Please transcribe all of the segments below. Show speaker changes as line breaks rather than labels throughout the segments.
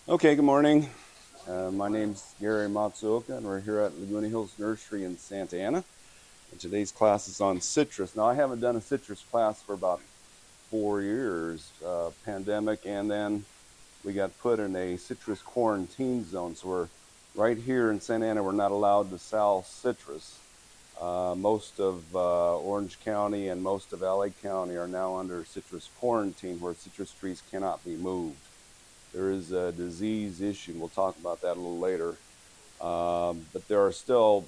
Okay, good morning. My name's Gary Matsuoka, and we're here at Laguna Hills Nursery in Santa Ana. And today's class is on citrus. Now, I haven't done a citrus class for about 4 years, pandemic, and then we got put in a citrus quarantine zone. So we're right here in Santa Ana. We're not allowed to sell citrus. Most of Orange County and most of LA County are now under citrus quarantine, where citrus trees cannot be moved. There is a disease issue. We'll talk about that a little later. But there are still,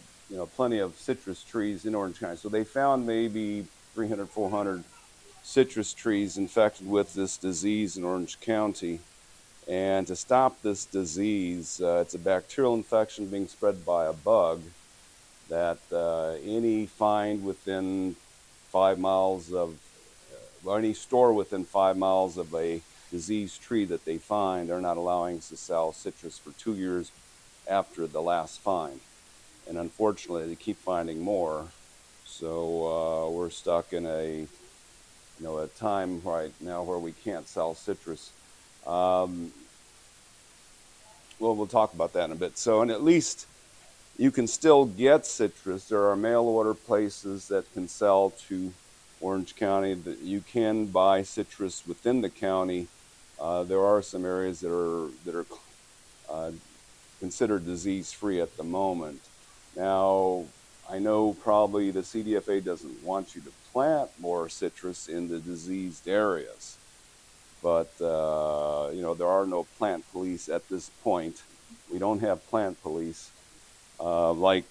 plenty of citrus trees in Orange County. So they found maybe 300, 400 citrus trees infected with this disease in Orange County. And to stop this disease, it's a bacterial infection being spread by a bug that any find within 5 miles of, or any store within 5 miles of a diseased tree that they find, they're not allowing us to sell citrus for 2 years after the last find. And unfortunately, they keep finding more. So we're stuck in a time right now where we can't sell citrus. Um, well, we'll talk about that in a bit. So, and at least you can still get citrus. There are mail order places that can sell to Orange County. That you can buy citrus within the county. There are some areas that are uh, considered disease-free at the moment. Now, I know probably the CDFA doesn't want you to plant more citrus in the diseased areas, but there are no plant police at this point. We don't have plant police. Like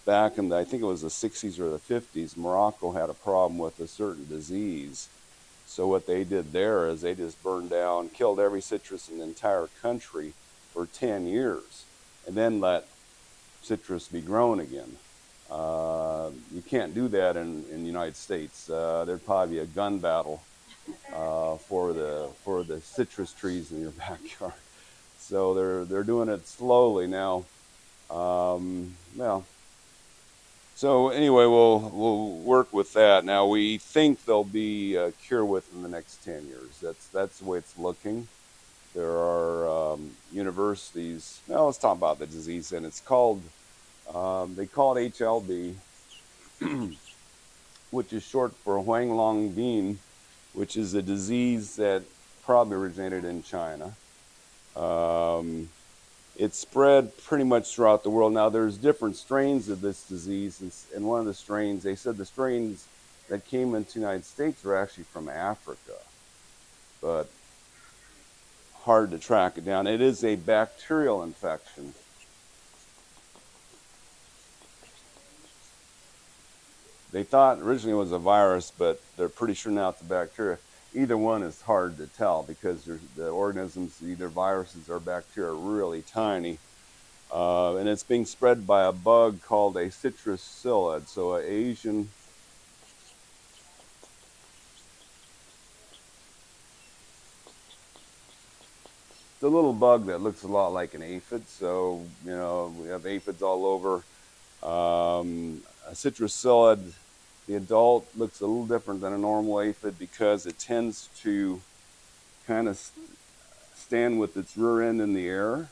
back in I think it was the 60s or the 50s, Morocco had a problem with a certain disease. So what they did there is they just burned down, killed every citrus in the entire country for 10 years, and then let citrus be grown again. You can't do that in the United States. There'd probably be a gun battle for the citrus trees in your backyard. So they're doing it slowly now. Well, so anyway, we'll work with that. Now we think there'll be a cure within the next 10 years. That's the way it's looking. There are universities. Now let's talk about the disease, and it's called they call it HLB, which is short for Huang Long Bean, which is a disease that probably originated in China. Um, it's spread pretty much throughout the world. Now, there's different strains of this disease, and one of the strains, they said the strains that came into the United States were actually from Africa, but hard to track it down. It is a bacterial infection. They thought originally it was a virus, but they're pretty sure now it's a bacteria. Either one is hard to tell because the organisms, either viruses or bacteria, are really tiny. And it's being spread by a bug called a citrus psyllid. So an Asian it's a little bug that looks a lot like an aphid. So we have aphids all over. A citrus psyllid, the adult looks a little different than a normal aphid because it tends to kind of stand with its rear end in the air,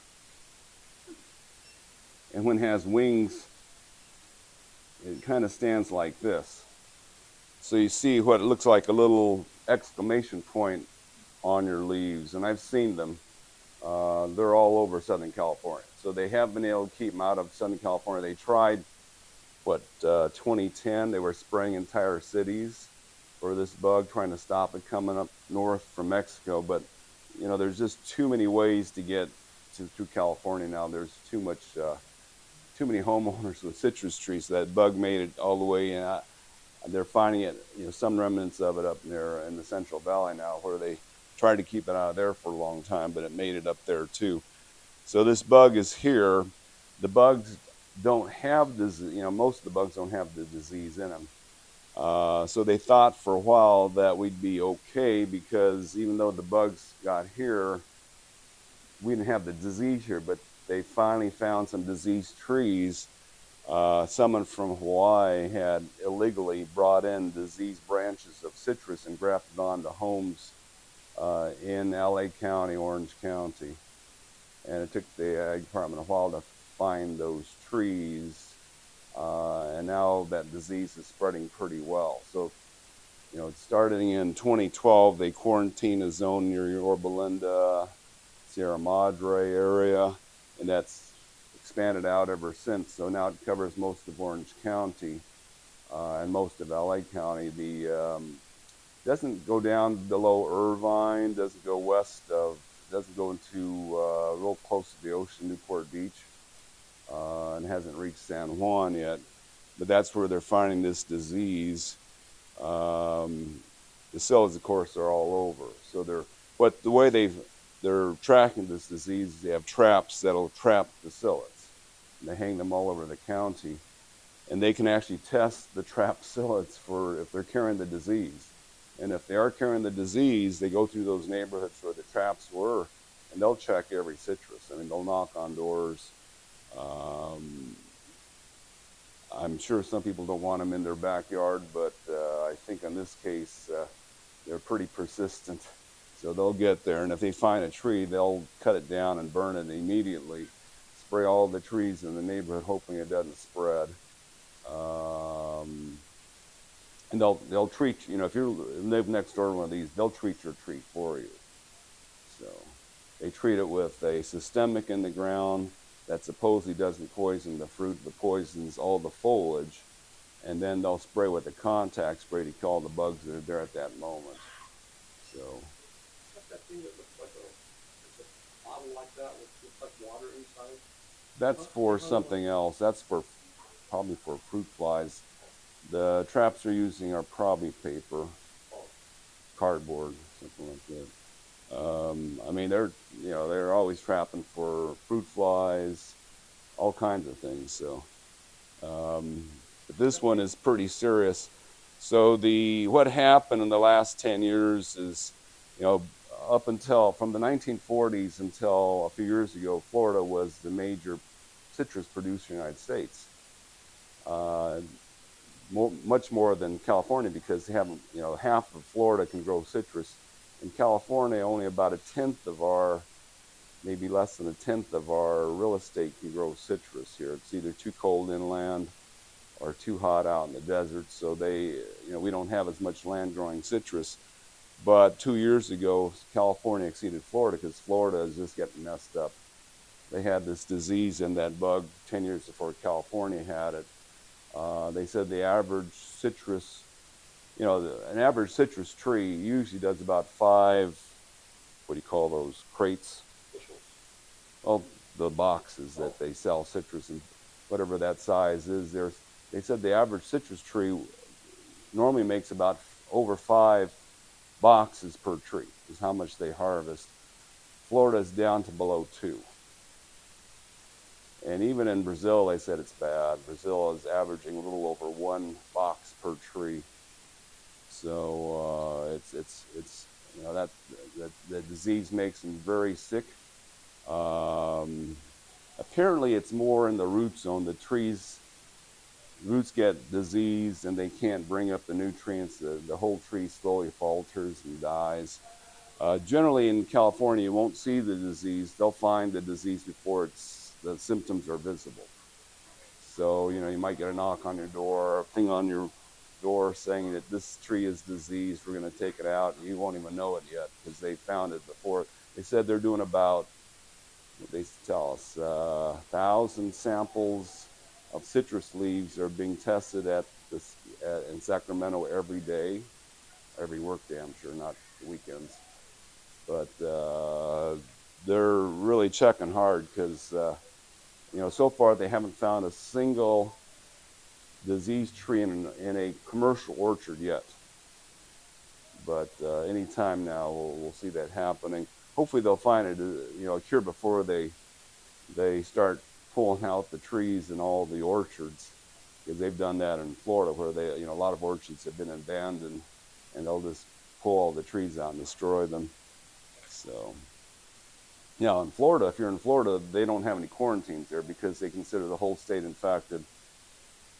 and when it has wings, it kind of stands like this. So you see what looks like a little exclamation point on your leaves, and I've seen them. They're all over Southern California. So they have been able to keep them out of Southern California. They tried, 2010, they were spraying entire cities for this bug, trying to stop it coming up north from Mexico. But, there's just too many ways to get through California now. There's too many homeowners with citrus trees. So that bug made it all the way in. They're finding it, some remnants of it up there in the Central Valley now, where they tried to keep it out of there for a long time, but it made it up there too. So this bug is here. The bugs don't have disease. Most of the bugs don't have the disease in them. So they thought for a while that we'd be okay because even though the bugs got here, we didn't have the disease here. But they finally found some diseased trees. Someone from Hawaii had illegally brought in diseased branches of citrus and grafted onto homes in LA County, Orange County. and it took the Ag Department a while to find those trees, and now that disease is spreading pretty well. So, starting in 2012, they quarantined a zone near Yorba Linda, Sierra Madre area, and that's expanded out ever since. So now it covers most of Orange County and most of LA County. The doesn't go down below Irvine, doesn't go west of, doesn't go into real close to the ocean, Newport Beach, and hasn't reached San Juan yet. But that's where they're finding this disease. The cells, of course, are all over. So the way they're tracking this disease is they have traps that'll trap the psyllids. They hang them all over the county, and they can actually test the trapped psyllids for if they're carrying the disease. And if they are carrying the disease, they go through those neighborhoods where the traps were, and they'll check every citrus. I mean, they'll knock on doors. I'm sure some people don't want them in their backyard, but I think in this case, they're pretty persistent. So they'll get there, and if they find a tree, they'll cut it down and burn it immediately, spray all the trees in the neighborhood, hoping it doesn't spread. And they'll treat, if you live next door to one of these, they'll treat your tree for you. So they treat it with a systemic in the ground that supposedly doesn't poison the fruit, but poisons all the foliage. And then they'll spray with a contact spray to kill all the bugs that are there at that moment. So.
That thing that looks like a bottle like that with looks like water inside?
That's for something else. That's probably for fruit flies. The traps they're using are probably paper, cardboard, something like that. I mean, they're always trapping for fruit flies, all kinds of things. So, but this one is pretty serious. So what happened in the last 10 years is, up until from the 1940s until a few years ago, Florida was the major citrus producer in the United States. Much more than California, because they have, half of Florida can grow citrus. In California, only about maybe less than a tenth of our real estate can grow citrus here. It's either too cold inland or too hot out in the desert. So we don't have as much land growing citrus. But 2 years ago, California exceeded Florida because Florida is just getting messed up. They had this disease in that bug 10 years before California had it. They said the average citrus, an average citrus tree usually does about 5, what do you call those, crates? Well, the boxes that they sell citrus in, whatever that size is. They said the average citrus tree normally makes about over 5 boxes per tree, is how much they harvest. Florida's down to below 2. And even in Brazil, they said it's bad. Brazil is averaging a little over 1 box per tree. So it's that the disease makes them very sick. Apparently, it's more in the root zone. The roots get diseased and they can't bring up the nutrients. The whole tree slowly falters and dies. Generally, in California, you won't see the disease. They'll find the disease before the symptoms are visible. So, you might get a knock on your door, a thing on your door saying that this tree is diseased, we're going to take it out, and you won't even know it yet because they found it before. They said they're doing about, what they tell us, 1,000 samples of citrus leaves are being tested in Sacramento every day, every work day, I'm sure, not weekends. But they're really checking hard because, so far they haven't found a single diseased tree in a commercial orchard yet. But any time now we'll see that happening. Hopefully they'll find a cure before they start pulling out the trees in all the orchards, because they've done that in Florida where a lot of orchards have been abandoned, and they'll just pull all the trees out and destroy them. So, in Florida, if you're in Florida, they don't have any quarantines there because they consider the whole state infected.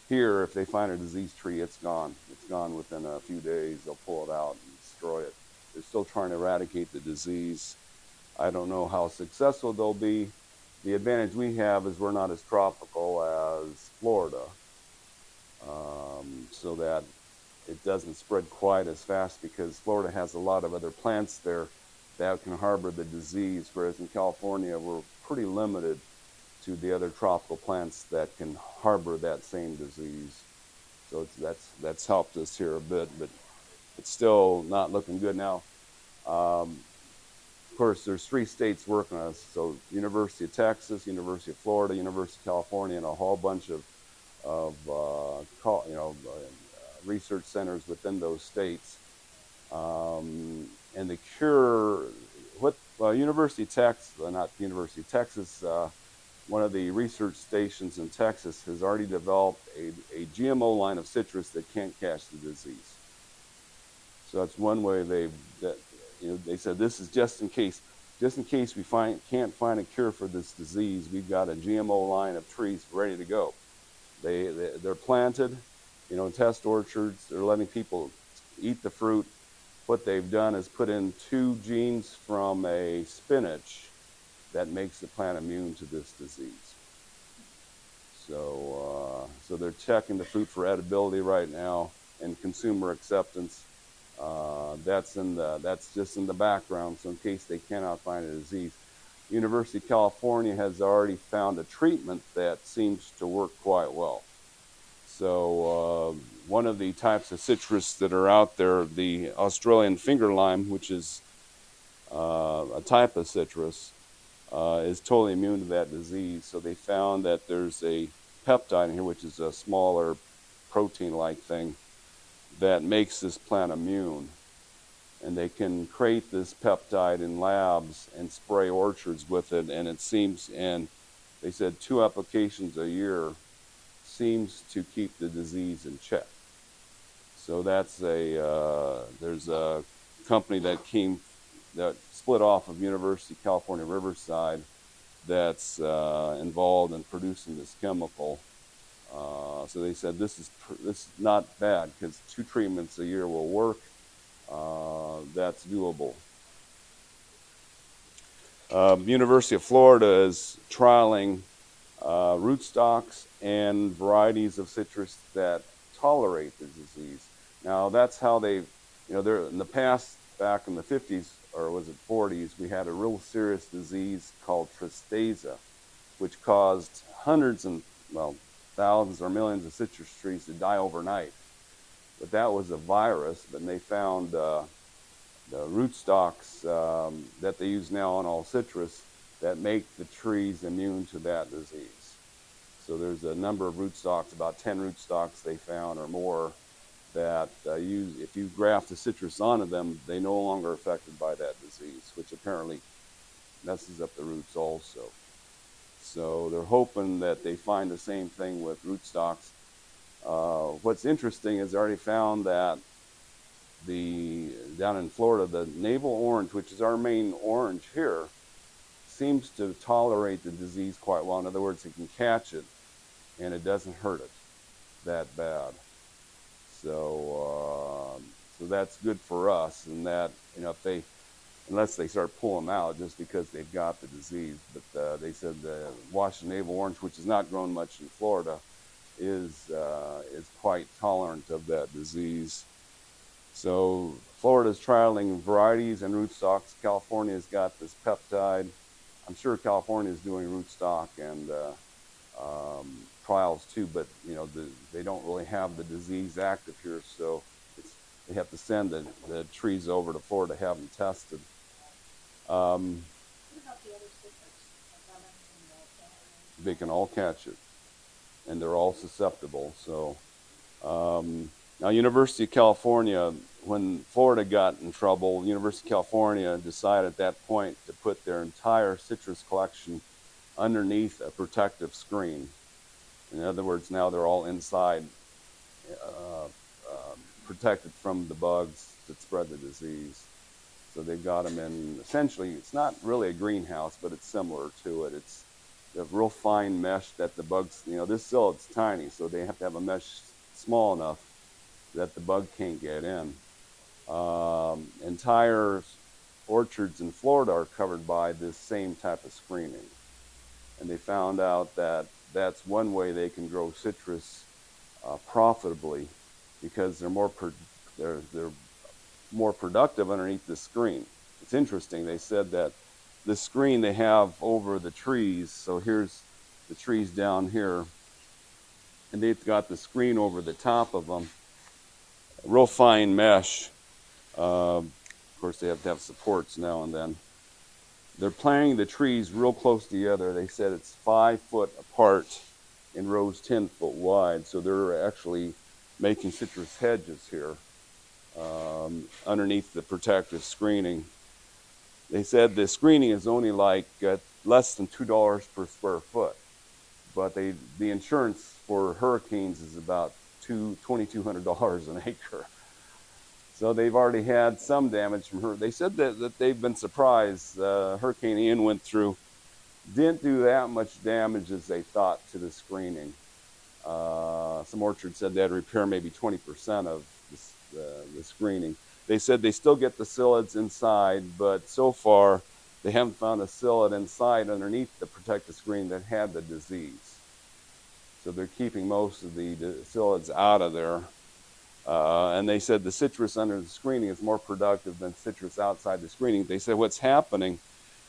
Here, if they find a diseased tree, it's gone. It's gone within a few days. They'll pull it out and destroy it. They're still trying to eradicate the disease. I don't know how successful they'll be. The advantage we have is we're not as tropical as Florida, so that it doesn't spread quite as fast because Florida has a lot of other plants there that can harbor the disease, whereas in California we're pretty limited to the other tropical plants that can harbor that same disease. So that's helped us here a bit, but it's still not looking good now. Of course, there's 3 states working on us. So University of Texas, University of Florida, University of California, and a whole bunch of research centers within those states. And the cure, University of Texas, not University of Texas, one of the research stations in Texas has already developed a GMO line of citrus that can't catch the disease. So that's one way they said this is just in case we can't find a cure for this disease. We've got a GMO line of trees ready to go. They're planted, in test orchards. They're letting people eat the fruit. What they've done is put in 2 genes from a spinach that makes the plant immune to this disease. So they're checking the fruit for edibility right now and consumer acceptance. That's just in the background, so in case they cannot find a disease. University of California has already found a treatment that seems to work quite well. So one of the types of citrus that are out there, the Australian finger lime, which is a type of citrus, is totally immune to that disease. So they found that there's a peptide in here, which is a smaller protein-like thing that makes this plant immune. And they can create this peptide in labs and spray orchards with it. And they said 2 applications a year seems to keep the disease in check. So there's a company that split off of University of California Riverside that's involved in producing this chemical. So they said this is not bad because 2 treatments a year will work. That's doable. University of Florida is trialing rootstocks and varieties of citrus that tolerate the disease. Now that's how they're in the past, back in the 50s, or was it 40s, we had a real serious disease called tristeza, which caused thousands or millions of citrus trees to die overnight. But that was a virus, but they found the rootstocks that they use now on all citrus that make the trees immune to that disease. So there's a number of rootstocks, about 10 rootstocks they found or more, that if you graft the citrus onto them, they no longer are affected by that disease, which apparently messes up the roots also. So they're hoping that they find the same thing with rootstocks. What's interesting is they already found that down in Florida, the navel orange, which is our main orange here, seems to tolerate the disease quite well. In other words, it can catch it and it doesn't hurt it that bad. So that's good for us, and that unless they start pulling them out just because they've got the disease. But they said the Washington navel orange, which is not grown much in Florida, is quite tolerant of that disease. So Florida's trialing varieties and rootstocks. California's got this peptide. I'm sure California's doing rootstock and trials too, but they don't really have the disease active here, so they have to send the trees over to Florida to have them tested.
What about the other citrus?
They can all catch it, and they're all susceptible. So now University of California, when Florida got in trouble, University of California decided at that point to put their entire citrus collection underneath a protective screen. In other words, now they're all inside, protected from the bugs that spread the disease. So they've got them in, essentially, it's not really a greenhouse, but it's similar to it. It's a real fine mesh that the bugs, it's tiny, so they have to have a mesh small enough that the bug can't get in. Entire orchards in Florida are covered by this same type of screening. And they found out that that's one way they can grow citrus profitably, because they're more productive underneath the screen. It's interesting. They said that the screen they have over the trees, so here's the trees down here, and they've got the screen over the top of them, real fine mesh. Of course, they have to have supports now and then. They're planting the trees real close together. They said it's 5 foot apart in rows 10 foot wide. So they're actually making citrus hedges here underneath the protective screening. They said the screening is only like less than $2 per square foot, but the insurance for hurricanes is about $2,200 an acre. So they've already had some damage from her. They said that they've been surprised. Hurricane Ian went through, didn't do that much damage as they thought to the screening. Some orchards said they had to repair maybe 20% of the screening. They said they still get the psyllids inside, but so far they haven't found a psyllid inside underneath the protective screen that had the disease. So they're keeping most of the psyllids out of there. And they said the citrus under the screening is more productive than citrus outside the screening. They said what's happening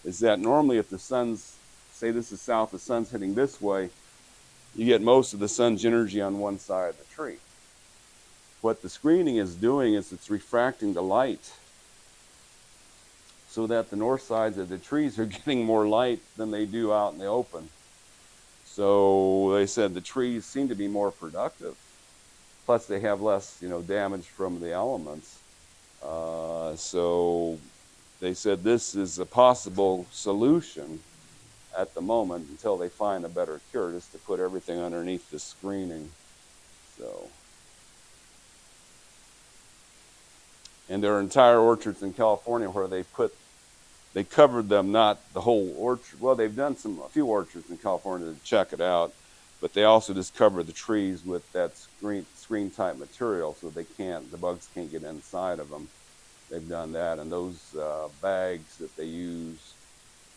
is that normally if the sun's, say this is south, the sun's hitting this way, you get most of the sun's energy on one side of the tree. What the screening is doing is it's refracting the light so that the north sides of the trees are getting more light than they do out in the open. So they said the trees seem to be more productive. Plus they have less, damage from the elements. So they said this is a possible solution at the moment until they find a better cure, just to put everything underneath the screening. So, and there are entire orchards in California where they covered them, not the whole orchard. Well, they've done a few orchards in California to check it out, but they also just cover the trees with that screen type material so the bugs can't get inside of them. They've done that, and those bags that they use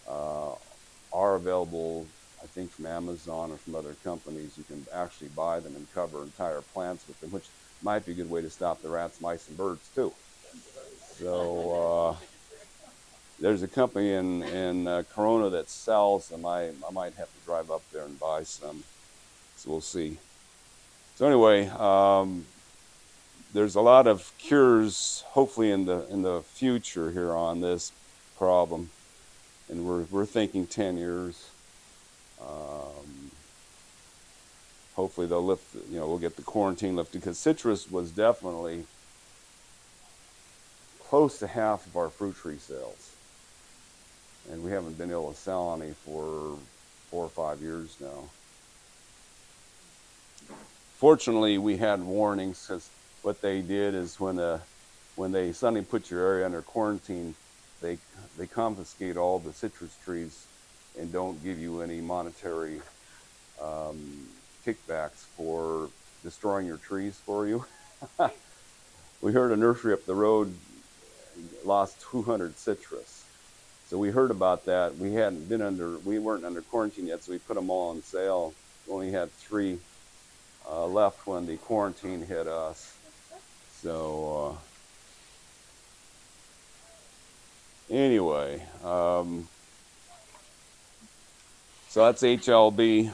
are available, I think, from Amazon or from other companies. You can actually buy them and cover entire plants with them, which might be a good way to stop the rats, mice, and birds too. So there's a company in Corona that sells them. I might have to drive up there and buy some. So we'll see. So anyway, there's a lot of cures, hopefully in the future here on this problem, and we're thinking 10 years. Hopefully they'll lift. We'll get the quarantine lifted, because citrus was definitely close to half of our fruit tree sales, and we haven't been able to sell any for 4 or 5 years now. Fortunately, we had warnings, because what they did is when they suddenly put your area under quarantine, they confiscate all the citrus trees and don't give you any monetary kickbacks for destroying your trees for you. We heard a nursery up the road lost 200 citrus. So we heard about that. We weren't under quarantine yet, so we put them all on sale. We only had 3 left when the quarantine hit us. So anyway, so that's HLB.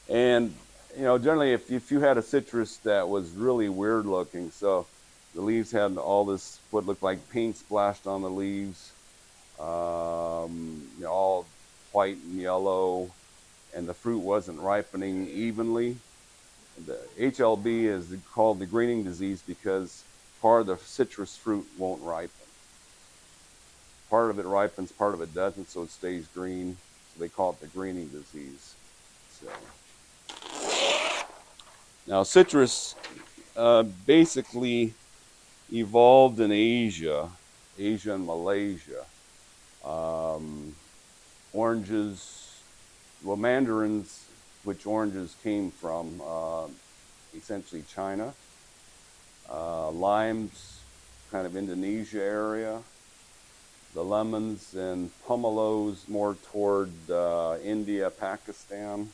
And generally, if you had a citrus that was really weird looking, so the leaves had all this what looked like paint splashed on the leaves, all white and yellow, and the fruit wasn't ripening evenly. The HLB is called the greening disease because part of the citrus fruit won't ripen. Part of it ripens, part of it doesn't, so it stays green. So they call it the greening disease. So now citrus basically evolved in Asia and Malaysia. Oranges, mandarins, which oranges came from essentially China. Limes, kind of Indonesia area. the lemons and pomelos more toward India, Pakistan.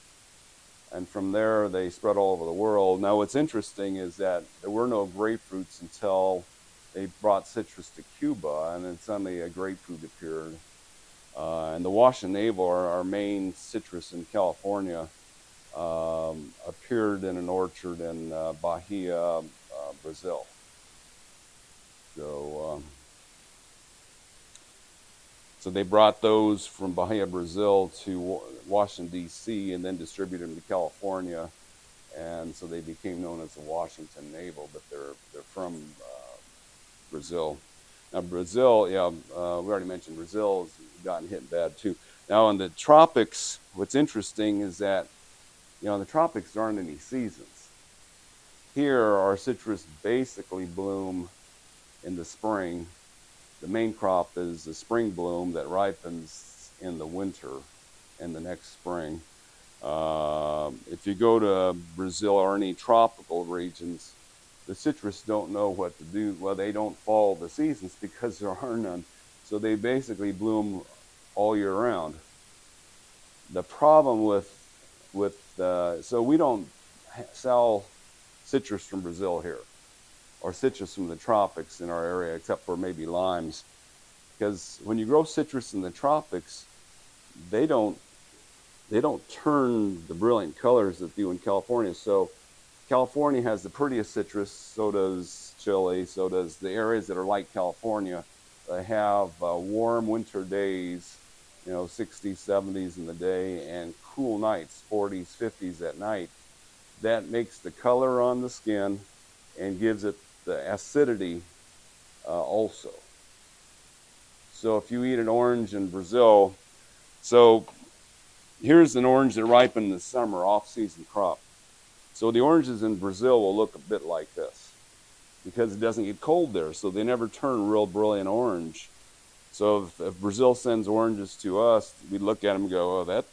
And from there, they spread all over the world. Now, what's interesting is that there were no grapefruits until they brought citrus to Cuba, and then suddenly a grapefruit appeared. And the Washington navel, our main citrus in California, appeared in an orchard in Bahia, Brazil. So they brought those from Bahia, Brazil to Washington, D.C., and then distributed them to California. And so they became known as the Washington navel, but they're from Brazil. Now, Brazil, yeah, we already mentioned Brazil has gotten hit bad too. Now, in the tropics, what's interesting is that, in the tropics, there aren't any seasons. Here, our citrus basically bloom in the spring. The main crop is the spring bloom that ripens in the winter and the next spring. If you go to Brazil or any tropical regions, the citrus don't know what to do. Well, they don't follow the seasons because there are none. So they basically bloom all year round. The problem so we don't sell citrus from Brazil here, or citrus from the tropics in our area, except for maybe limes. Because when you grow citrus in the tropics, they don't turn the brilliant colors that do in California. So California has the prettiest citrus, so does Chile, so does the areas that are like California. They have warm winter days, 60s, 70s in the day, and cool nights, 40s, 50s at night. That makes the color on the skin and gives it the acidity also. So if you eat an orange in Brazil, so here's an orange that ripened in the summer, off-season crop. So the oranges in Brazil will look a bit like this because it doesn't get cold there, so they never turn real brilliant orange. So if Brazil sends oranges to us, we look at them and go, oh,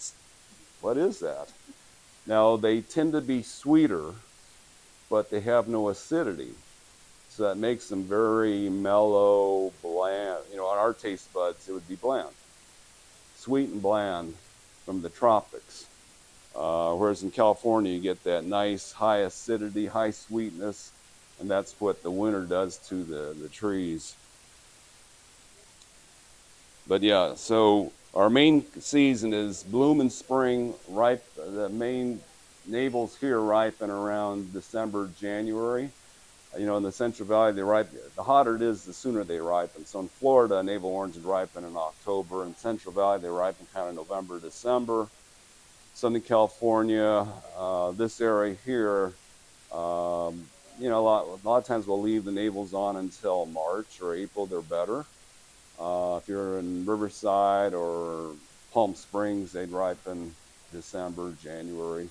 what is that? Now, they tend to be sweeter, but they have no acidity. So that makes them very mellow, bland. On our taste buds, it would be bland. Sweet and bland from the tropics. Whereas in California, you get that nice high acidity, high sweetness, and that's what the winter does to the trees. But yeah, so our main season is bloom in spring, the main navels here ripen around December, January. In the Central Valley, they ripen. The hotter it is, the sooner they ripen. So in Florida, navel oranges ripen in October. In Central Valley, they ripen kind of November, December. Southern California, this area here, a lot of times we'll leave the navels on until March or April. They're better. If you're in Riverside or Palm Springs, they'd ripen December, January.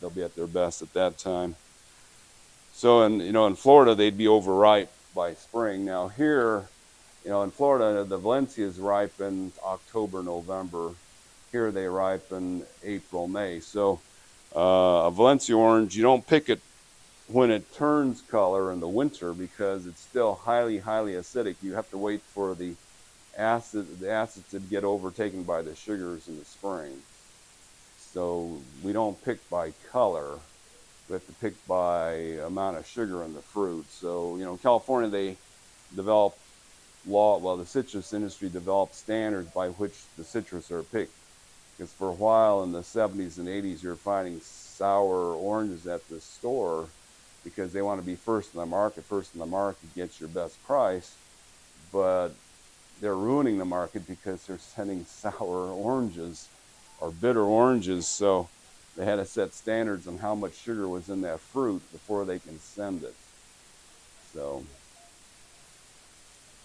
They'll be at their best at that time. So in Florida, they'd be overripe by spring. Now here, in Florida, the Valencias ripen October, November. Here they ripen April, May. So a Valencia orange, you don't pick it when it turns color in the winter because it's still highly, highly acidic. You have to wait for the acids to get overtaken by the sugars in the spring. So we don't pick by color. We have to pick by amount of sugar in the fruit. So, in California, they develop the citrus industry developed standards by which the citrus are picked. Because for a while in the 70s and 80s, you're finding sour oranges at the store because they want to be first in the market. First in the market gets your best price, but they're ruining the market because they're sending sour oranges or bitter oranges. So they had to set standards on how much sugar was in that fruit before they can send it. So,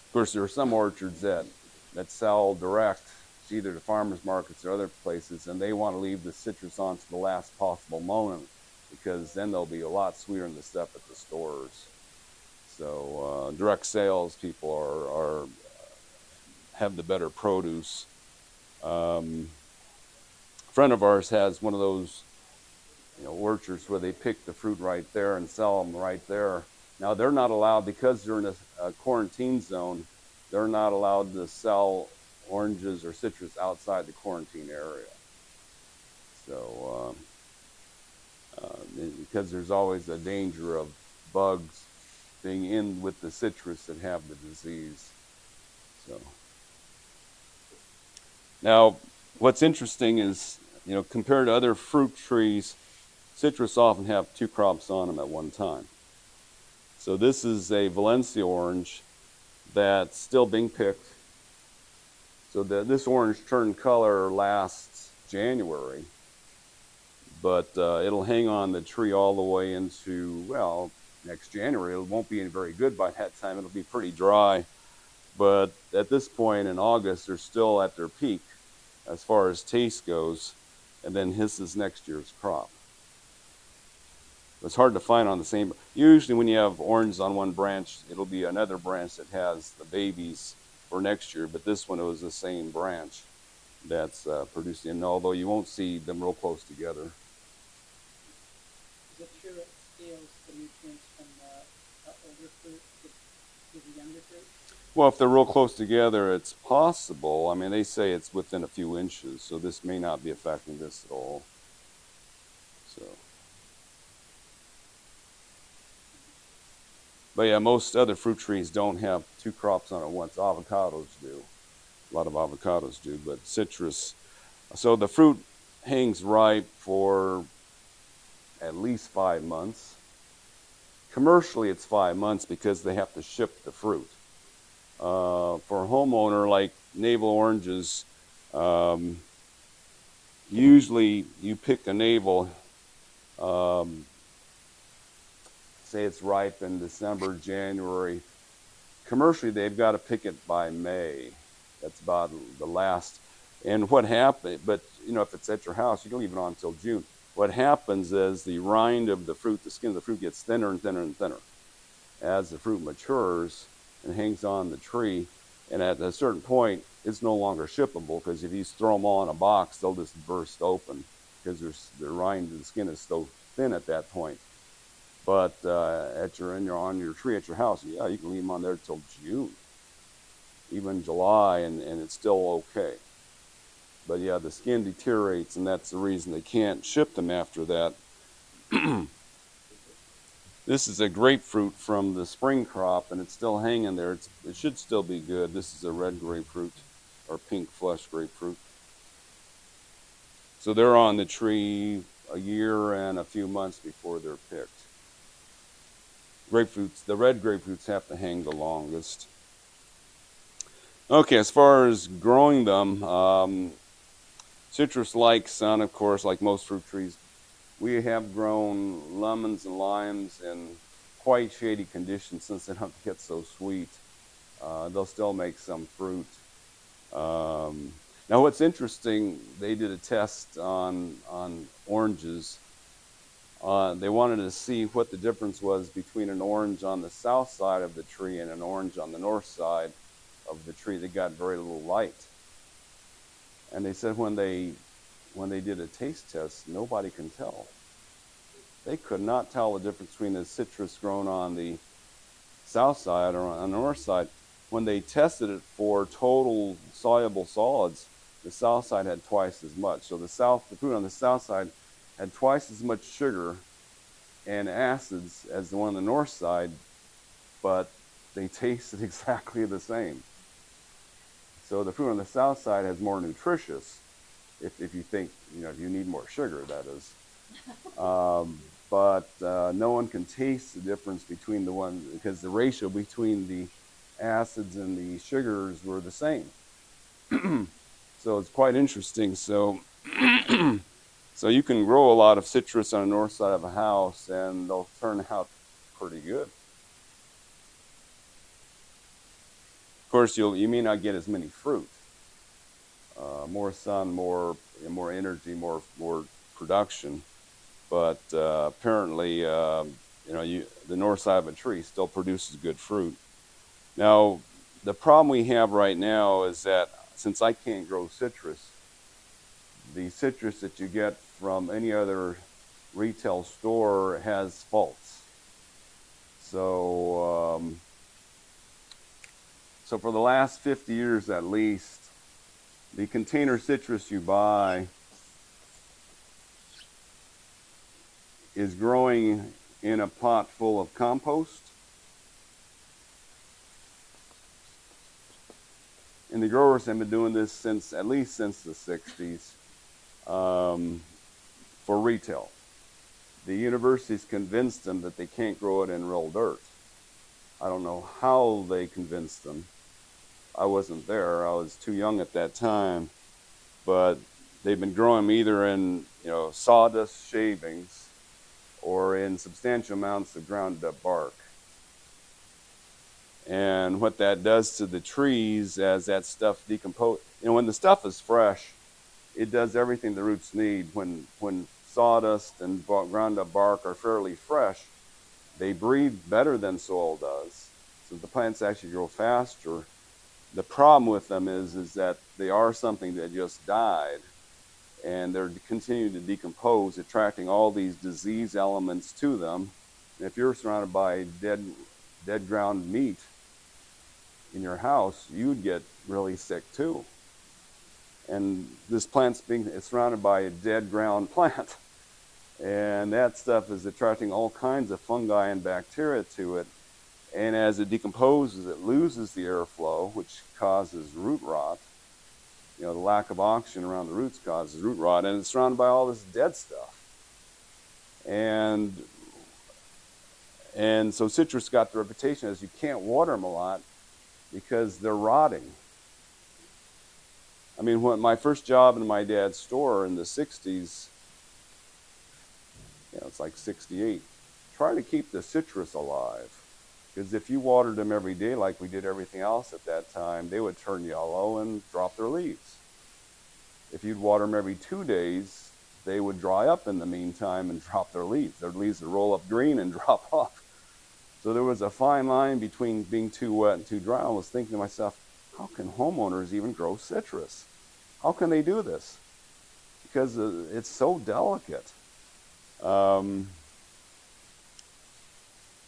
of course, there are some orchards that sell direct, either to farmers markets or other places, and they want to leave the citrus on to the last possible moment because then they'll be a lot sweeter than the stuff at the stores. So direct sales people have the better produce. A friend of ours has one of those orchards where they pick the fruit right there and sell them right there. Now they're not allowed because they're in a quarantine zone. they're not allowed to sell oranges or citrus outside the quarantine area. So, because there's always a danger of bugs being in with the citrus that have the disease. So, now what's interesting is, compared to other fruit trees, citrus often have two crops on them at one time. So this is a Valencia orange that's still being picked. So this orange turned color last January, but it'll hang on the tree all the way into, well, next January. It won't be very good by that time. It'll be pretty dry. But at this point in August, they're still at their peak as far as taste goes. And then this is next year's crop. It's hard to find on the same. Usually when you have oranges on one branch, it'll be another branch that has the babies for next year. But this one, it was the same branch that's producing. And although you won't see them real close together.
Is it true it steals the nutrients from the older fruit to the younger fruit?
Well, if they're real close together, it's possible. I mean, they say it's within a few inches, so this may not be affecting this at all. So. But yeah, most other fruit trees don't have two crops on it once. Avocados do. A lot of avocados do, but citrus. So the fruit hangs ripe for at least 5 months. Commercially, it's 5 months because they have to ship the fruit. For a homeowner like navel oranges, usually you pick a navel, say it's ripe in December, January. Commercially, they've got to pick it by May. That's about the last. And what happened, but if it's at your house, you don't leave it on until June. What happens is the rind of the fruit, the skin of the fruit gets thinner and thinner and thinner as the fruit matures and hangs on the tree. And at a certain point, it's no longer shippable because if you throw them all in a box, they'll just burst open because the rind of the skin is so thin at that point. But on your tree at your house, yeah, you can leave them on there till June, even July, and it's still okay. But yeah, the skin deteriorates, and that's the reason they can't ship them after that. This is a grapefruit from the spring crop, and it's still hanging there. It should still be good. This is a red grapefruit, or pink flesh grapefruit. So they're on the tree a year and a few months before they're picked. Grapefruits, the red grapefruits have to hang the longest. Okay, as far as growing them, citrus likes sun, of course, like most fruit trees. We have grown lemons and limes in quite shady conditions since they don't get so sweet. They'll still make some fruit. Now, what's interesting, they did a test on oranges. They wanted to see what the difference was between an orange on the south side of the tree and an orange on the north side of the tree. They got very little light. And they said when they did a taste test, nobody can tell. They could not tell the difference between the citrus grown on the south side or on the north side. When they tested it for total soluble solids, the south side had twice as much. So the fruit on the south side had twice as much sugar and acids as the one on the north side, but they tasted exactly the same. So the fruit on the south side has more nutritious, if you think, if you need more sugar, that is. But no one can taste the difference between the one, because the ratio between the acids and the sugars were the same. So it's quite interesting. So you can grow a lot of citrus on the north side of a house, and they'll turn out pretty good. Of course, you may not get as many fruit. More sun, more energy, more production. But apparently, the north side of a tree still produces good fruit. Now, the problem we have right now is that since I can't grow citrus, the citrus that you get from any other retail store has faults. So So for the last 50 years at least, the container citrus you buy is growing in a pot full of compost. And the growers have been doing this since, at least since the 60s, for retail. The universities convinced them that they can't grow it in real dirt. I don't know how they convinced them. I wasn't there. I was too young at that time. But they've been growing them either in, sawdust shavings or in substantial amounts of ground up bark. And what that does to the trees as that stuff decomposes, when the stuff is fresh, it does everything the roots need. When sawdust and ground up bark are fairly fresh, they breathe better than soil does. So the plants actually grow faster. The problem with them is that they are something that just died, and they're continuing to decompose, attracting all these disease elements to them. And if you're surrounded by dead ground meat in your house, you'd get really sick too. And this plant's being surrounded by a dead ground plant. And that stuff is attracting all kinds of fungi and bacteria to it. And as it decomposes, it loses the airflow, which causes root rot. The lack of oxygen around the roots causes root rot, and it's surrounded by all this dead stuff. And so citrus got the reputation as you can't water them a lot because they're rotting. I mean, when my first job in my dad's store in the 60s, it's like 68, try to keep the citrus alive. Because if you watered them every day like we did everything else at that time, they would turn yellow and drop their leaves. If you'd water them every 2 days, they would dry up in the meantime and drop their leaves. Their leaves would roll up green and drop off. So there was a fine line between being too wet and too dry. I was thinking to myself, how can homeowners even grow citrus? How can they do this? Because it's so delicate.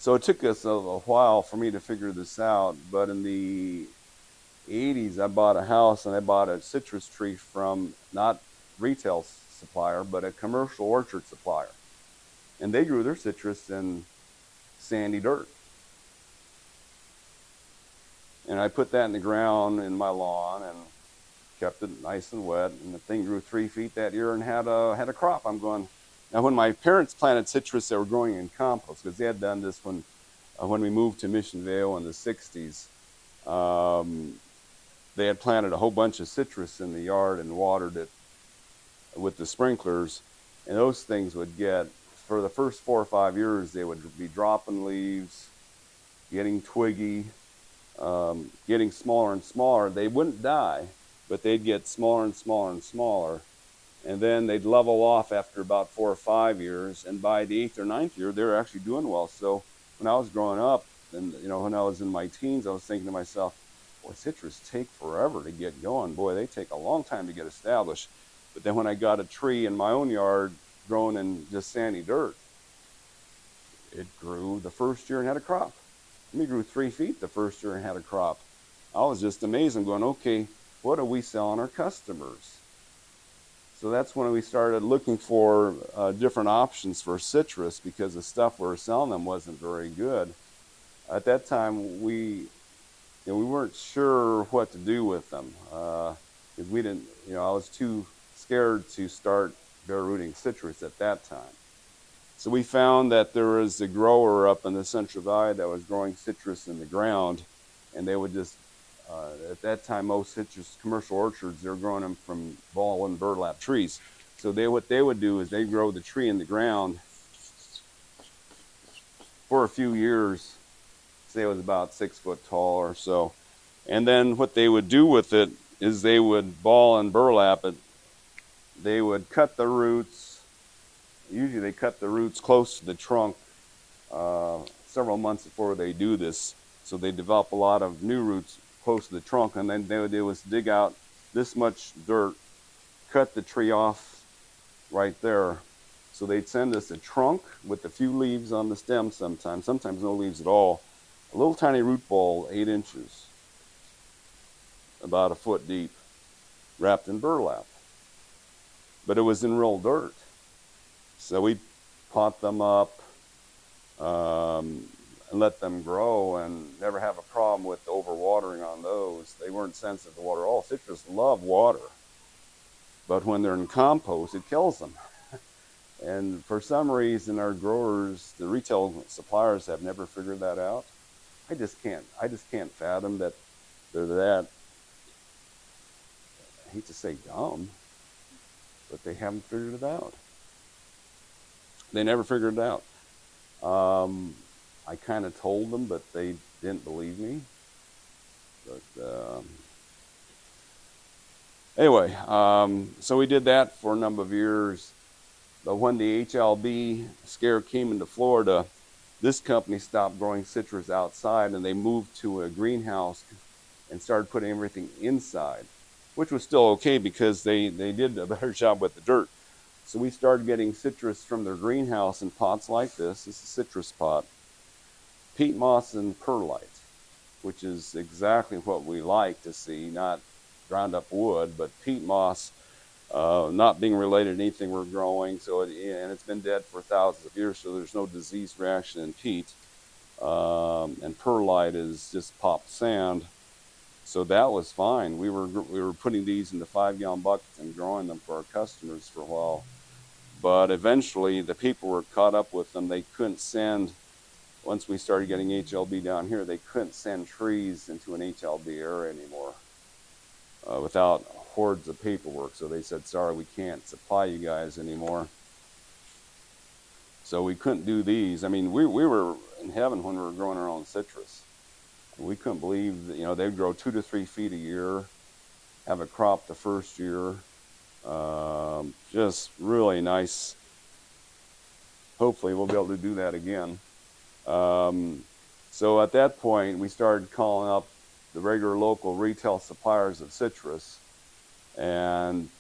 So it took us a while for me to figure this out, but in the 80s I bought a house and I bought a citrus tree from not retail supplier, but a commercial orchard supplier. And they grew their citrus in sandy dirt. And I put that in the ground in my lawn and kept it nice and wet, and the thing grew 3 feet that year and had a crop. I'm going, now when my parents planted citrus, they were growing in compost, because they had done this when we moved to Mission Vale in the 60s. They had planted a whole bunch of citrus in the yard and watered it with the sprinklers, and those things would get, for the first 4 or 5 years, they would be dropping leaves, getting twiggy, getting smaller and smaller. They wouldn't die, but they'd get smaller and smaller and smaller. And then they'd level off after about 4 or 5 years, and by the 8th or 9th year, they were actually doing well. So when I was growing up, and when I was in my teens, I was thinking to myself, boy, citrus take forever to get going. Boy, they take a long time to get established. But then when I got a tree in my own yard grown in just sandy dirt, it grew the first year and had a crop. And it grew 3 feet the first year and had a crop. I was just amazed. I'm going, okay, what are we selling our customers? So that's when we started looking for different options for citrus, because the stuff we were selling them wasn't very good. At that time, we weren't sure what to do with them, because we didn't. I was too scared to start bare rooting citrus at that time. So we found that there was a grower up in the Central Valley that was growing citrus in the ground, and they would just. At that time, most citrus commercial orchards, they were growing them from ball and burlap trees. So what they would do is they grow the tree in the ground for a few years. Say it was about 6 foot tall or so. And then what they would do with it is they would ball and burlap it. They would cut the roots. Usually they cut the roots close to the trunk several months before they do this. So they develop a lot of new roots close to the trunk, and then they would do is dig out this much dirt, cut the tree off right there. So they'd send us a trunk with a few leaves on the stem sometimes no leaves at all, a little tiny root ball, 8 inches. about a foot deep, wrapped in burlap. But it was in real dirt. So we pot them up and let them grow and never have a problem with overwatering on those. They weren't sensitive to water at all. Citrus love water. But when they're in compost, it kills them. And for some reason, our growers, the retail suppliers, have never figured that out. I just can't fathom that they're that, I hate to say dumb, but they haven't figured it out. They never figured it out. I kind of told them, but they didn't believe me. But anyway, so we did that for a number of years. But when the HLB scare came into Florida, this company stopped growing citrus outside and they moved to a greenhouse and started putting everything inside, which was still okay because they did a better job with the dirt. So we started getting citrus from their greenhouse in pots like this. This is a citrus pot. Peat moss and perlite, which is exactly what we like to see, not ground up wood, but peat moss, not being related to anything we're growing. So and it's been dead for thousands of years, so there's no disease reaction in peat. And perlite is just popped sand. So that was fine. We were putting these into 5-gallon buckets and growing them for our customers for a while. But eventually the people were caught up with them. They couldn't send, once we started getting HLB down here, they couldn't send trees into an HLB area anymore without hordes of paperwork. So they said, sorry, we can't supply you guys anymore. So we couldn't do these. I mean, we were in heaven when we were growing our own citrus. We couldn't believe that, they'd grow 2 to 3 feet a year, have a crop the first year. Just really nice. Hopefully we'll be able to do that again. So at that point, we started calling up the regular local retail suppliers of citrus. And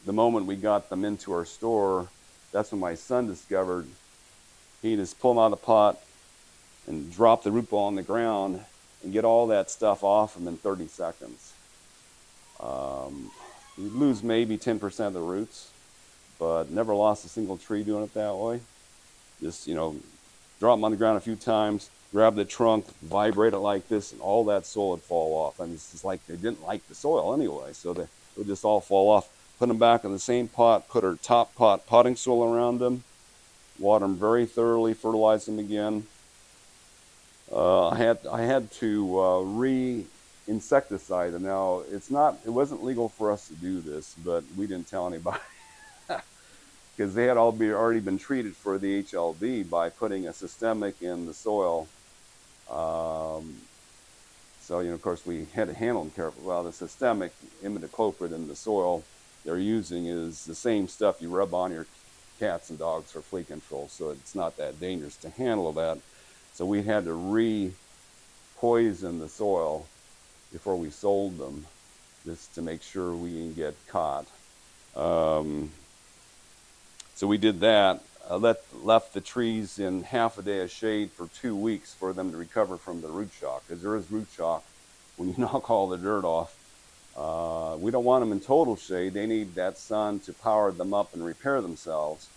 the moment we got them into our store, that's when my son discovered he just pull them out of the pot and drop the root ball on the ground and get all that stuff off them in 30 seconds. You lose maybe 10% of the roots, but never lost a single tree doing it that way. Just, drop them on the ground a few times, grab the trunk, vibrate it like this, and all that soil would fall off. I mean, it's just like they didn't like the soil anyway, so they would just all fall off. Put them back in the same pot, put our top pot potting soil around them, water them very thoroughly, fertilize them again. I had to re-insecticide them. Now, it wasn't legal for us to do this, but we didn't tell anybody because they had already been treated for the HLB by putting a systemic in the soil. So, of course, we had to handle them carefully. Well, the systemic imidacloprid in the soil they're using is the same stuff you rub on your cats and dogs for flea control, so it's not that dangerous to handle that. So we had to re-poison the soil before we sold them, just to make sure we didn't get caught. So we did that. Left the trees in half a day of shade for 2 weeks for them to recover from the root shock, because there is root shock when you knock all the dirt off. We don't want them in total shade. They need that sun to power them up and repair themselves,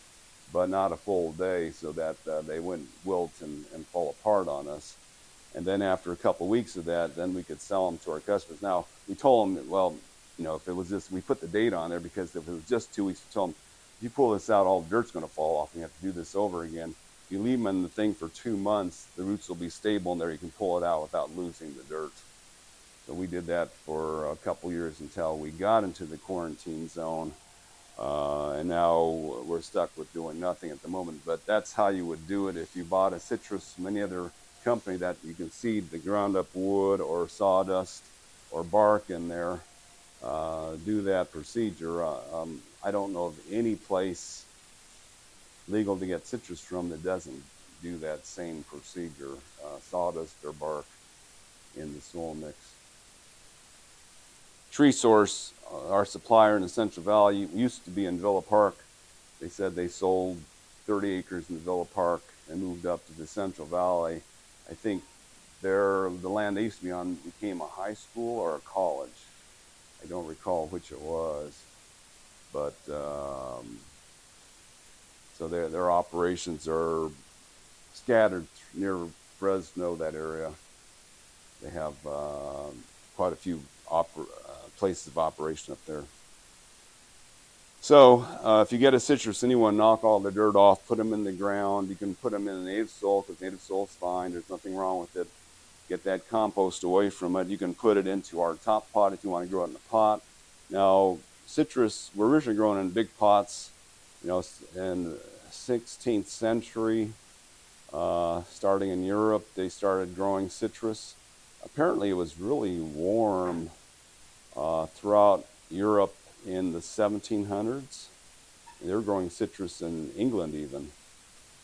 but not a full day, so that they wouldn't wilt and fall apart on us. And then after a couple of weeks of that, then we could sell them to our customers. Now, we told them that, well, if it was just, we put the date on there, because if it was just 2 weeks, we told them, if you pull this out, all the dirt's going to fall off, and you have to do this over again. If you leave them in the thing for 2 months, the roots will be stable in there. You can pull it out without losing the dirt. So we did that for a couple years until we got into the quarantine zone. And now we're stuck with doing nothing at the moment. But that's how you would do it if you bought a citrus from any other company that you can seed the ground up wood or sawdust or bark in there. Do that procedure. I don't know of any place legal to get citrus from that doesn't do that same procedure, sawdust or bark in the soil mix. Tree Source, our supplier in the Central Valley, used to be in Villa Park. They said they sold 30 acres in the Villa Park and moved up to the Central Valley. I think there, the land they used to be on became a high school or a college. I don't recall which it was, but so their operations are scattered near Fresno, that area. They have quite a few places of operation up there. So if you get a citrus, anyone, knock all the dirt off, put them in the ground. You can put them in the native soil because native soil is fine. There's nothing wrong with it. Get that compost away from it. You can put it into our top pot if you want to grow it in a pot. Now, citrus were originally grown in big pots, in the 16th century. Starting in Europe, they started growing citrus. Apparently, it was really warm throughout Europe in the 1700s. They were growing citrus in England even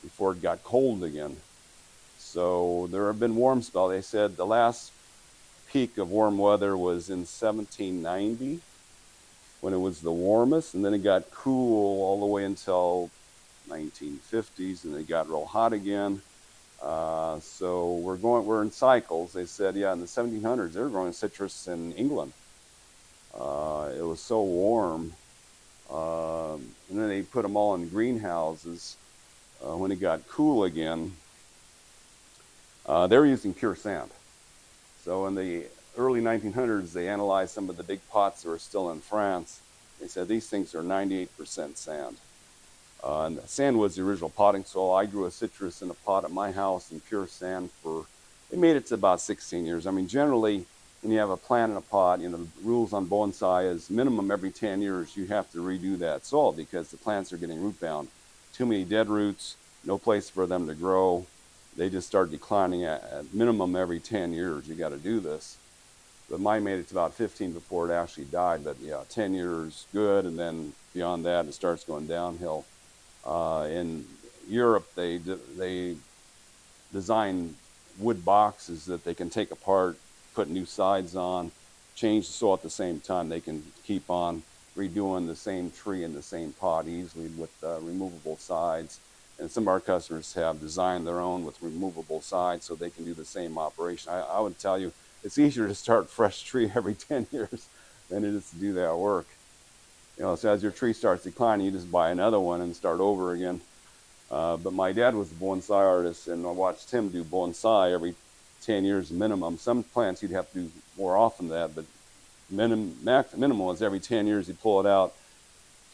before it got cold again. So there have been warm spells. They said the last peak of warm weather was in 1790 when it was the warmest, and then it got cool all the way until 1950s, and it got real hot again. So we're in cycles. They said, yeah, in the 1700s they were growing citrus in England. It was so warm, and then they put them all in greenhouses. When it got cool again, they were using pure sand. So in the early 1900s, they analyzed some of the big pots that were still in France. They said these things are 98% sand. And sand was the original potting soil. I grew a citrus in a pot at my house in pure sand it made it to about 16 years. I mean, generally, when you have a plant in a pot, the rules on bonsai is minimum every 10 years you have to redo that soil because the plants are getting root bound. Too many dead roots, no place for them to grow. They just start declining at minimum every 10 years. You got to do this. But mine made it to about 15 before it actually died. But yeah, 10 years good, and then beyond that it starts going downhill. In Europe, they design wood boxes that they can take apart, put new sides on, change the soil at the same time. They can keep on redoing the same tree in the same pot easily with removable sides. And some of our customers have designed their own with removable sides so they can do the same operation. I would tell you, it's easier to start a fresh tree every 10 years than it is to do that work. So as your tree starts declining, you just buy another one and start over again. But my dad was a bonsai artist, and I watched him do bonsai every 10 years minimum. Some plants you'd have to do more often than that, but minimal is every 10 years you pull it out,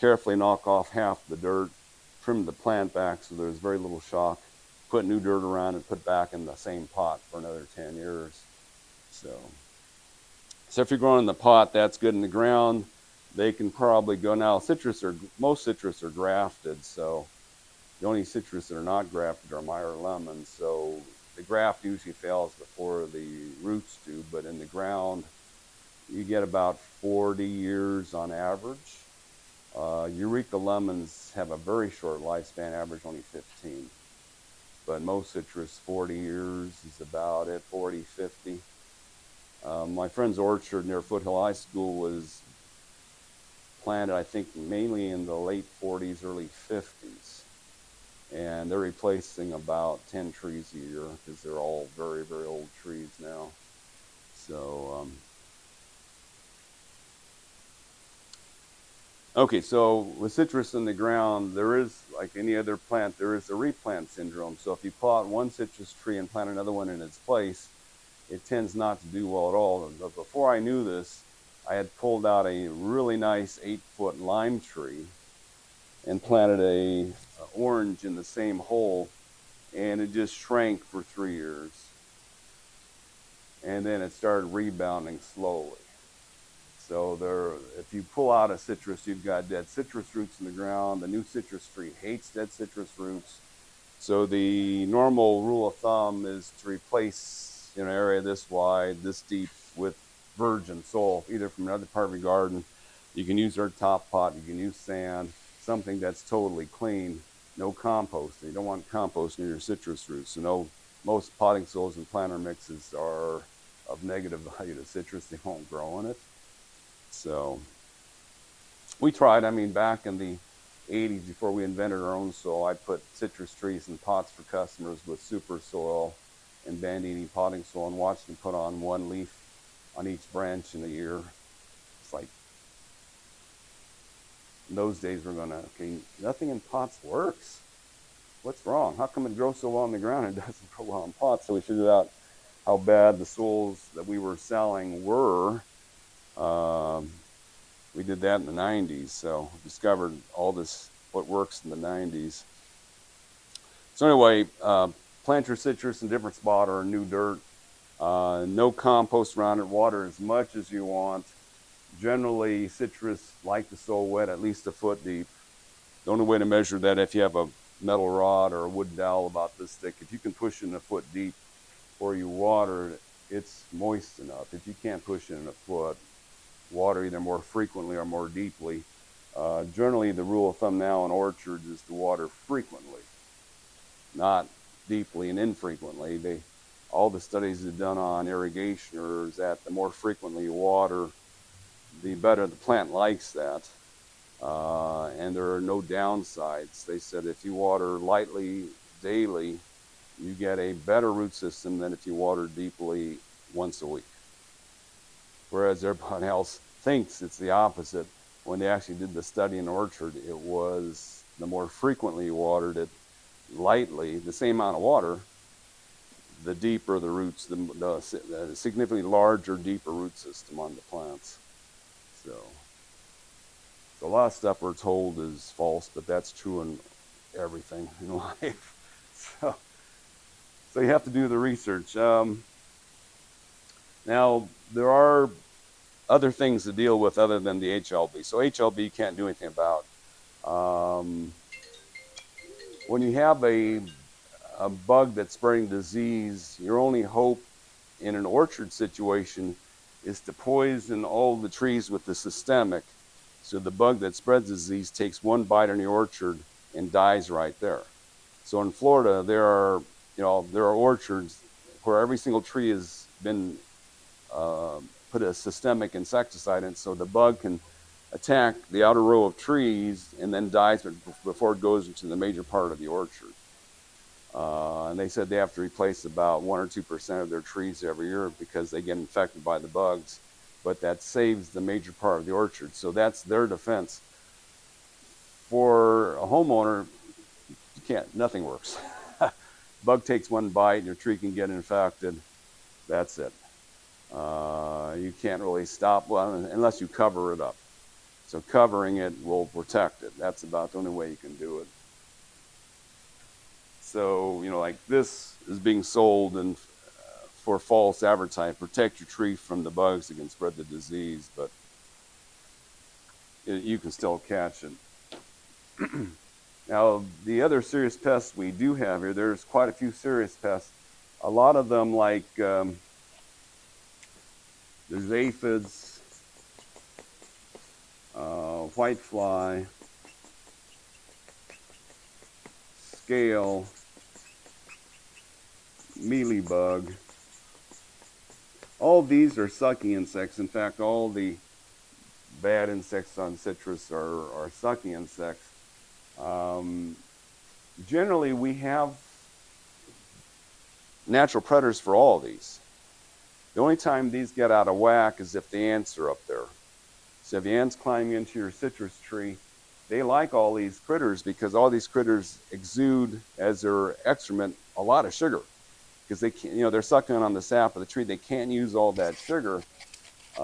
carefully knock off half the dirt, trim the plant back so there's very little shock, put new dirt around and put back in the same pot for another 10 years. So if you're growing in the pot, that's good. In the ground, they can probably go. Now, most citrus are grafted, so the only citrus that are not grafted are Meyer lemons. So the graft usually fails before the roots do, but in the ground, you get about 40 years on average. Eureka lemons have a very short lifespan, average only 15. But most citrus, 40 years is about it, 40, 50. My friend's orchard near Foothill High School was planted, I think, mainly in the late 40s, early 50s. And they're replacing about 10 trees a year because they're all very, very old trees now. So, okay, so with citrus in the ground, there is, like any other plant, there is a replant syndrome. So if you pull out one citrus tree and plant another one in its place, it tends not to do well at all. But before I knew this, I had pulled out a really nice 8-foot lime tree and planted a orange in the same hole, and it just shrank for 3 years. And then it started rebounding slowly. So if you pull out a citrus, you've got dead citrus roots in the ground. The new citrus tree hates dead citrus roots. So the normal rule of thumb is to replace an area this wide, this deep, with virgin soil, either from another part of your garden. You can use our top pot, you can use sand, something that's totally clean, no compost. You don't want compost near your citrus roots. So most potting soils and planter mixes are of negative value to citrus. They won't grow in it. So we tried, back in the 80s, before we invented our own soil, I put citrus trees in pots for customers with super soil. in banditti potting soil and watched them put on one leaf on each branch in a year. It's like, in those days we're gonna, okay, nothing in pots works. What's wrong? How come it grows so well on the ground and doesn't grow well in pots? So we figured out how bad the soils that we were selling were. We did that in the 90s, so discovered all this, what works in the 90s. So anyway, plant your citrus in different spot or new dirt. No compost around it, water as much as you want. Generally, citrus like the soil wet, at least a foot deep. The only way to measure that, if you have a metal rod or a wood dowel about this thick, if you can push it in a foot deep or you water it, it's moist enough. If you can't push it in a foot, water either more frequently or more deeply. Generally, the rule of thumb now in orchards is to water frequently, not deeply and infrequently. All the studies that are done on irrigation are that the more frequently you water, the better the plant likes that. And there are no downsides. They said if you water lightly daily, you get a better root system than if you water deeply once a week. Whereas everybody else thinks it's the opposite. When they actually did the study in orchard, it was the more frequently you watered it lightly, the same amount of water, the deeper the roots, the significantly larger, deeper root system on the plants. So a lot of stuff we're told is false, but that's true in everything in life. So you have to do the research. Now, there are other things to deal with other than the HLB. So HLB you can't do anything about. When you have a bug that's spreading disease, your only hope in an orchard situation is to poison all the trees with the systemic. So the bug that spreads disease takes one bite in your orchard and dies right there. So in Florida, there are orchards where every single tree has been put a systemic insecticide in, so the bug can attack the outer row of trees and then dies before it goes into the major part of the orchard. And they said they have to replace about 1 or 2% of their trees every year because they get infected by the bugs. But that saves the major part of the orchard. So that's their defense. For a homeowner, nothing works. Bug takes one bite, your tree can get infected. That's it. You can't really stop, unless you cover it up. So covering it will protect it. That's about the only way you can do it. So, like this is being sold and for false advertising, protect your tree from the bugs that can spread the disease, but you can still catch it. Now, the other serious pests we do have here, there's quite a few serious pests. A lot of them, like there's aphids, whitefly, scale, mealybug. All these are sucking insects. In fact, all the bad insects on citrus are sucking insects. Generally, we have natural predators for all of these. The only time these get out of whack is if the ants are up there. So if the ants climbing into your citrus tree, they like all these critters because all these critters exude as their excrement a lot of sugar. Because they can't, they're sucking on the sap of the tree. They can't use all that sugar.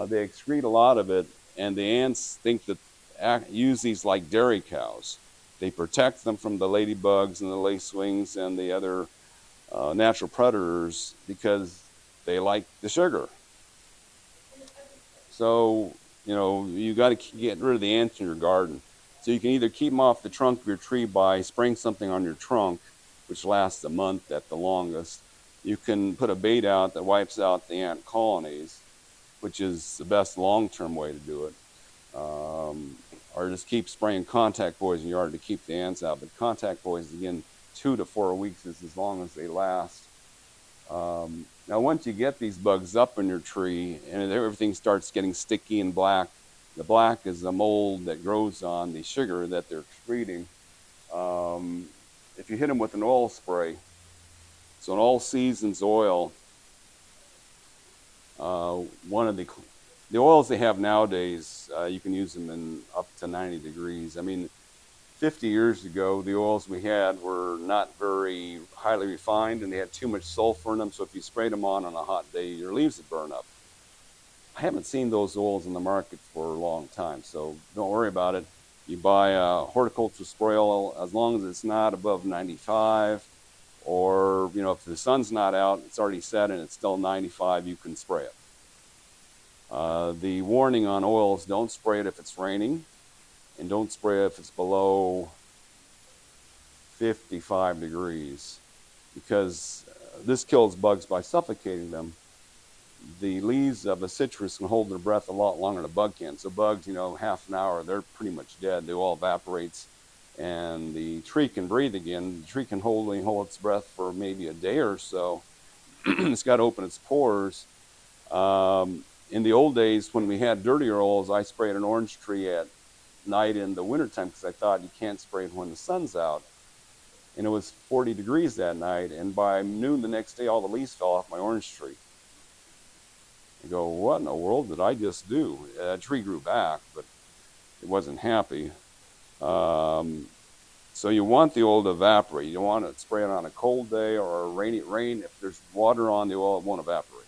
They excrete a lot of it, and the ants think that use these like dairy cows. They protect them from the ladybugs and the lacewings and the other natural predators because they like the sugar. So, you got to get rid of the ants in your garden. So you can either keep them off the trunk of your tree by spraying something on your trunk, which lasts a month at the longest. You can put a bait out that wipes out the ant colonies, which is the best long-term way to do it. Or just keep spraying contact poison in your yard to keep the ants out. But contact poison, again, 2 to 4 weeks is as long as they last. Now, once you get these bugs up in your tree and everything starts getting sticky and black, the black is the mold that grows on the sugar that they're excreting. If you hit them with an oil spray, So an all seasons oil, one of the oils they have nowadays, you can use them in up to 90 degrees. I mean, 50 years ago, the oils we had were not very highly refined and they had too much sulfur in them. So if you sprayed them on a hot day, your leaves would burn up. I haven't seen those oils in the market for a long time, so don't worry about it. You buy a horticultural spray oil, as long as it's not above 95, or if the sun's not out, it's already set and it's still 95, you can spray it. The warning on oils: don't spray it if it's raining, and don't spray it if it's below 55 degrees, because this kills bugs by suffocating them. The leaves of a citrus can hold their breath a lot longer than a bug can. So bugs, half an hour, they're pretty much dead. They all evaporates, and the tree can breathe again. The tree can only hold its breath for maybe a day or so. It's got to open its pores. In the old days, when we had dirtier oils, I sprayed an orange tree at night in the wintertime because I thought you can't spray it when the sun's out. And it was 40 degrees that night, and by noon the next day, all the leaves fell off my orange tree. I go, what in the world did I just do? That tree grew back, but it wasn't happy. So you want the oil to evaporate. You don't want to spray it on a cold day or a rain. If there's water on the oil, it won't evaporate.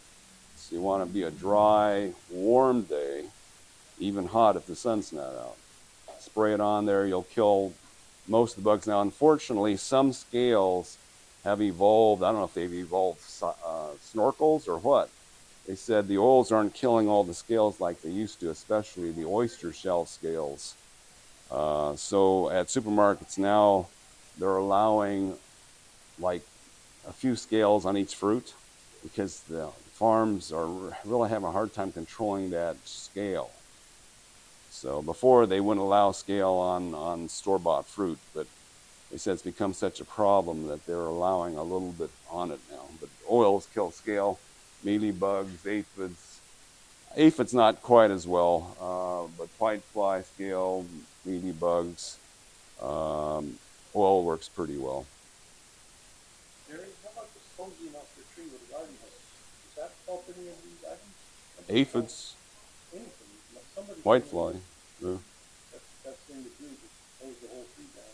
So you want to be a dry, warm day, even hot if the sun's not out. Spray it on there, you'll kill most of the bugs. Now, unfortunately, some scales have evolved. I don't know if they've evolved snorkels or what. They said the oils aren't killing all the scales like they used to, especially the oyster shell scales. So at supermarkets now, they're allowing like a few scales on each fruit because the farms are really having a hard time controlling that scale. So before they wouldn't allow scale on store-bought fruit, but they said it's become such a problem that they're allowing a little bit on it now. But oils kill scale, mealybugs, aphids. Aphids not quite as well, but whitefly, scale, mealybugs, oil works pretty well.
Gary, how about disposing off your tree with a garden hose? Does that help any of these items?
Aphids,
Anything. Like somebody
whitefly, yeah,
That's thing to do, just hose the whole tree down.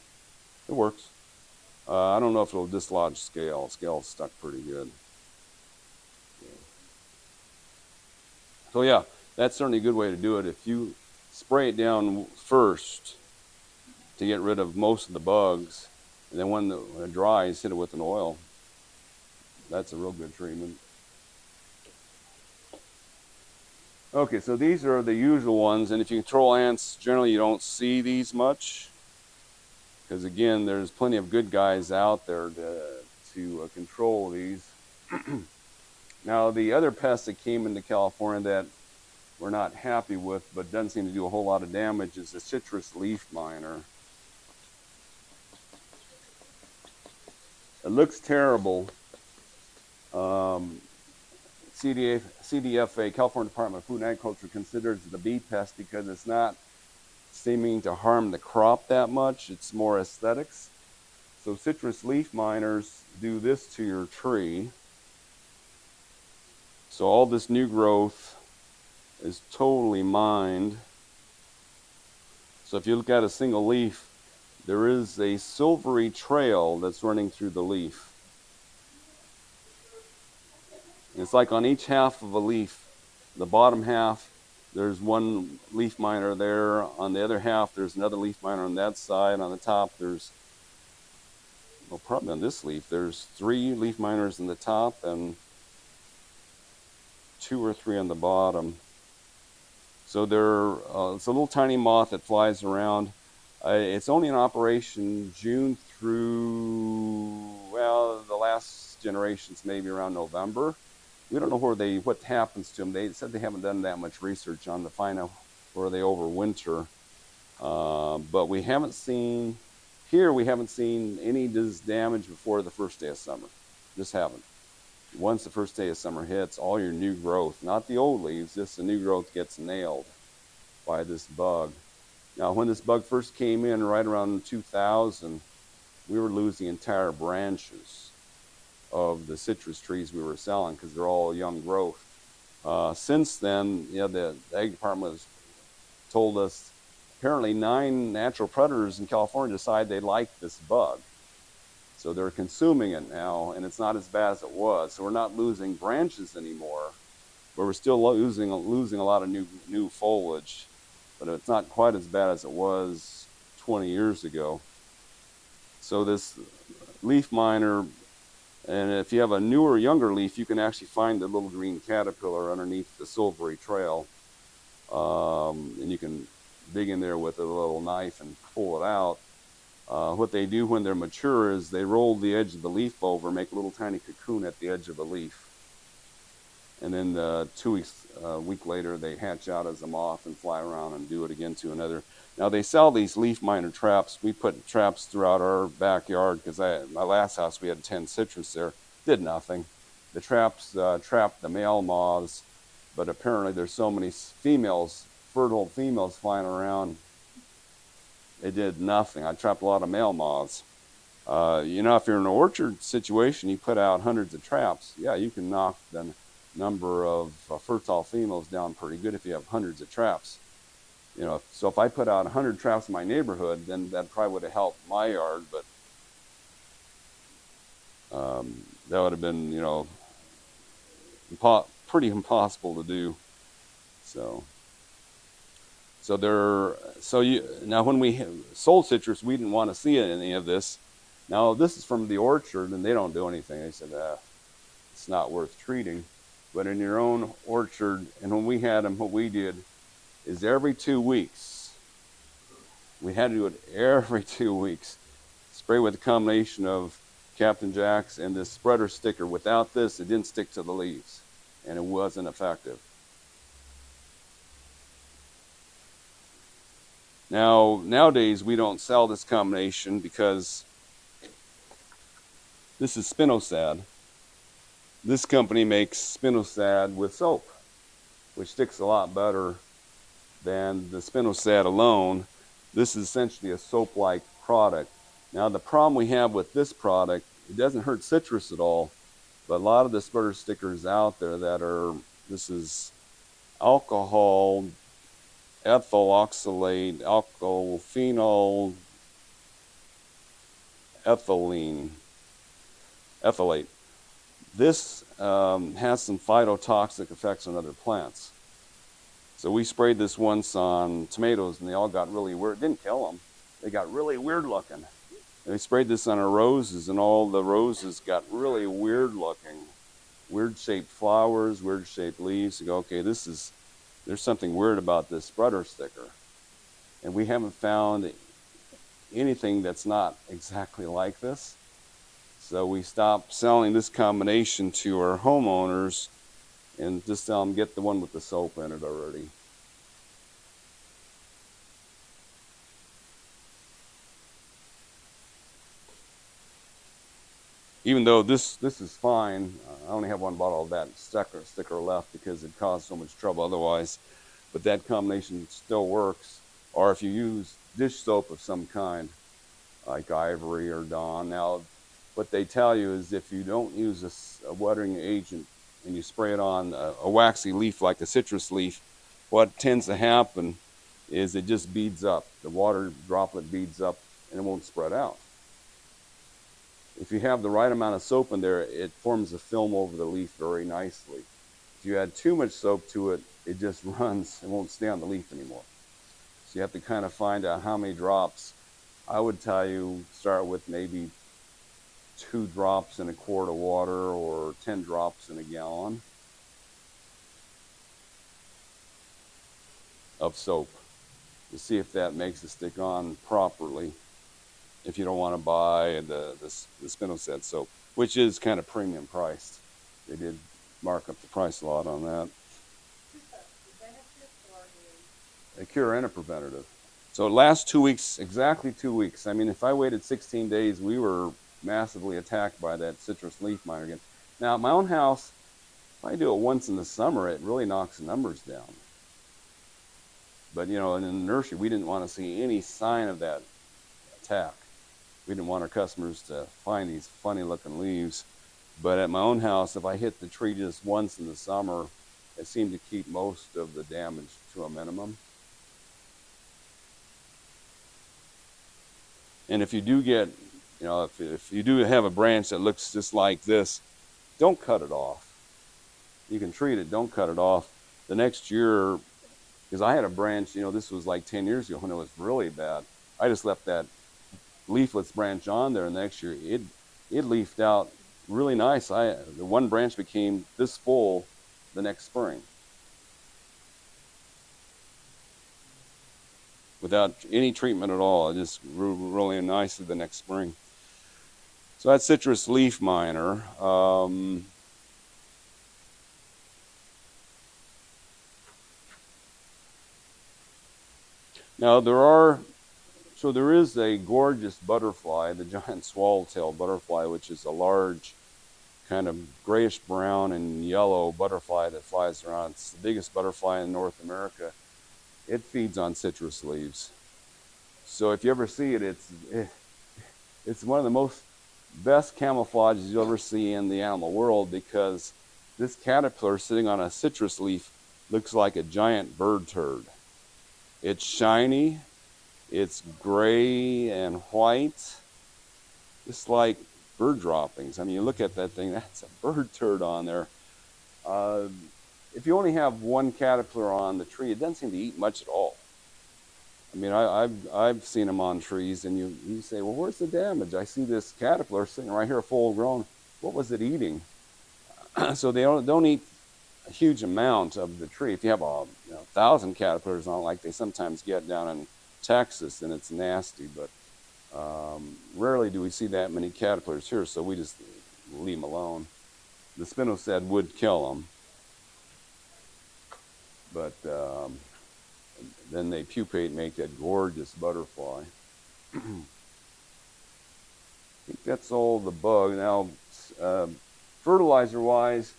it works. I don't know if it'll dislodge scale. Scale's stuck pretty good. So yeah, that's certainly a good way to do it. If you spray it down first to get rid of most of the bugs, and then when it dries, hit it with an oil. That's a real good treatment. Okay, so these are the usual ones, and if you control ants, generally you don't see these much, because again, there's plenty of good guys out there to control these. Now, the other pest that came into California that we're not happy with, but doesn't seem to do a whole lot of damage, is the citrus leaf miner. It looks terrible. CDFA, California Department of Food and Agriculture, considers it a bee pest because it's not seeming to harm the crop that much. It's more aesthetics. So citrus leaf miners do this to your tree. So all this new growth is totally mined. So if you look at a single leaf, there is a silvery trail that's running through the leaf. And it's like on each half of a leaf, the bottom half, there's one leaf miner there. On the other half, there's another leaf miner on that side. On the top, there's, well, probably on this leaf, there's 3 leaf miners in the top and 2 or 3 on the bottom. So it's a little tiny moth that flies around. It's only in operation June through, well, the last generations maybe around November. We don't know what happens to them. They said they haven't done that much research on to find out where they overwinter. But we haven't seen any damage before the first day of summer. Just haven't. Once the first day of summer hits, all your new growth, not the old leaves, just the new growth gets nailed by this bug. Now, when this bug first came in right around 2000, we were losing entire branches. of the citrus trees we were selling because they're all young growth. Since then, the ag department has told us apparently 9 natural predators in California decide they like this bug. So they're consuming it now, and it's not as bad as it was. So we're not losing branches anymore, but we're still losing a lot of new foliage. But it's not quite as bad as it was 20 years ago. So this leaf miner, and if you have a newer, younger leaf, you can actually find the little green caterpillar underneath the silvery trail. And you can dig in there with a little knife and pull it out. What they do when they're mature is they roll the edge of the leaf over, make a little tiny cocoon at the edge of the leaf. And then 2 weeks, a week later, they hatch out as a moth and fly around and do it again to another. Now they sell these leaf miner traps. We put traps throughout our backyard because my last house, we had 10 citrus there. Did nothing. The traps trapped the male moths, but apparently there's so many females, fertile females flying around, it did nothing. I trapped a lot of male moths. If you're in an orchard situation, you put out hundreds of traps. Yeah, you can knock the number of fertile females down pretty good if you have hundreds of traps. So if I put out 100 traps in my neighborhood, then that probably would have helped my yard, but that would have been, pretty impossible to do. Now when we sold citrus, we didn't want to see any of this. Now this is from the orchard, and they don't do anything. They said it's not worth treating. But in your own orchard, and when we had them, what we did is every 2 weeks, we had to do it every 2 weeks. Spray with a combination of Captain Jack's and this spreader sticker. Without this, it didn't stick to the leaves, and it wasn't effective. Now, nowadays, we don't sell this combination because this is spinosad. This company makes spinosad with soap, which sticks a lot better than the spinosad alone. This is essentially a soap-like product. Now, the problem we have with this product, it doesn't hurt citrus at all, but a lot of the spreader stickers out there this is alcohol, ethyl oxalate, alkyl phenol, ethylate. This has some phytotoxic effects on other plants. So we sprayed this once on tomatoes, and they all got really weird. It didn't kill them. They got really weird looking. And we sprayed this on our roses, and all the roses got really weird looking. Weird shaped flowers, weird shaped leaves. You go, okay, there's something weird about this spreader sticker. And we haven't found anything that's not exactly like this. So we stopped selling this combination to our homeowners and just tell them get the one with the soap in it already. Even though this is fine, I only have one bottle of that sticker left because it caused so much trouble otherwise. But that combination still works. Or if you use dish soap of some kind, like Ivory or Dawn. Now, what they tell you is if you don't use a watering agent and you spray it on a waxy leaf like a citrus leaf, what tends to happen is it just beads up. The water droplet beads up and it won't spread out. If you have the right amount of soap in there, it forms a film over the leaf very nicely. If you add too much soap to it, it just runs and won't stay on the leaf anymore. So you have to kind of find out how many drops. I would tell you start with maybe 2 drops in a quart of water or 10 drops in a gallon of soap to see if that makes it stick on properly. If you don't want to buy the spinosad soap, which is kind of premium priced. They did mark up the price a lot on that. A cure and a preventative. So it lasts 2 weeks, exactly 2 weeks. I mean, if I waited 16 days, we were massively attacked by that citrus leaf miner again. Now, at my own house, if I do it once in the summer, it really knocks the numbers down. But, in the nursery, we didn't want to see any sign of that attack. We didn't want our customers to find these funny looking leaves. But at my own house, if I hit the tree just once in the summer, it seemed to keep most of the damage to a minimum. And if you do get, if you do have a branch that looks just like this, don't cut it off. You can treat it, don't cut it off. The next year, because I had a branch, this was like 10 years ago when it was really bad. I just left that leaflets branch on there, and the next year it leafed out really nice. The one branch became this full the next spring without any treatment at all. It just grew really nicely the next spring. So that's citrus leaf miner. Now there is a gorgeous butterfly, the giant swallowtail butterfly, which is a large kind of grayish brown and yellow butterfly that flies around. It's the biggest butterfly in North America. It feeds on citrus leaves. So if you ever see it, it's one of the most best camouflages you'll ever see in the animal world, because this caterpillar sitting on a citrus leaf looks like a giant bird turd. It's shiny, it's gray and white, just like bird droppings. I mean, you look at that thing, that's a bird turd on there. If you only have one caterpillar on the tree, it doesn't seem to eat much at all. I mean, I've seen them on trees, and you say, well, where's the damage? I see this caterpillar sitting right here full grown. What was it eating? So they don't eat a huge amount of the tree. If you have 1,000 caterpillars on it, like they sometimes get down in Texas, then it's nasty. But rarely do we see that many caterpillars here, so we just leave them alone. The spinosad would kill them, but then they pupate and make that gorgeous butterfly. I think that's all the bug. Now, fertilizer-wise,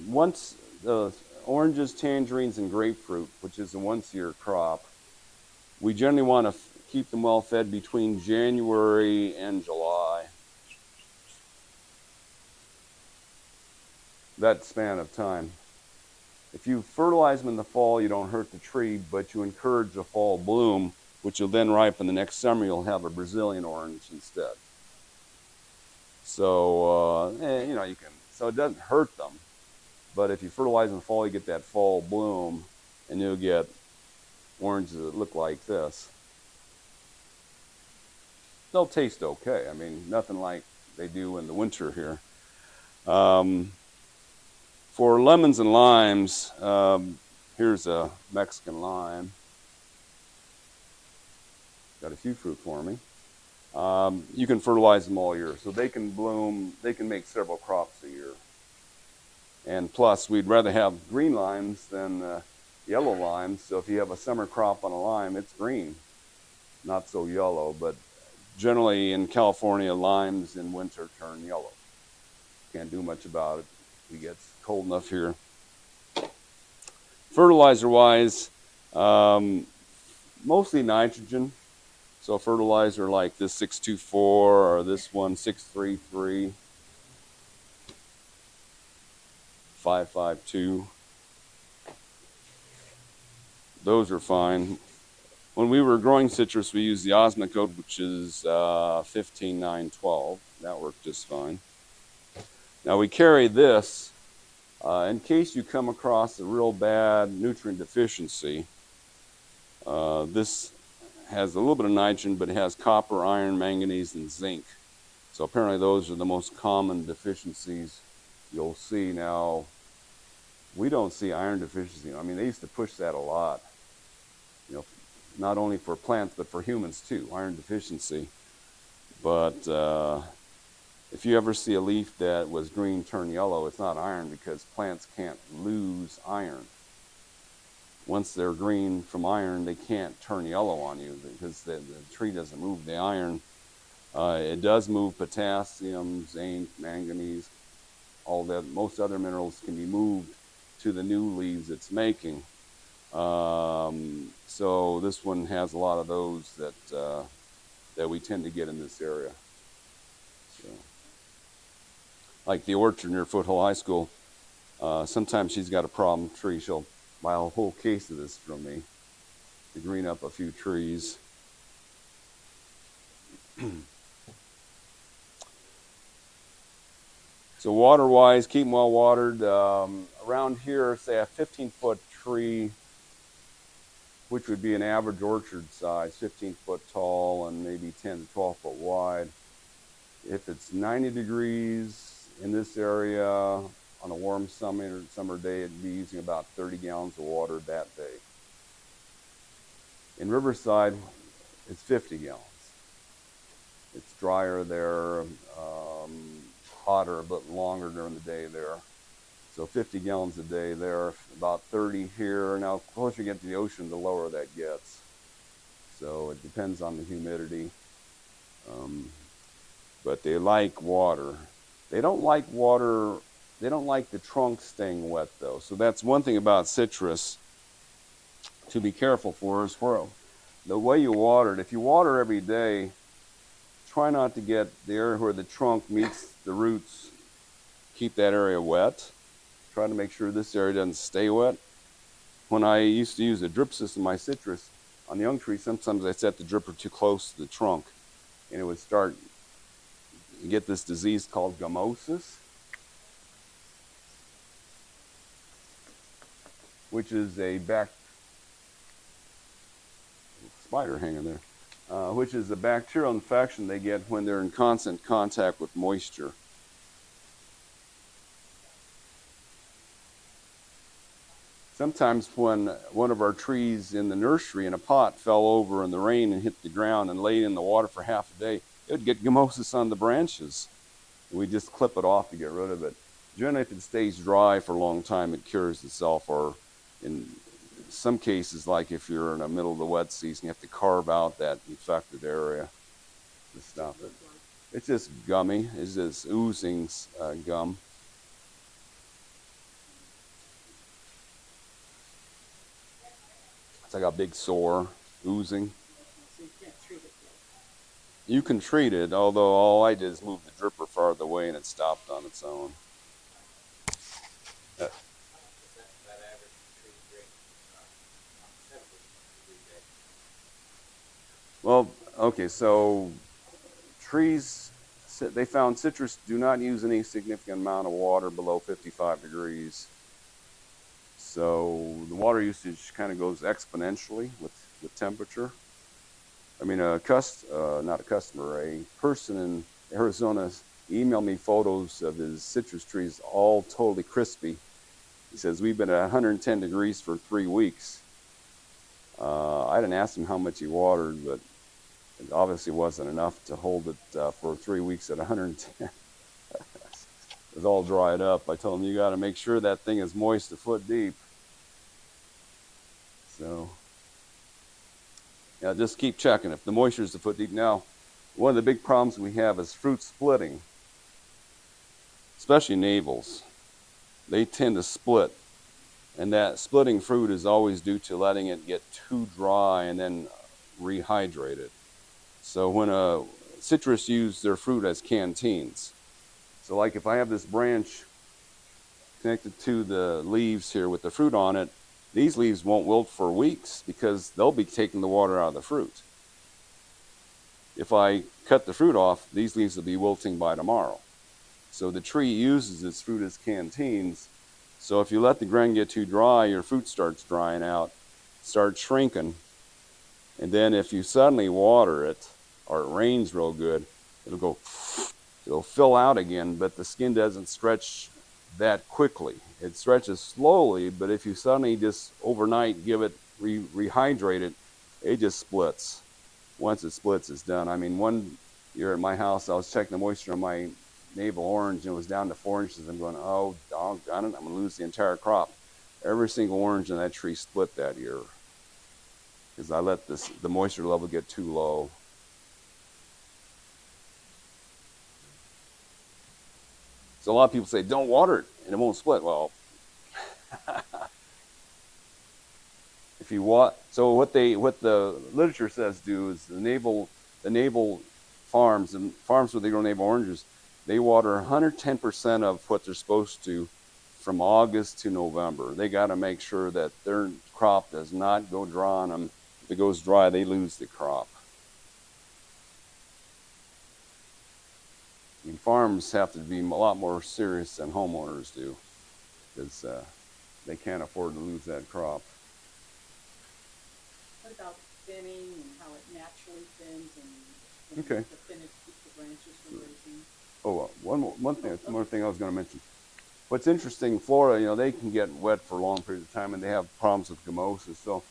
once the oranges, tangerines, and grapefruit, which is a once-a-year crop, we generally want to keep them well fed between January and July. That span of time. If you fertilize them in the fall, you don't hurt the tree, but you encourage a fall bloom, which will then ripen the next summer. You'll have a Brazilian orange instead. So, you can, so it doesn't hurt them. But if you fertilize in the fall, you get that fall bloom, and you'll get oranges that look like this. They'll taste okay. I mean, nothing like they do in the winter here. For lemons and limes, here's a Mexican lime. Got a few fruit for me. You can fertilize them all year, so they can bloom, they can make several crops a year. And plus, we'd rather have green limes than yellow limes, so if you have a summer crop on a lime, it's green, not so yellow. But generally in California, limes in winter turn yellow. Can't do much about it. It gets cold enough here. Fertilizer-wise, mostly nitrogen. So fertilizer like this 624 or this one 633, 552. Those are fine. When we were growing citrus, we used the Osmocote, which is 15912. That worked just fine. Now we carry this in case you come across a real bad nutrient deficiency. This has a little bit of nitrogen, but it has copper, iron, manganese, and zinc. So apparently those are the most common deficiencies you'll see. Now, we don't see iron deficiency. I mean, they used to push that a lot. Not only for plants, but for humans too, iron deficiency. But if you ever see a leaf that was green turn yellow, it's not iron, because plants can't lose iron. Once they're green from iron, they can't turn yellow on you, because the tree doesn't move the iron. It does move potassium, zinc, manganese, all that. Most other minerals can be moved to the new leaves it's making. So this one has a lot of those that we tend to get in this area. So, like the orchard near Foothill High School, sometimes she's got a problem tree. She'll buy a whole case of this from me to green up a few trees. So water-wise, keep them well watered. Around here, say a 15-foot tree, which would be an average orchard size, 15 foot tall and maybe 10 to 12 foot wide. If it's 90 degrees in this area on a warm summer day, it'd be using about 30 gallons of water that day. In Riverside, it's 50 gallons. It's drier there, hotter, but longer during the day there. So 50 gallons a day there, about 30 here. Now, the closer you get to the ocean, the lower that gets. So it depends on the humidity. But they like water. They don't like water, they don't like the trunk staying wet though. So that's one thing about citrus to be careful for is for the way you water it. If you water every day, try not to get the area where the trunk meets the roots, keep that area wet. Try to make sure this area doesn't stay wet. When I used to use a drip system, my citrus, on the young trees, sometimes I set the dripper too close to the trunk and it would start, you get this disease called gummosis, which is a spider hanging there, which is a bacterial infection they get when they're in constant contact with moisture. Sometimes when one of our trees in the nursery in a pot fell over in the rain and hit the ground and laid in the water for half a day, it would get gummosis on the branches. We just clip it off to get rid of it. Generally, if it stays dry for a long time, it cures itself, or in some cases, like if you're in the middle of the wet season, you have to carve out that infected area to stop it. It's just gummy. It's just oozing gum. It's like a big sore, oozing.
So you can't treat it yet.
You can treat it, although all I did is move the dripper farther away and it stopped on its own. Well, okay, so trees, they found citrus do not use any significant amount of water below 55 degrees. So the water usage kind of goes exponentially with temperature. I mean, not a customer, a person in Arizona emailed me photos of his citrus trees all totally crispy. He says, we've been at 110 degrees for 3 weeks. I didn't ask him how much he watered, but it obviously wasn't enough to hold it for 3 weeks at 110. It was all dried up. I told him, you got to make sure that thing is moist a foot deep. So, yeah, just keep checking. If the moisture is a foot deep. Now, one of the big problems we have is fruit splitting, especially navels. They tend to split. And that splitting fruit is always due to letting it get too dry and then rehydrate it. So when citrus use their fruit as canteens. So like if I have this branch connected to the leaves here with the fruit on it, these leaves won't wilt for weeks because they'll be taking the water out of the fruit. If I cut the fruit off, these leaves will be wilting by tomorrow. So the tree uses its fruit as canteens. So if you let the ground get too dry, your fruit starts drying out, starts shrinking. And then if you suddenly water it, or it rains real good, it'll fill out again, but the skin doesn't stretch that quickly. It stretches slowly, but if you suddenly just overnight give it, rehydrate it, it just splits. Once it splits, it's done. I mean, one year at my house, I was checking the moisture on my navel orange, and it was down to 4 inches. I'm going, oh, doggone it, I'm going to lose the entire crop. Every single orange in that tree split that year because I let the moisture level get too low. So a lot of people say, don't water it and it won't split. Well, if you so what the literature says do is the navel farms, and farms where they don't have oranges, they water 110% of what they're supposed to from August to November. They got to make sure that their crop does not go dry on them. If it goes dry, they lose the crop. I mean, farms have to be a lot more serious than homeowners do, because they can't afford to lose that crop.
What about thinning and how it naturally thins and
Okay.
the thinnage keeps the branches from breaking?
Oh, one more thing I was going to mention. What's interesting, in Florida, you know, they can get wet for a long period of time, and they have problems with mimosas. So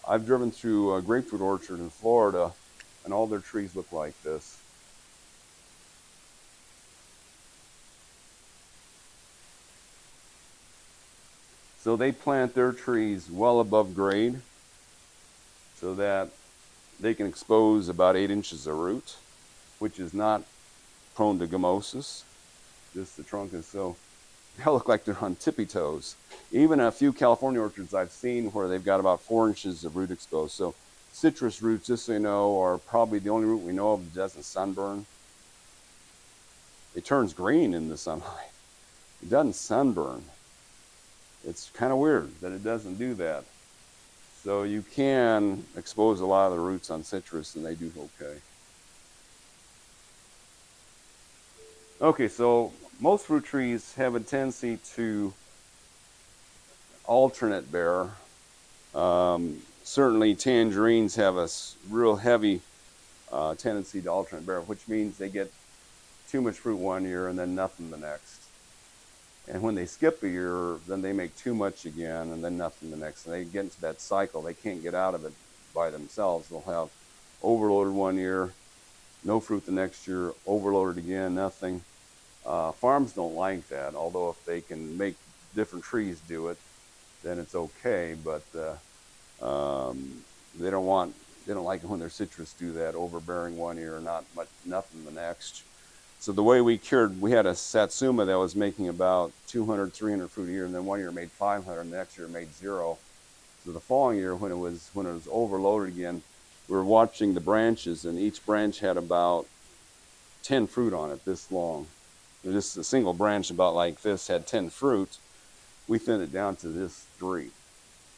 I've driven through a grapefruit orchard in Florida, and all their trees look like this. So they plant their trees well above grade so that they can expose about 8 inches of root, which is not prone to mimosas. Just the trunk is so, they look like they're on tippy toes. Even a few California orchards I've seen where they've got about 4 inches of root exposed. So citrus roots, just so you know, are probably the only root we know of that doesn't sunburn. It turns green in the sunlight. It doesn't sunburn. It's kind of weird that it doesn't do that. So you can expose a lot of the roots on citrus and they do okay. Okay, so most fruit trees have a tendency to alternate bear. Certainly tangerines have a real heavy tendency to alternate bear, which means they get too much fruit one year and then nothing the next. And when they skip a year, then they make too much again and then nothing the next. And they get into that cycle. They can't get out of it by themselves. They'll have overloaded one year, no fruit the next year, overloaded again, nothing. Farms don't like that, although if they can make different trees do it, then it's okay. But they don't like it when their citrus do that, overbearing one year, nothing the next. So the way we had a satsuma that was making about 200, 300 fruit a year, and then one year made 500, and the next year made 0. So the following year, when it was overloaded again, we were watching the branches, and each branch had about 10 fruit on it, this long. And just a single branch about like this had 10 fruit. We thinned it down to this 3.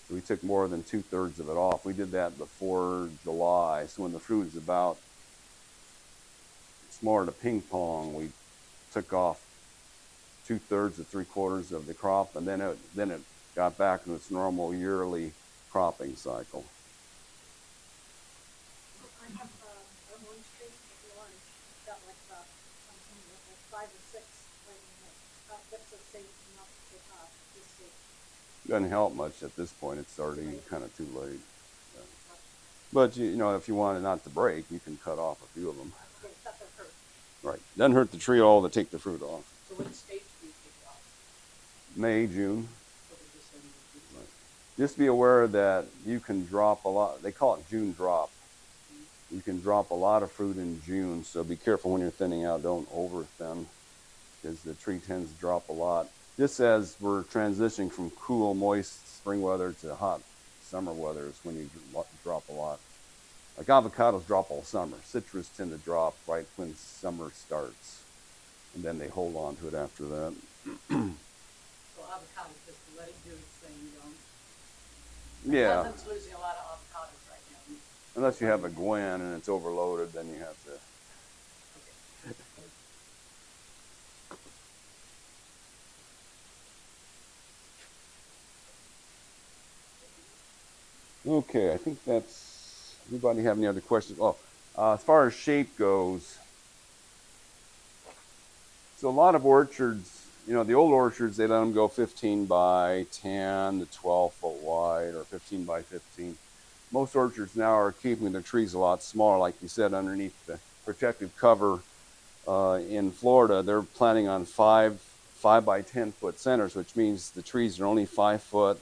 So we took more than 2/3 of it off. We did that before July. So when the fruit is about smaller to ping pong, we took off 2/3 to 3/4 of the crop, and then it got back to its normal yearly cropping cycle.
I have an orange tree, it's orange. It's got like 5 or 6 right in it. That's a safe enough to top. Just safe.
Doesn't help much at this point. It's already kind of too late. Yeah. But you know, if you want it not to break, you can cut off a few of them.
Okay, that doesn't hurt.
Right. Doesn't hurt the tree at all to take the fruit off.
So what stage do you take it off?
May, June.
So they just send you to-
Right. Just be aware that you can drop a lot. They call it June drop. You can drop a lot of fruit in June, so be careful when you're thinning out. Don't over thin, because the tree tends to drop a lot. Just as we're transitioning from cool, moist spring weather to hot summer weather is when you drop a lot. Like avocados drop all summer. Citrus tend to drop right when summer starts, and then they hold on to it after that.
So avocados, just to let it do its thing, you don't.
Yeah,
Pleasant's losing a lot of avocados right now.
unless you have a Gwen and it's overloaded, then you have to. Okay, I think that's. Anybody have any other questions? Oh, as far as shape goes, so a lot of orchards, you know, the old orchards, they let them go 15 by 10 to 12 foot wide, or 15 by 15. Most orchards now are keeping their trees a lot smaller, like you said, underneath the protective cover. In Florida, they're planning on 5 by 10 foot centers, which means the trees are only 5 foot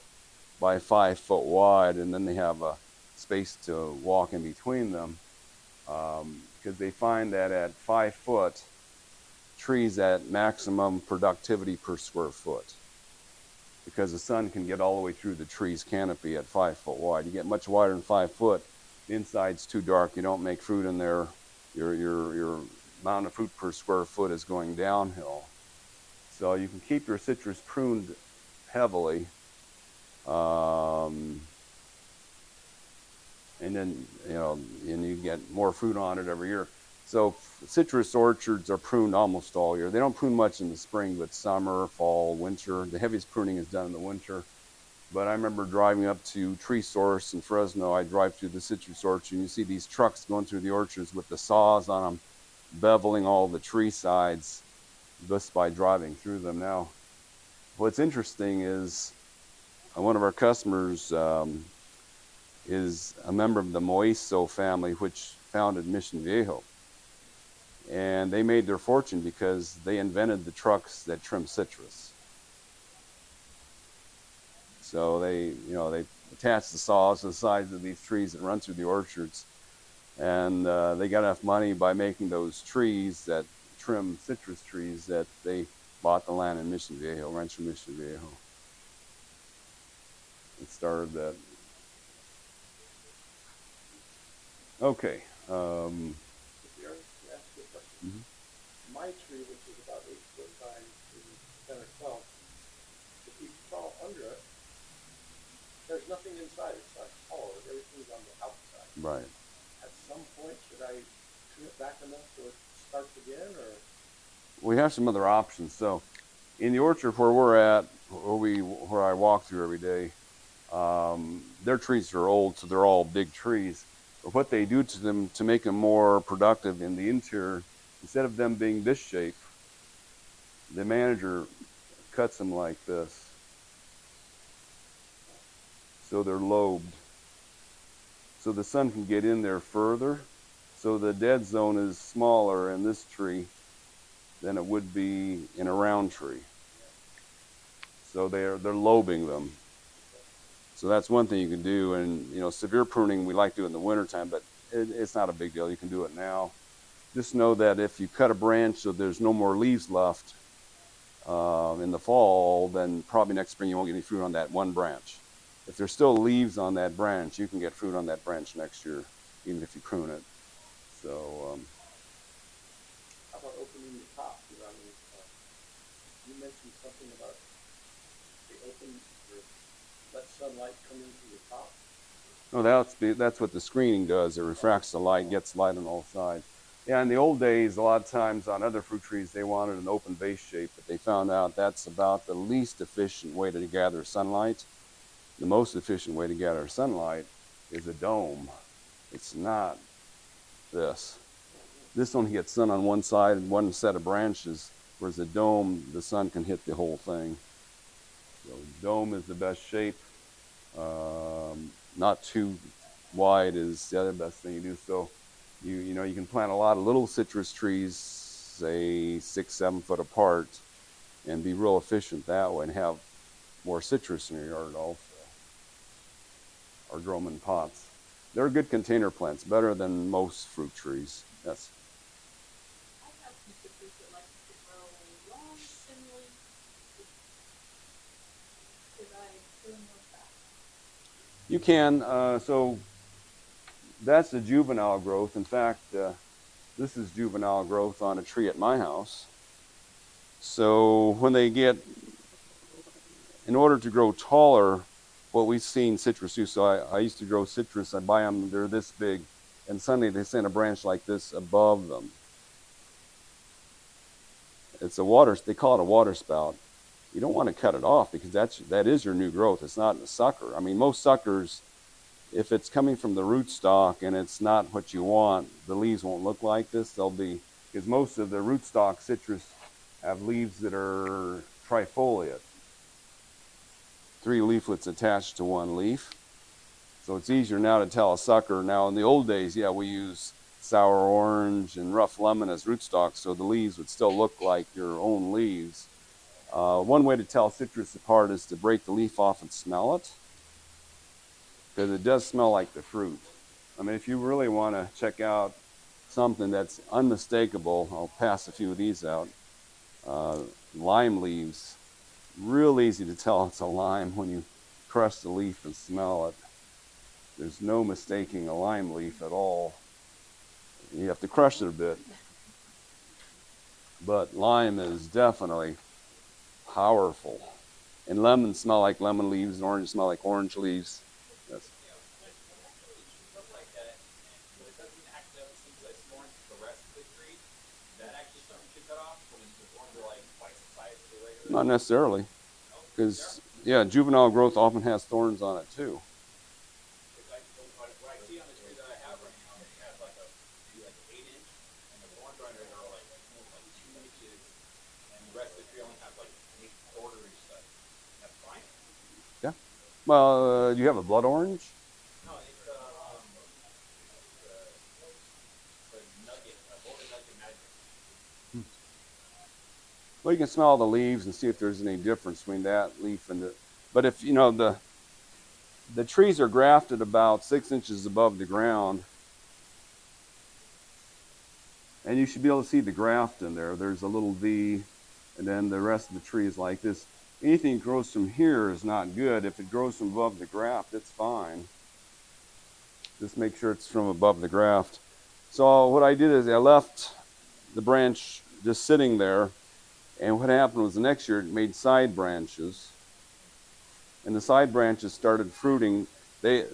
by 5 foot wide, and then they have a space to walk in between them, because they find that at 5 foot, trees at maximum productivity per square foot, because the sun can get all the way through the tree's canopy at 5 foot wide. You get much wider than 5 foot, the inside's too dark, you don't make fruit in there, your amount of fruit per square foot is going downhill. So you can keep your citrus pruned heavily, and then and you get more fruit on it every year. So citrus orchards are pruned almost all year. They don't prune much in the spring, but summer, fall, winter. The heaviest pruning is done in the winter. But I remember driving up to Tree Source in Fresno. I drive through the citrus orchard, and you see these trucks going through the orchards with the saws on them, beveling all the tree sides just by driving through them. Now, what's interesting is one of our customers is a member of the Moiso family, which founded Mission Viejo. And they made their fortune because they invented the trucks that trim citrus. So they attach the saws to the sides of these trees that run through the orchards, and they got enough money by making those trees that trim citrus trees that they bought the land in Mission Viejo, Rancho Mission Viejo. It started that. Okay.
Gary, to ask you a question.
Mm-hmm.
My tree, which is about 8 foot by maybe 10 or 12, if you crawl under it, there's nothing inside. It's like hollow. Everything's on the outside.
Right.
At some point, should I trim it back enough so it starts again, or?
We have some other options. So, in the orchard where we're at, where I walk through every day, their trees are old, so they're all big trees. But what they do to them to make them more productive in the interior, instead of them being this shape, the manager cuts them like this. So they're lobed. So the sun can get in there further. So the dead zone is smaller in this tree than it would be in a round tree. So they're lobing them. So that's one thing you can do. And severe pruning we like to do in the wintertime, but it's not a big deal. You can do it now. Just know that if you cut a branch so there's no more leaves left in the fall, then probably next spring you won't get any fruit on that one branch. If there's still leaves on that branch, you can get fruit on that branch next year, even if you prune it. So
How about opening the top? You mentioned something about they open or let sunlight come into the top.
no, that's what the screening does. It refracts the light, gets light on all sides. Yeah, in the old days, a lot of times on other fruit trees, they wanted an open base shape, but they found out that's about the least efficient way to gather sunlight. The most efficient way to gather sunlight is a dome. It's not this. This only gets sun on one side and one set of branches, whereas a dome, the sun can hit the whole thing. So dome is the best shape. Not too wide is the other best thing you do. So you can plant a lot of little citrus trees, say 6-7 foot apart, and be real efficient that way and have more citrus in your yard also. Or grow them in pots. They're good container plants, better than most fruit trees. Yes.
I have some citrus that like to grow long, thin leaves. Should I prune those back?
You can. So that's the juvenile growth. In fact, this is juvenile growth on a tree at my house. So when they get, in order to grow taller, what we've seen citrus do, so I used to grow citrus, I buy them, they're this big, and suddenly they send a branch like this above them. It's a they call it a water spout. You don't want to cut it off because that is your new growth. It's not a sucker. I mean, most suckers, if it's coming from the rootstock and it's not what you want, the leaves won't look like this. They'll be, because most of the rootstock citrus have leaves that are trifoliate. 3 leaflets attached to one leaf. So it's easier now to tell a sucker. Now in the old days, yeah, we use sour orange and rough lemon as rootstocks, so the leaves would still look like your own leaves. One way to tell citrus apart is to break the leaf off and smell it, because it does smell like the fruit. I mean, if you really want to check out something that's unmistakable, I'll pass a few of these out. Lime leaves. Real easy to tell it's a lime when you crush the leaf and smell it. There's no mistaking a lime leaf at all. You have to crush it a bit. But lime is definitely powerful. And lemons smell like lemon leaves, and oranges smell like orange leaves. Yes.
Stuff like that, but it doesn't accidentally synthesize thorns with the rest of the tree. That actually something should cut off when the thorns are like twice the size of the regular.
Not necessarily, because yeah, juvenile growth often has thorns on it too.
What I see on the tree that I have right now, it has like maybe like 8 inch, and the thorns on it are like almost like 2 inches, and the rest of the tree only has like 8/4 inch size. That's fine.
Yeah. Well, do you have a blood orange?
No, it's a nugget, a golden nugget magic.
Well, you can smell the leaves and see if there's any difference between that leaf and the. But if you know the trees are grafted about 6 inches above the ground, and you should be able to see the graft in there. There's a little V, and then the rest of the tree is like this. Anything that grows from here is not good. If it grows from above the graft, it's fine. Just make sure it's from above the graft. So what I did is I left the branch just sitting there, and what happened was the next year it made side branches, and the side branches started fruiting.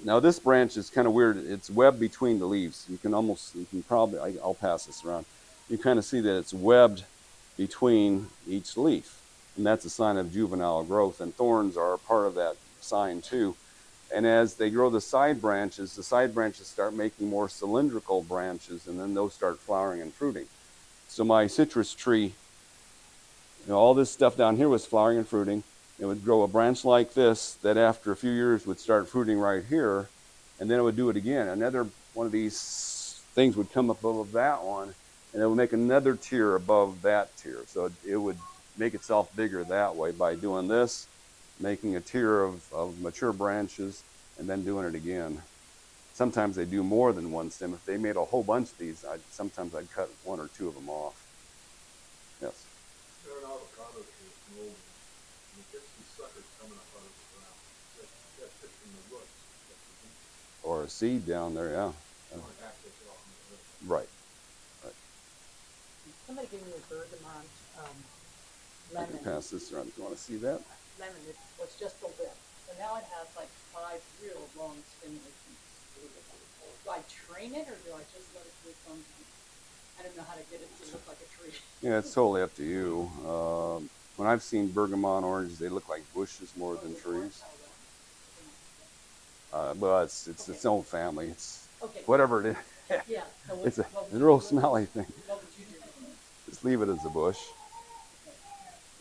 Now this branch is kind of weird. It's webbed between the leaves. You can probably, I'll pass this around. You kind of see that it's webbed between each leaf, and that's a sign of juvenile growth, and thorns are a part of that sign too. And as they grow the side branches start making more cylindrical branches, and then those start flowering and fruiting. So my citrus tree, all this stuff down here was flowering and fruiting. It would grow a branch like this that after a few years would start fruiting right here, and then it would do it again. Another one of these things would come up above that one, and it would make another tier above that tier. So it would make itself bigger that way by doing this, making a tier of mature branches, and then doing it again. Sometimes they do more than one stem. If they made a whole bunch of these, sometimes I'd cut 1 or 2 of them off. Yes.
There are an avocado tree from old, and it gets these suckers coming up out of the ground. That's just from the roots.
Or a seed down there, yeah.
Access it off in the root.
Right.
Somebody gave me a bergamot,
I
lemon.
can pass this around if you want to see that.
Lemon, it was just a whip. So now it has like 5 real long stimulations. Do I train it or do I just let it do its own thing? I don't know how to get it to look like a tree.
Yeah, it's totally up to you. When I've seen bergamot oranges, they look like bushes more than trees. But it's its own family. It's
Okay.
whatever it is.
Yeah. So
It's a
what would
real
you do?
smelly thing.
What would you do?
Just leave it as a bush.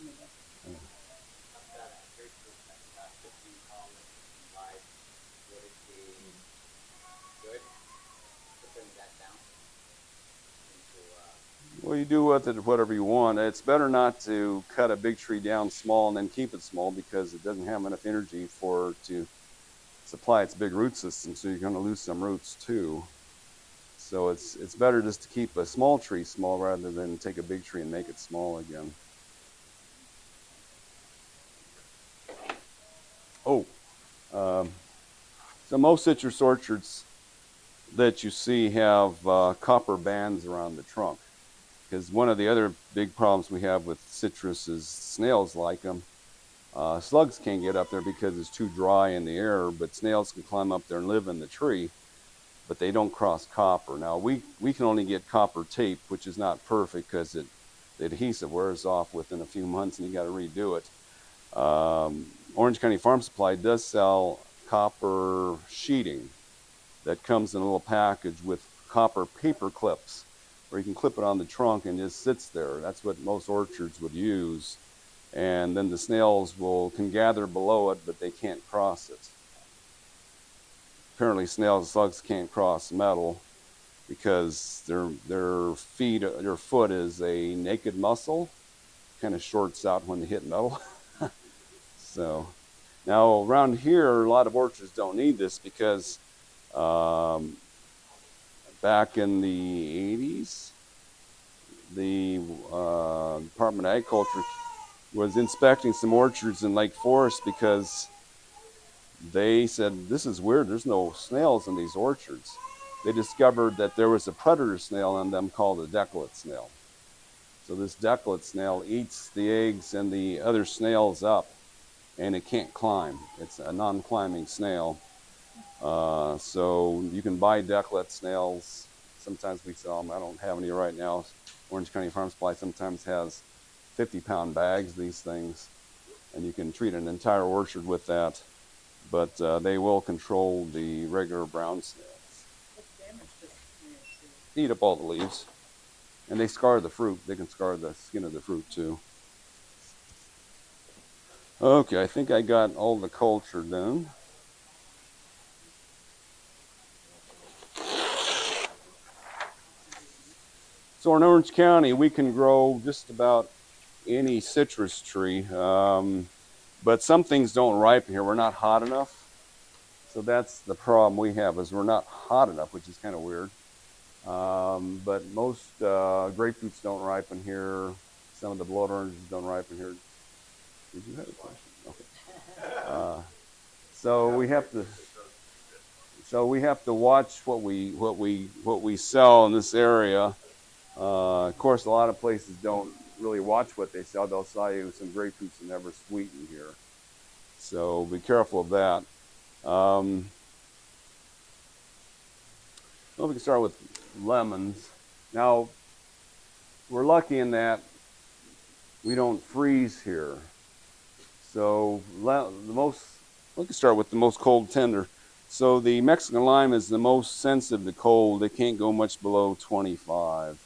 I've got a grapefruit that's got 15 columns live. Would it be good to bring that down into,
Well, you do with it whatever you want. It's better not to cut a big tree down small and then keep it small, because it doesn't have enough energy to supply its big root system, so you're going to lose some roots too. So it's better just to keep a small tree small rather than take a big tree and make it small again. So most citrus orchards that you see have copper bands around the trunk, because one of the other big problems we have with citrus is snails like them. Slugs can't get up there because it's too dry in the air, but snails can climb up there and live in the tree, but they don't cross copper. Now we can only get copper tape, which is not perfect because the adhesive wears off within a few months and you got to redo it. Orange County Farm Supply does sell copper sheeting that comes in a little package with copper paper clips, where you can clip it on the trunk and just sits there. That's what most orchards would use. And then the snails can gather below it, but they can't cross it. Apparently snails and slugs can't cross metal because their foot is a naked muscle, kind of shorts out when they hit metal. So now around here, a lot of orchards don't need this because back in the 80s, the Department of Agriculture was inspecting some orchards in Lake Forest because they said, this is weird, there's no snails in these orchards. they discovered that there was a predator snail in them called a decollete snail. So this decollete snail eats the eggs and the other snails up, and it can't climb. It's a non-climbing snail. So you can buy decollete snails. Sometimes we sell them. I don't have any right now. Orange County Farm Supply sometimes has 50-pound bags of these things, and you can treat an entire orchard with that. But they will control the regular brown snails.
What damage does snails do?
Eat up all the leaves, and they scar the fruit. They can scar the skin of the fruit too. Okay, I think I got all the culture done. So in Orange County, we can grow just about any citrus tree, but some things don't ripen here. We're not hot enough. So that's the problem we have, is we're not hot enough, which is kind of weird. But most grapefruits don't ripen here. Some of the blood oranges don't ripen here. Did you have a question? Okay. So we have to watch what we sell in this area. Of course, a lot of places don't really watch what they sell. They'll sell you some grapefruits that never sweeten here. So be careful of that. Well, we can start with lemons. Now, we're lucky in that we don't freeze here. So we can start with the most cold tender. So the Mexican lime is the most sensitive to cold. It can't go much below 25.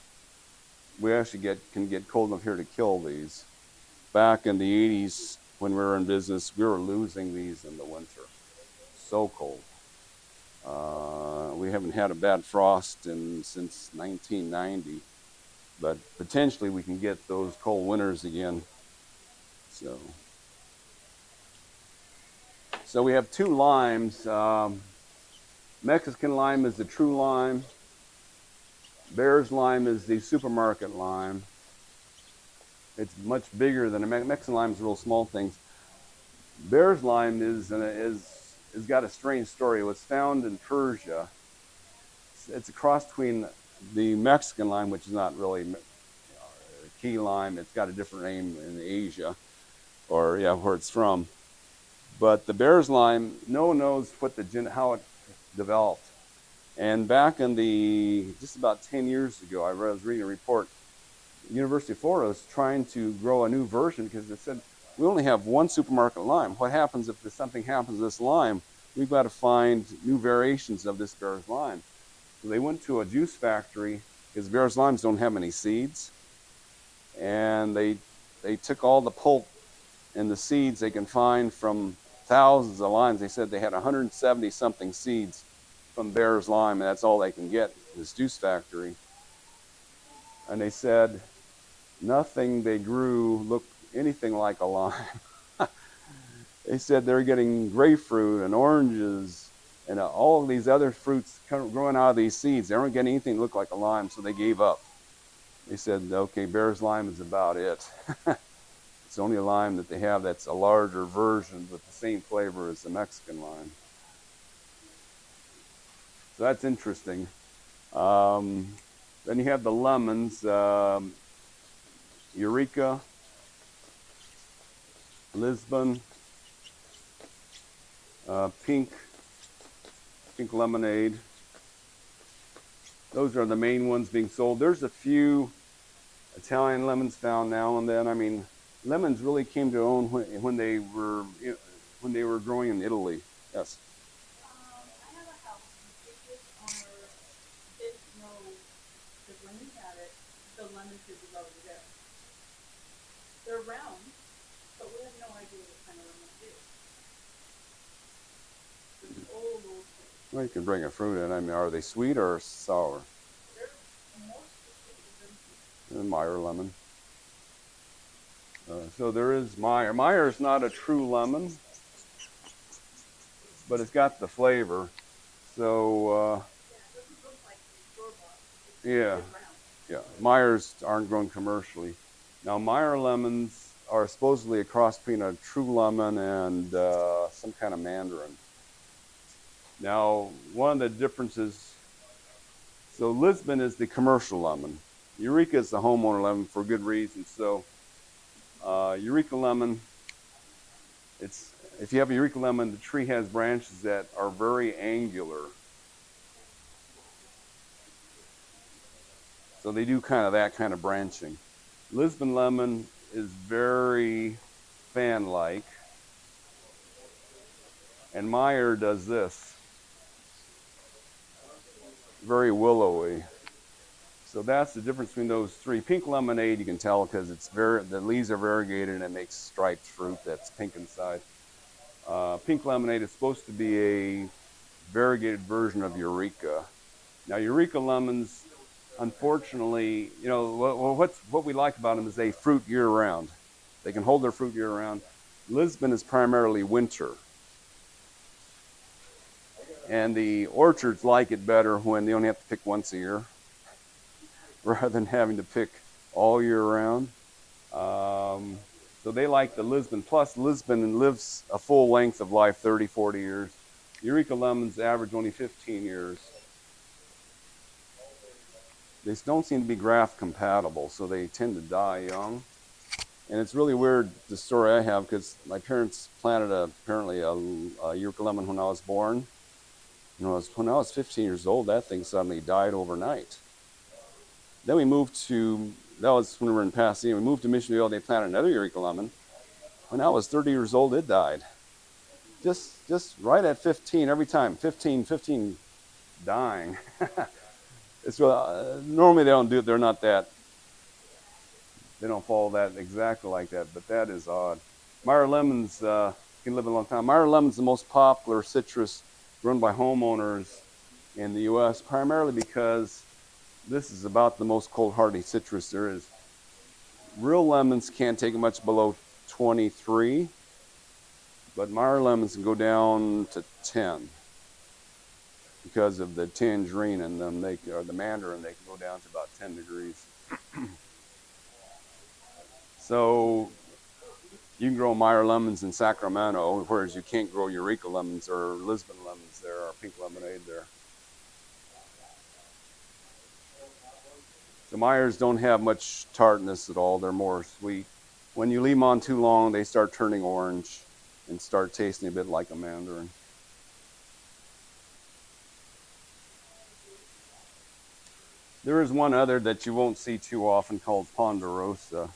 We actually can get cold enough here to kill these. Back in the 80s, when we were in business, we were losing these in the winter. So cold. We haven't had a bad frost since 1990, but potentially we can get those cold winters again. So we have two limes. Mexican lime is the true lime. Bear's lime is the supermarket lime. It's much bigger than a Mexican lime is real small things. Bear's lime is got a strange story. It was found in Persia. It's a cross between the Mexican lime, which is not really key lime. It's got a different name in Asia, or where it's from. But the bear's lime, no one knows how it developed. And back in just about 10 years ago, I was reading a report. The University of Florida was trying to grow a new version because it said, we only have one supermarket lime. What happens if something happens to this lime? We've got to find new variations of this bear's lime. So they went to a juice factory, because bear's limes don't have any seeds. And they took all the pulp and the seeds they can find from thousands of limes. They said they had 170 something seeds from bear's lime, and that's all they can get in this juice factory. And they said nothing they grew looked anything like a lime. They said they're getting grapefruit and oranges and all of these other fruits growing out of these seeds. They weren't getting anything that looked like a lime, so they gave up. They said, okay, bear's lime is about it. It's the only lime that they have that's a larger version with the same flavor as the Mexican lime. So that's interesting. Then you have the lemons, Eureka, Lisbon, pink lemonade. Those are the main ones being sold. There's a few Italian lemons found now and then. I mean, lemons really came to own when they were growing in Italy. Yes.
I have a house, and the previous owner didn't know, because when he had it, the lemon tree was already there. They're round, but we have no idea what kind of lemon it is. It's an old tree.
Well, you can bring a fruit in. I mean, are they sweet or sour?
They're mostly sweet and
Meyer lemon. So there is Meyer. Meyer's not a true lemon, but it's got the flavor. So
yeah, it doesn't look like the store-bought. It's
yeah,
round.
yeah. Meyers aren't grown commercially. Now Meyer lemons are supposedly a cross between a true lemon and some kind of Mandarin. Now, one of the differences So Lisbon is the commercial lemon. Eureka is the homeowner lemon for good reason. So Eureka lemon, if you have a Eureka lemon, the tree has branches that are very angular. So they do kind of that kind of branching. Lisbon lemon is very fan-like. And Meyer does this. Very willowy. So that's the difference between those three. Pink lemonade, you can tell because the leaves are variegated and it makes striped fruit that's pink inside. Pink lemonade is supposed to be a variegated version of Eureka. Now Eureka lemons, unfortunately, you know, what we like about them is they fruit year-round. They can hold their fruit year-round. Lisbon is primarily winter. And the orchards like it better when they only have to pick once a year rather than having to pick all year round. So they like the Lisbon. Plus, Lisbon lives a full length of life, 30, 40 years. Eureka lemons average only 15 years. They don't seem to be graft compatible, so they tend to die young. And it's really weird, the story I have, because my parents planted apparently a Eureka lemon when I was born. You know, when I was 15 years old, that thing suddenly died overnight. Then we moved to, that was when we were in Pasadena, we moved to Mission Viejo, they planted another Eureka lemon. When I was 30 years old, it died. Just right at 15, every time, 15, dying. It's normally they don't do it, they're not that, they don't follow that exactly like that, but that is odd. Meyer lemons can live a long time. Meyer lemons is the most popular citrus grown by homeowners in the U.S., primarily because this is about the most cold hardy citrus there is. Real lemons can't take it much below 23, but Meyer lemons can go down to 10 because of the tangerine in them, or the Mandarin, they can go down to about 10 degrees. So you can grow Meyer lemons in Sacramento, whereas you can't grow Eureka lemons or Lisbon lemons there, or pink lemonade there. The Meyers don't have much tartness at all. They're more sweet. When you leave them on too long, they start turning orange and start tasting a bit like a Mandarin. There is one other that you won't see too often called Ponderosa,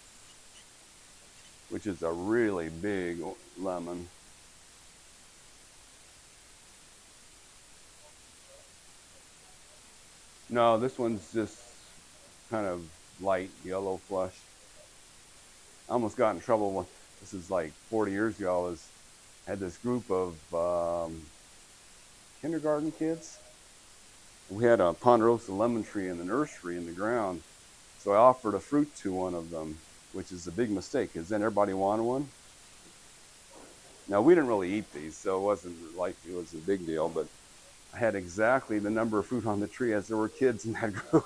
which is a really big lemon. No, this one's just kind of light yellow flush. I almost got in trouble when, this is like 40 years ago, had this group of kindergarten kids. We had a Ponderosa lemon tree in the nursery in the ground. So I offered a fruit to one of them, which is a big mistake, because then everybody wanted one. Now, we didn't really eat these, so it wasn't like it was a big deal, but I had exactly the number of fruit on the tree as there were kids in that group.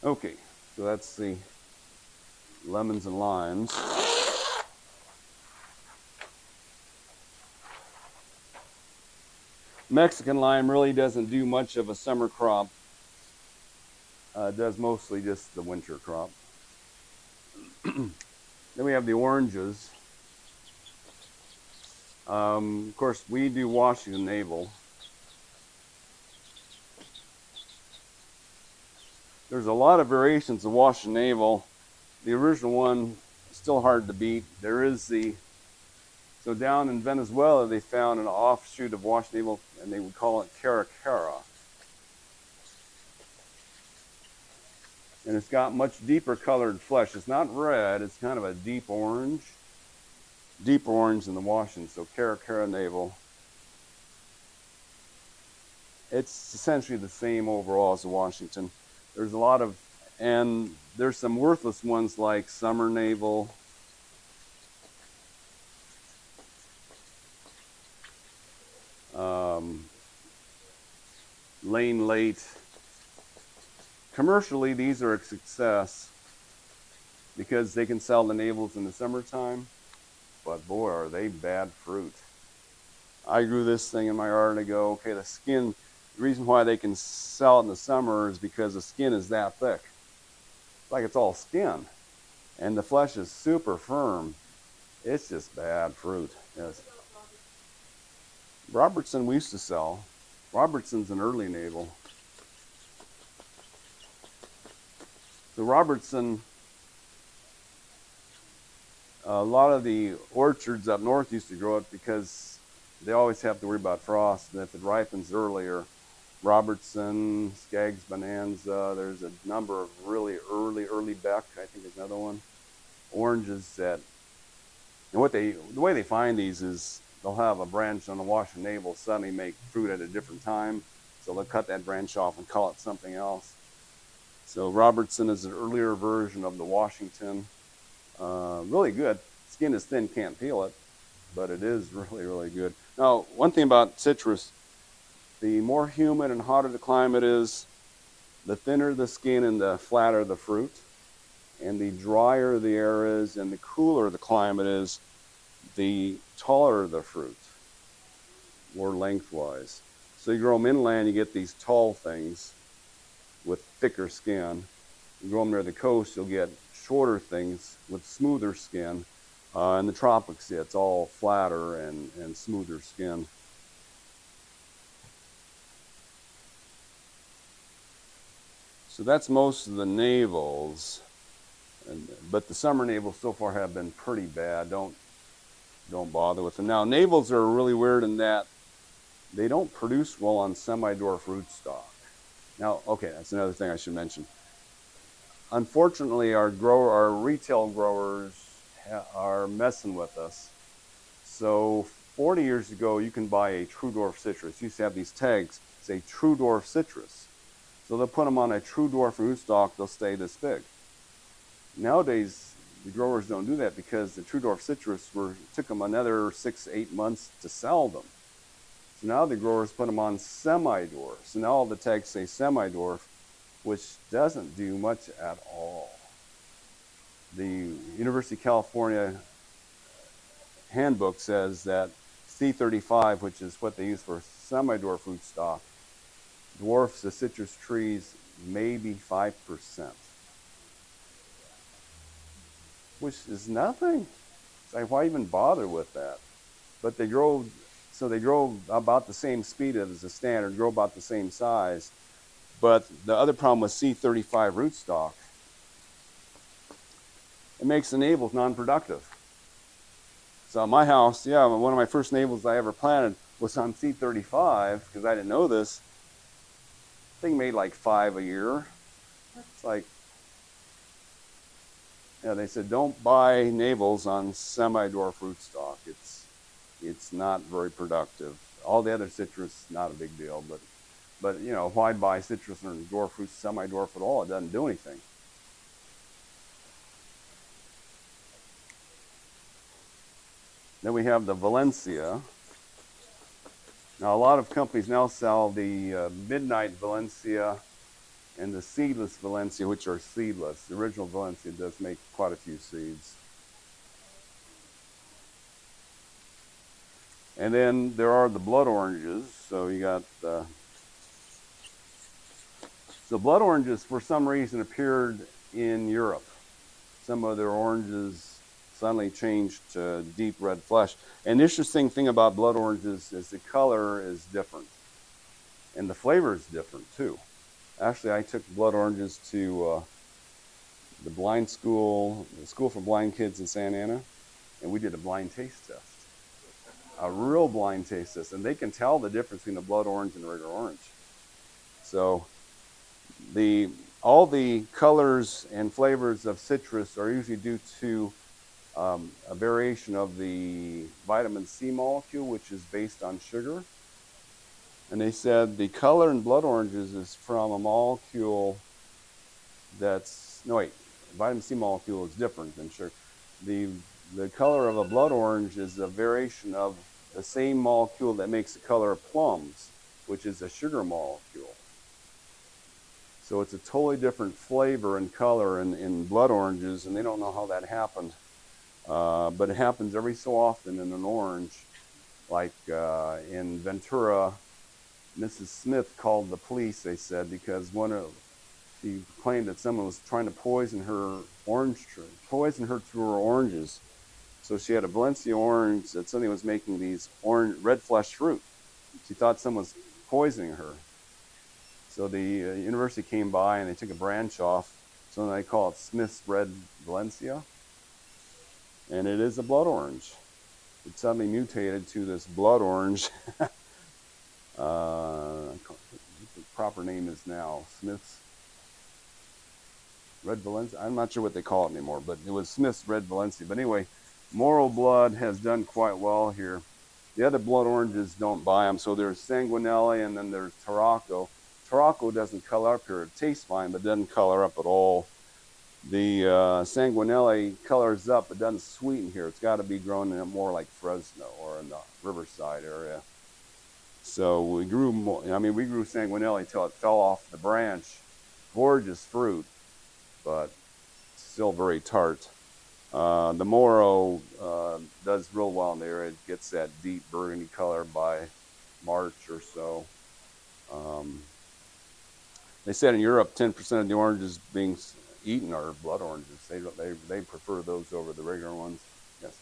Okay, so that's the lemons and limes. Mexican lime really doesn't do much of a summer crop. It does mostly just the winter crop. Then we have the oranges. Of course, we do Washington navel. There's a lot of variations of Washington navel. The original one is still hard to beat. There is so down in Venezuela, they found an offshoot of Washington navel, and they would call it cara cara. And it's got much deeper colored flesh. It's not red, it's kind of a deep orange. Deeper orange than the Washington, so cara cara navel. It's essentially the same overall as the Washington. There's a lot of, and there's some worthless ones like summer navel. Lane late. Commercially, these are a success because they can sell the navels in the summertime. but boy, are they bad fruit. I grew this thing in my yard and I go, okay, the skin, the reason why they can sell it in the summer is because the skin is that thick. It's like it's all skin. And the flesh is super firm. It's just bad fruit. Yes. Robertson we used to sell. Robertson's an early navel. The Robertson, a lot of the orchards up north used to grow it because they always have to worry about frost. And if it ripens earlier, Robertson, Skaggs Bonanza, there's a number of really early Beck, I think is another one. Oranges that, and the way they find these is they'll have a branch on the Washington navel suddenly make fruit at a different time. So they'll cut that branch off and call it something else. So Robertson is an earlier version of the Washington. Really good. Skin is thin, can't peel it, but it is really good. Now, one thing about citrus, the more humid and hotter the climate is, the thinner the skin and the flatter the fruit. And the drier the air is and the cooler the climate is, the taller the fruit, more lengthwise. So you grow them inland, you get these tall things with thicker skin. You grow them near the coast, you'll get shorter things with smoother skin. In the tropics, it's all flatter and smoother skin. So that's most of the navels. But the summer navels so far have been pretty bad. Don't bother with them. Now, navels are really weird in that they don't produce well on semi-dwarf rootstock. Now, okay, that's another thing I should mention. Unfortunately, our retail growers are messing with us. So 40 years ago, you can buy a true dwarf citrus. You used to have these tags say true dwarf citrus. So they'll put them on a true dwarf rootstock, they'll stay this big. Nowadays, the growers don't do that because the true dwarf citrus took them another 6 to 8 months to sell them. So now the growers put them on semi-dwarf. So now all the tags say semi-dwarf, which doesn't do much at all. The University of California handbook says that C35, which is what they use for semi-dwarf rootstock, dwarfs the citrus trees maybe 5%. Which is nothing. It's like, why even bother with that? But they grow about the same speed as the standard, grow about the same size. But the other problem with C35 rootstock, it makes the navels non-productive. So at my house, one of my first navels I ever planted was on C35 because I didn't know this. Thing made like 5 a year. It's like, they said don't buy navels on semi-dwarf rootstock. It's not very productive. All the other citrus, not a big deal, but why buy citrus on dwarf fruit, semi-dwarf at all? It doesn't do anything. Then we have the Valencia. Now a lot of companies now sell the Midnight Valencia and the seedless Valencia, which are seedless. The original Valencia does make quite a few seeds. And then there are the blood oranges. So you got so blood oranges for some reason appeared in Europe. Some of their oranges suddenly changed to deep red flesh. And the interesting thing about blood oranges is the color is different. And the flavor is different too. Actually, I took blood oranges to the blind school, the School for Blind Kids in Santa Ana, and we did a blind taste test. A real blind taste test. And they can tell the difference between a blood orange and a regular orange. So all the colors and flavors of citrus are usually due to a variation of the vitamin C molecule, which is based on sugar. And they said the color in blood oranges is from a molecule vitamin C molecule is different than sugar. The color of a blood orange is a variation of the same molecule that makes the color of plums, which is a sugar molecule. So it's a totally different flavor and color in blood oranges, and they don't know how that happened. But it happens every so often in an orange. Like in Ventura, Mrs. Smith called the police, they said, because she claimed that someone was trying to poison her through her oranges. So she had a Valencia orange that somebody was making these red flesh fruit. She thought someone was poisoning her. So the university came by and they took a branch off. So they call it Smith's Red Valencia. And it is a blood orange. It suddenly mutated to this blood orange. What the proper name is now, Smith's Red Valencia. I'm not sure what they call it anymore, but it was Smith's Red Valencia. But anyway, Moro blood has done quite well here. The other blood oranges don't buy them. So there's Sanguinelli and then there's Tarraco. Tarraco doesn't color up here. It tastes fine, but doesn't color up at all. The Sanguinelli colors up, but doesn't sweeten here. It's got to be grown in more like Fresno or in the Riverside area. So we grew Sanguinelli until it fell off the branch. Gorgeous fruit, but still very tart. The Moro does real well in there. It gets that deep burgundy color by March or so. They said in Europe, 10% of the oranges being eaten are blood oranges. They prefer those over the regular ones. Yes.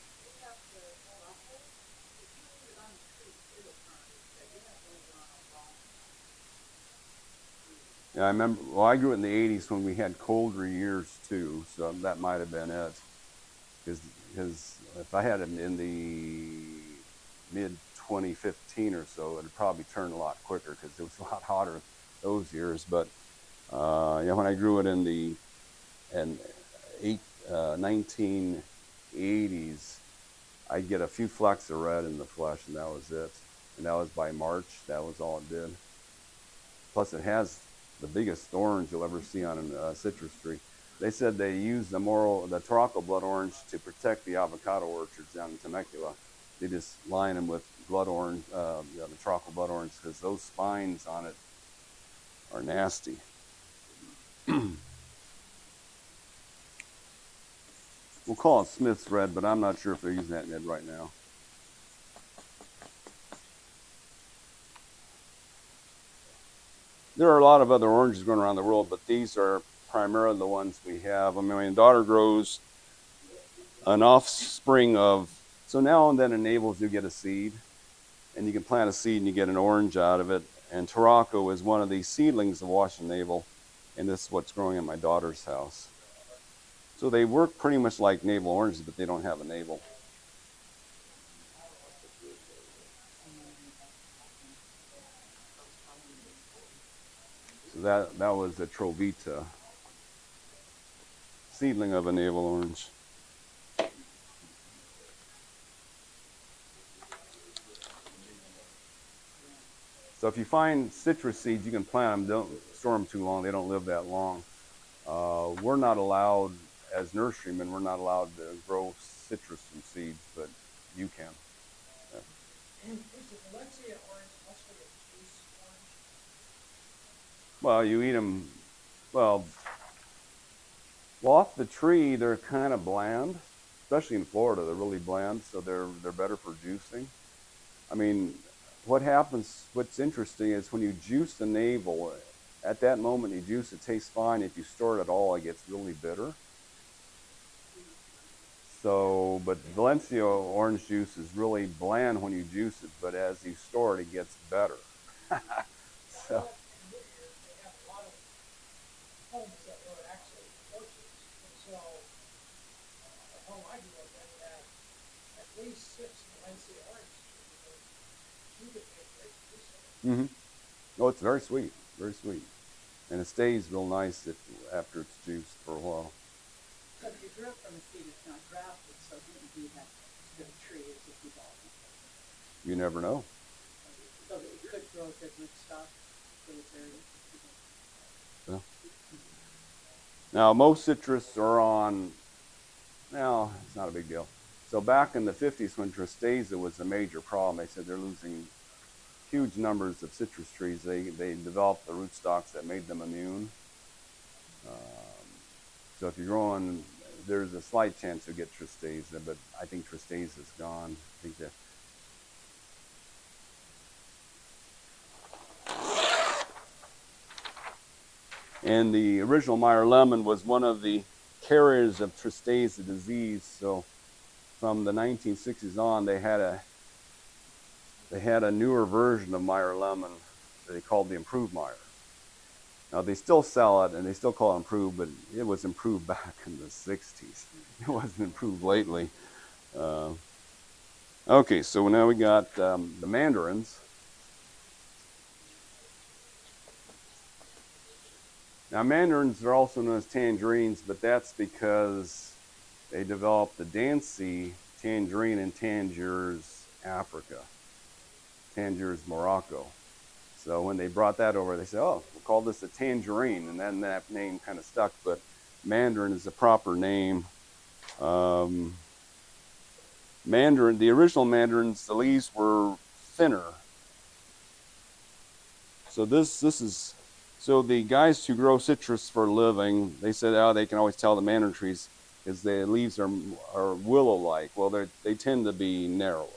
Yeah, I remember. Well, I grew it in the '80s when we had colder years too, so that might have been it. Because if I had it in the mid 2015 or so, it'd probably turn a lot quicker because it was a lot hotter those years. But yeah, when I grew it in the 1980s, I'd get a few flecks of red in the flesh, and that was it. And that was by March. That was all it did. Plus, it has the biggest orange you'll ever see on a citrus tree. They said they used the Tarraco blood orange to protect the avocado orchards down in Temecula. They just line them with blood orange, the Tarraco blood orange, because those spines on it are nasty. We'll call it Smith's Red, but I'm not sure if they're using that red right now. There are a lot of other oranges growing around the world, but these are primarily the ones we have. I mean, my daughter grows an offspring of, so now and then in navels you get a seed, and you can plant a seed and you get an orange out of it. And Tarraco is one of these seedlings of Washington navel, and this is what's growing in my daughter's house. So they work pretty much like navel oranges, but they don't have a navel. So that was a Trovita, seedling of a navel orange. So if you find citrus seeds, you can plant them. Don't store them too long. They don't live that long. We're not allowed, as nurserymen, we're not allowed to grow citrus from seeds, but you can. Yeah.
And is the Valencia orange mostly a juice orange?
Well, you eat them, well, off the tree, they're kind of bland, especially in Florida. They're really bland, so they're better for juicing. I mean, what's interesting is when you juice the navel, at that moment you juice, it tastes fine. If you store it at all, it gets really bitter. So, but Valencia orange juice is really bland when you juice it, but as you store it, it gets better. So.
They have a lot of homes that were actually orchards, and so the home I grew up in had at least 6 Valencia orange trees. You could make great juice of it.
Mm-hmm. Oh, it's very sweet, and it stays real nice after it's juiced for a while.
So if you grew up from a seed, it's not grafted, so it wouldn't be that good a tree as if you bought it.
You never know.
So that it could grow good rootstock for this area.
Yeah. Now, most citrus are on, now, it's not a big deal. So back in the 50s when Tristeza was a major problem, they said they're losing huge numbers of citrus trees. They developed the rootstocks that made them immune. So if you're growing there's a slight chance you'll get tristeza, but I think tristeza is gone. I think that. And the original Meyer lemon was one of the carriers of tristeza disease. So from the 1960s on, they had a newer version of Meyer lemon that they called the improved Meyer. Now they still sell it and they still call it improved, but it was improved back in the 60s. It wasn't improved lately. Okay, so now we got the mandarins. Now mandarins are also known as tangerines, but that's because they developed the Dancy tangerine in Tangiers, Africa. Tangiers, Morocco. So when they brought that over, they said, oh, we'll call this a tangerine, and then that name kind of stuck, but Mandarin is the proper name. Mandarin, the original mandarins, the leaves were thinner. So this is, so the guys who grow citrus for a living, they said, oh, they can always tell the mandarin trees because the leaves are willow-like. Well, they tend to be narrower.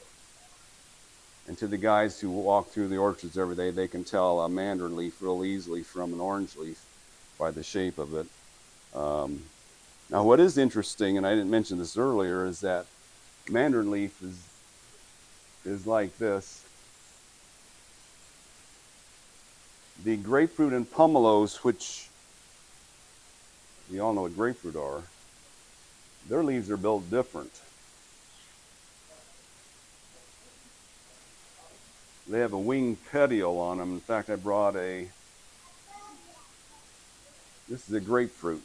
And to the guys who walk through the orchards every day, they can tell a mandarin leaf real easily from an orange leaf by the shape of it. Now, what is interesting, and I didn't mention this earlier, is that mandarin leaf is like this. The grapefruit and pomelos, which you all know what grapefruit are, their leaves are built different. They have a winged petiole on them. In fact, I brought this is a grapefruit.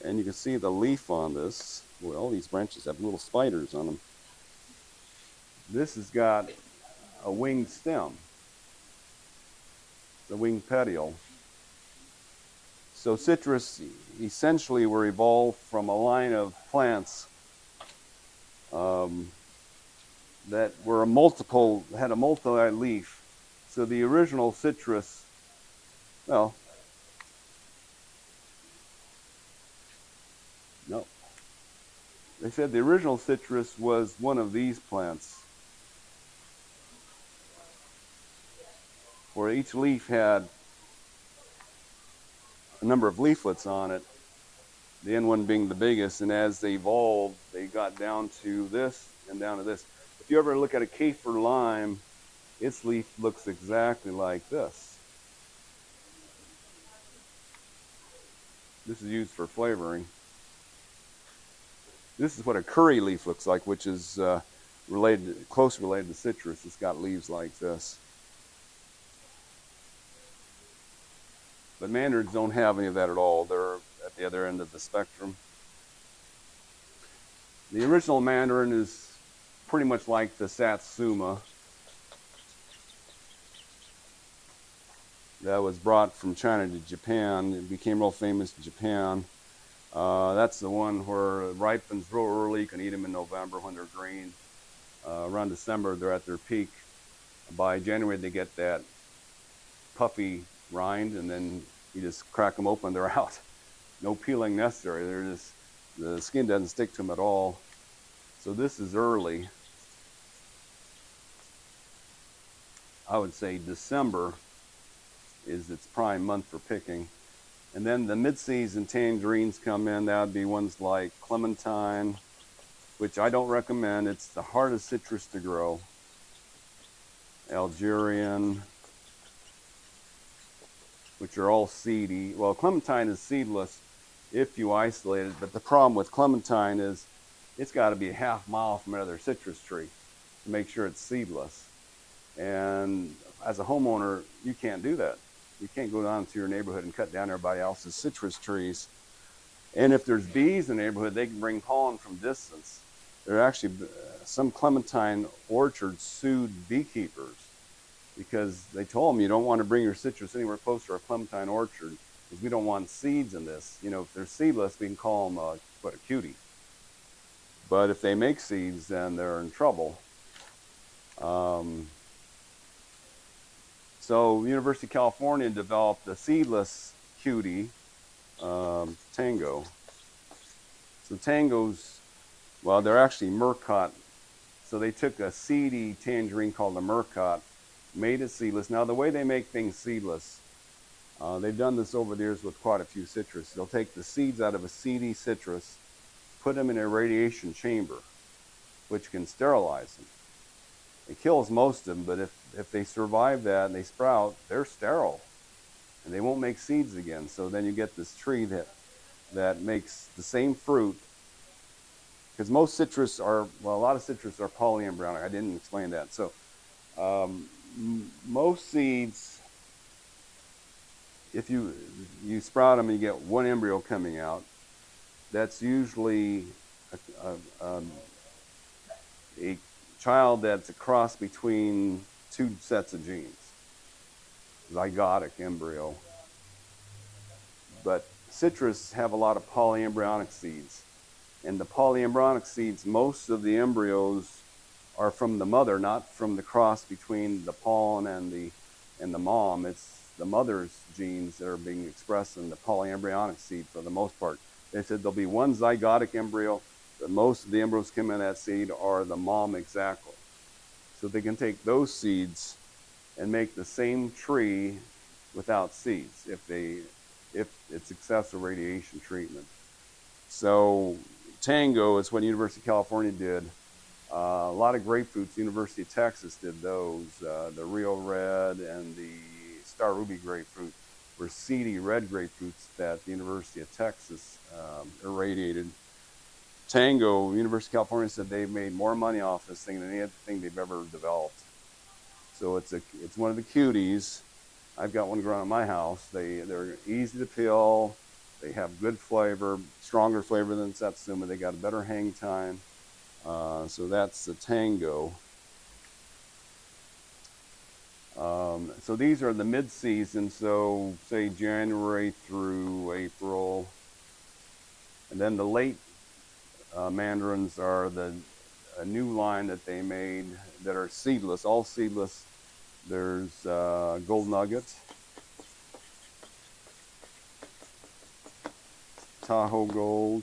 And you can see the leaf on this. Well, all these branches have little spiders on them. This has got a winged stem, the winged petiole. So citrus essentially were evolved from a line of plants that were had a multi-leaf. So the original citrus, well, no. They said the original citrus was one of these plants, where each leaf had a number of leaflets on it, the end one being the biggest, and as they evolved, they got down to this and down to this. If you ever look at a kaffir lime, its leaf looks exactly like this. This is used for flavoring. This is what a curry leaf looks like, which is closely related to citrus. It's got leaves like this. But mandarins don't have any of that at all. They're at the other end of the spectrum. The original mandarin is pretty much like the satsuma that was brought from China to Japan. It became real famous in Japan. That's the one where it ripens real early. You can eat them in November when they're green. Around December, they're at their peak. By January, they get that puffy rind, and then you just crack them open, they're out. No peeling necessary. The skin doesn't stick to them at all. So this is early. I would say December is its prime month for picking. And then the mid-season tangerines come in. That would be ones like clementine, which I don't recommend. It's the hardest citrus to grow. Algerian, which are all seedy. Well, clementine is seedless if you isolate it, but the problem with clementine is it's got to be a half mile from another citrus tree to make sure it's seedless. And as a homeowner, you can't do that. You can't go down to your neighborhood and cut down everybody else's citrus trees. And if there's bees in the neighborhood, they can bring pollen from distance. There are actually some clementine orchards sued beekeepers because they told them you don't want to bring your citrus anywhere close to our clementine orchard because we don't want seeds in this. You know, if they're seedless, we can call them a cutie. But if they make seeds, then they're in trouble. So University of California developed a seedless cutie, tango. So tangos, well, they're actually Murcot. So they took a seedy tangerine called a Murcot, made it seedless. Now the way they make things seedless, they've done this over the years with quite a few citrus. They'll take the seeds out of a seedy citrus, put them in a radiation chamber, which can sterilize them. It kills most of them, but if they survive that and they sprout, they're sterile, and they won't make seeds again. So then you get this tree that makes the same fruit, because most citrus are, well, a lot of citrus are polyembryonic. I didn't explain that. So most seeds, if you sprout them and you get one embryo coming out, that's usually a child that's a cross between two sets of genes, zygotic embryo. But citrus have a lot of polyembryonic seeds, and the polyembryonic seeds, most of the embryos are from the mother, not from the cross between the pollen and the mom. It's the mother's genes that are being expressed in the polyembryonic seed for the most part. They said there'll be one zygotic embryo, but most of the embryos coming in that seed are the mom exactly. So they can take those seeds and make the same tree without seeds if it's successful radiation treatment. So Tango is what University of California did. A lot of grapefruits, University of Texas did those. The Rio Red and the Star Ruby grapefruit were seedy red grapefruits that the University of Texas irradiated. Tango, University of California said they've made more money off this thing than any other thing they've ever developed. So it's one of the cuties. I've got one growing at my house. They're easy to peel. They have good flavor, stronger flavor than Satsuma. They got a better hang time. So that's the Tango. So these are the mid-season, so say January through April. And then the late mandarins are a new line that they made that are seedless, all seedless. There's Gold Nugget, Tahoe Gold,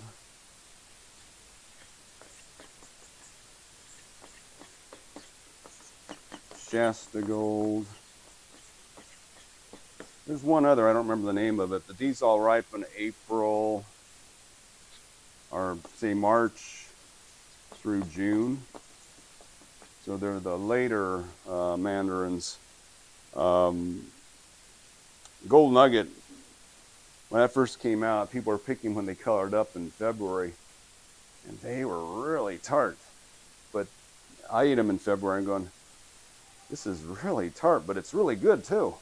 Shasta Gold. There's one other, I don't remember the name of it, but these all ripen April, or say March through June. So they're the later mandarins. Gold Nugget, when that first came out, people were picking when they colored up in February, and they were really tart. But I ate them in February and going, this is really tart, but it's really good too.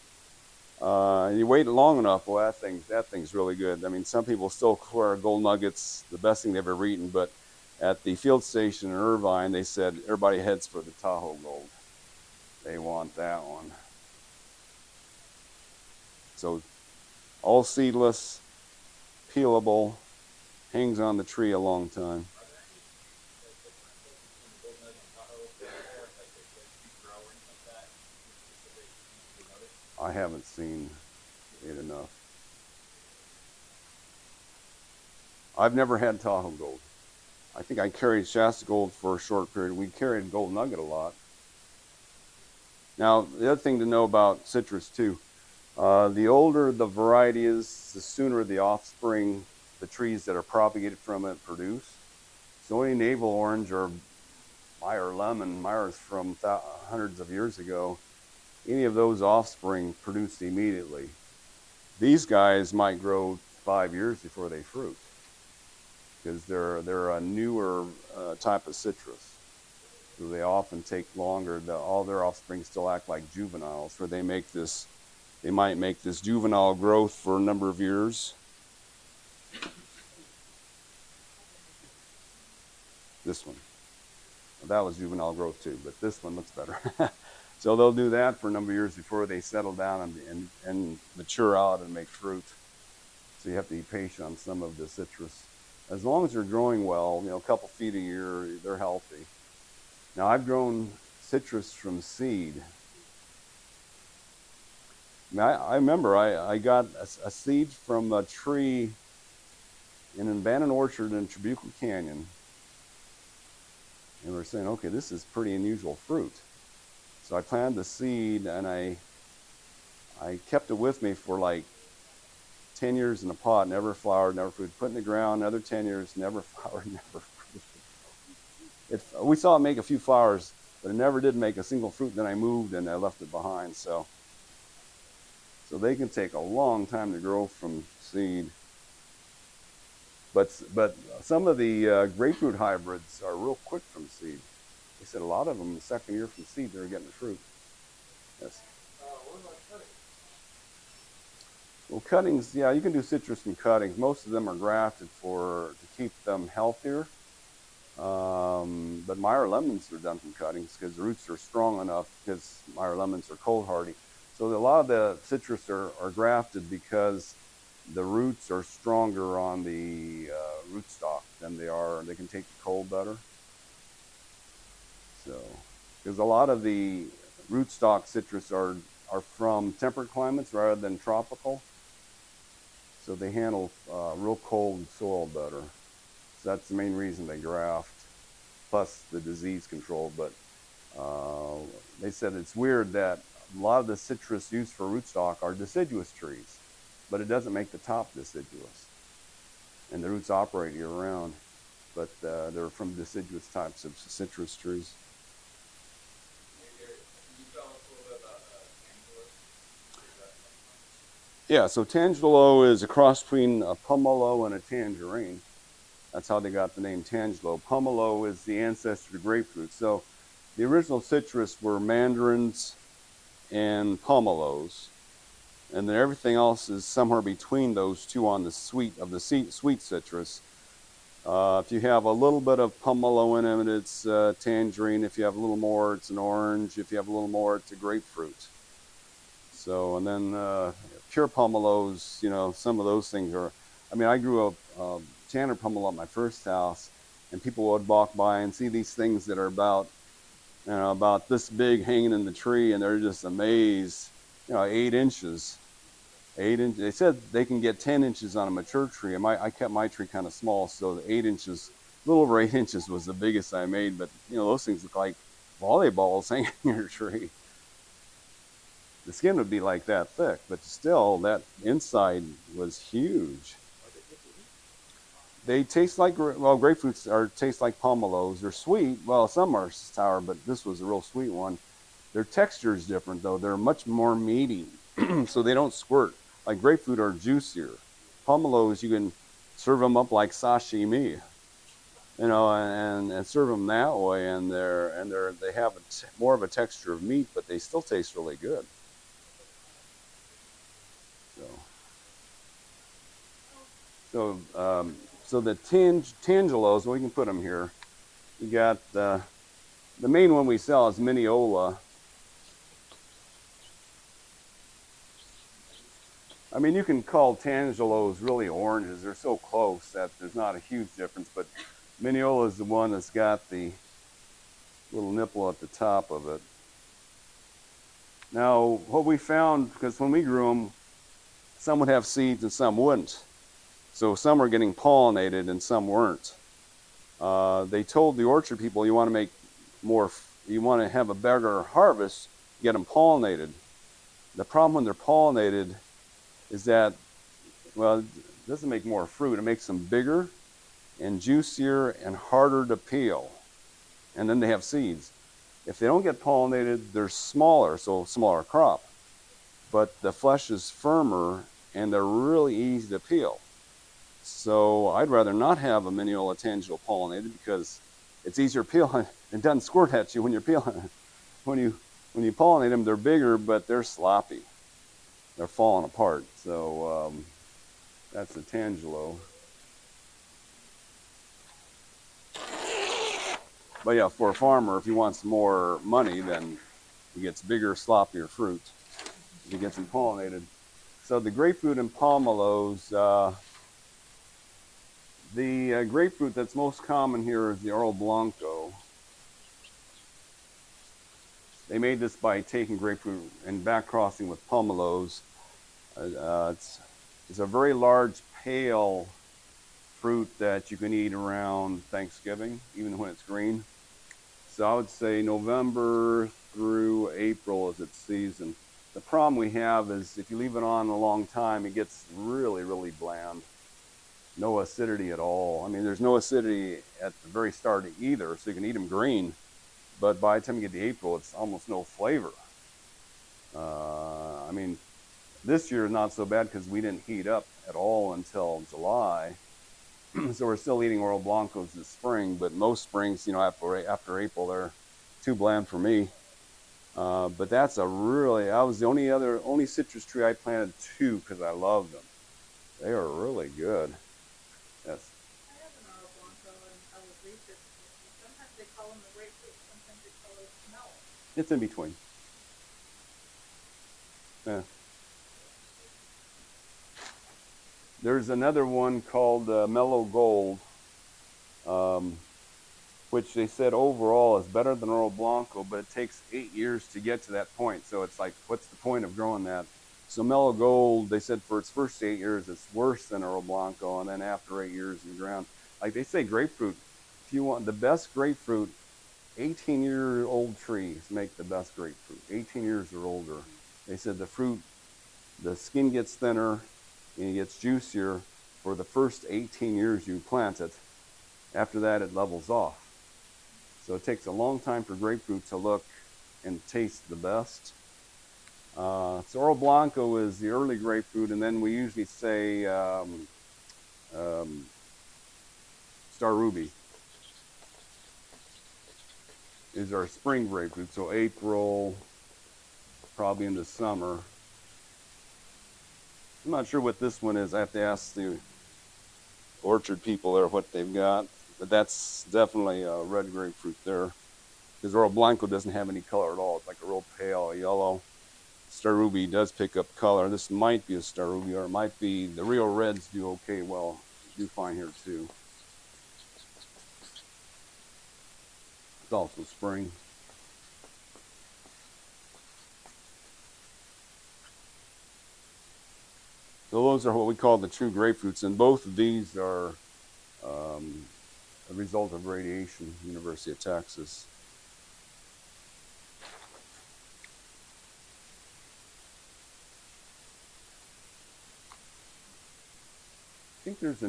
You wait long enough, well, that thing's really good. I mean, some people still declare Gold Nuggets the best thing they've ever eaten, but at the field station in Irvine, they said everybody heads for the Tahoe Gold. They want that one. So, all seedless, peelable, hangs on the tree a long time. I haven't seen it enough. I've never had Tahoe Gold. I think I carried Shasta Gold for a short period. We carried Gold Nugget a lot. Now, the other thing to know about citrus too, the older the variety is, the sooner the offspring, the trees that are propagated from it produce. So any navel orange or Meyer lemon, Meyer's from hundreds of years ago, any of those offspring produced immediately. These guys might grow 5 years before they fruit, because they're a newer type of citrus. So they often take longer. All their offspring still act like juveniles, where they might make this juvenile growth for a number of years. This one. That was juvenile growth too, but this one looks better. So they'll do that for a number of years before they settle down and mature out and make fruit. So you have to be patient on some of the citrus. As long as they're growing well, a couple feet a year, they're healthy. Now I've grown citrus from seed. I remember I got a seed from a tree in an abandoned orchard in Tribuco Canyon, and we're saying, okay, this is pretty unusual fruit. So I planted the seed, and I kept it with me for like 10 years in a pot, never flowered, never fruited. Put in the ground, another 10 years, never flowered, never fruited. We saw it make a few flowers, but it never did make a single fruit. Then I moved and I left it behind. So they can take a long time to grow from seed. But some of the grapefruit hybrids are real quick from seed. They said a lot of them, the second year from seed, they're getting the fruit. Yes.
What about cutting?
Well, cuttings, yeah, you can do citrus from cuttings. Most of them are grafted to keep them healthier. But Meyer lemons are done from cuttings because the roots are strong enough, because Meyer lemons are cold hardy. So a lot of the citrus are grafted because the roots are stronger on the rootstock than they can take the cold better. So, because a lot of the rootstock citrus are from temperate climates rather than tropical. So they handle real cold soil better. So that's the main reason they graft, plus the disease control. But they said it's weird that a lot of the citrus used for rootstock are deciduous trees, but it doesn't make the top deciduous. And the roots operate year round, but they're from deciduous types of citrus trees.
Can you tell us a little bit about tangelos?
Yeah, so tangelo is a cross between a pomelo and a tangerine. That's how they got the name tangelo. Pomelo is the ancestor to grapefruit. So the original citrus were mandarins and pomelos, and then everything else is somewhere between those two on the sweet citrus. If you have a little bit of pomelo in it, it's tangerine. If you have a little more, it's an orange. If you have a little more, it's a grapefruit. So, and then pure pomelos, some of those things are, I grew up Tanner pomelo at my first house, and people would walk by and see these things that are about this big hanging in the tree, and they're just amazed, 8 inches. 8 inches. They said they can get 10 inches on a mature tree. And I kept my tree kind of small, so the 8 inches, a little over 8 inches was the biggest I made. But those things look like volleyballs hanging in your tree. The skin would be like that thick, but still, that inside was huge. They taste like, grapefruits taste like pomelos. They're sweet. Well, some are sour, but this was a real sweet one. Their texture is different, though. They're much more meaty, so they don't squirt. Like grapefruit are juicier. Pomelos, you can serve them up like sashimi, and serve them that way, and they have more of a texture of meat, but they still taste really good. So the tangelos, we can put them here. You got the main one we sell is Mineola. You can call tangelos really oranges. They're so close that there's not a huge difference, but Mineola is the one that's got the little nipple at the top of it. Now, what we found, because when we grew them, some would have seeds and some wouldn't. So some are getting pollinated and some weren't. They told the orchard people, you want to have a better harvest, get them pollinated. The problem when they're pollinated is that, it doesn't make more fruit. It makes them bigger and juicier and harder to peel. And then they have seeds. If they don't get pollinated, they're smaller, so smaller crop. But the flesh is firmer and they're really easy to peel. So I'd rather not have a Mineola tangelo pollinated because it's easier to peel. It doesn't squirt at you when you're peeling. When you pollinate them, they're bigger, but they're sloppy. They're falling apart. So that's the tangelo. But yeah, for a farmer, if he wants more money, then he gets bigger, sloppier fruit. He gets them pollinated. So the grapefruit and pomelos, the grapefruit that's most common here is the Oro Blanco. They made this by taking grapefruit and back crossing with pomelos. It's a very large, pale fruit that you can eat around Thanksgiving, even when it's green. So I would say November through April is its season. The problem we have is if you leave it on a long time, it gets really, really bland. No acidity at all. I mean, there's no acidity at the very start either, so you can eat them green. But by the time you get to April, it's almost no flavor. I mean, this year is not so bad because we didn't heat up at all until July. So we're still eating Oro Blancos this spring, but most springs, after April, they're too bland for me. But that was the only citrus tree I planted two because I love them. They are really good. Yes.
I have an Oro Blanco and I was researching it. Sometimes they call them a grapefruit, sometimes they call it a smell.
It's in between. Yeah. There's another one called Mellow Gold, which they said overall is better than Oro Blanco, but it takes 8 years to get to that point. So it's like, what's the point of growing that? So Mellow Gold, they said for its first 8 years, it's worse than Oro Blanco, and then after 8 years in the ground, like they say, grapefruit. If you want the best grapefruit, 18-year-old trees make the best grapefruit. 18 years or older. They said the skin gets thinner and it gets juicier for the first 18 years you plant it. After that, it levels off. So it takes a long time for grapefruit to look and taste the best. So Oro Blanco is the early grapefruit, and then we usually say Star Ruby is our spring grapefruit. So April, probably into summer. I'm not sure what this one is. I have to ask the orchard people there what they've got. But that's definitely a red grapefruit there. Because Oro Blanco doesn't have any color at all. It's like a real pale yellow. Star Ruby does pick up color. This might be a Star Ruby, or it might be the Rio Reds do okay well. Do fine here too. It's also spring. So those are what we call the true grapefruits, and both of these are a result of radiation, University of Texas. I think there's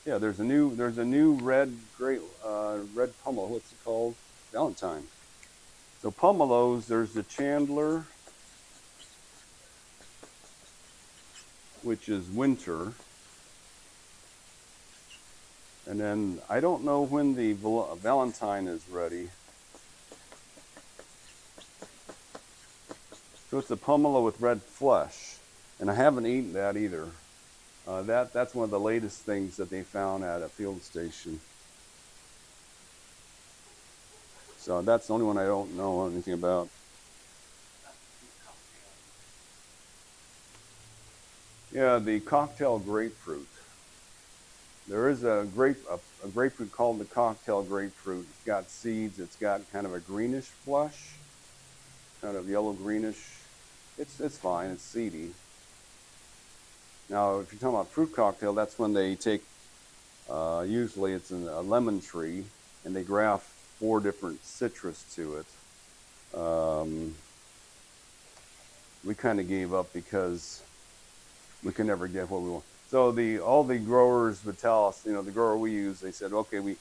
there's a new red pomelo. What's it called? Valentine. So pomelos, there's the Chandler, which is winter. And then I don't know when the Valentine is ready. So it's a pomelo with red flesh. And I haven't eaten that either. That's one of the latest things that they found at a field station. So that's the only one I don't know anything about. Yeah, the cocktail grapefruit. There is a grapefruit called the cocktail grapefruit. It's got seeds. It's got kind of a greenish flesh, kind of yellow greenish. It's fine. It's seedy. Now, if you're talking about fruit cocktail, that's when they take. Usually, it's a lemon tree, and they graft 4 different citrus to it. We kind of gave up because we could never get what we want. So all the growers would tell us, the grower we use, they said, okay,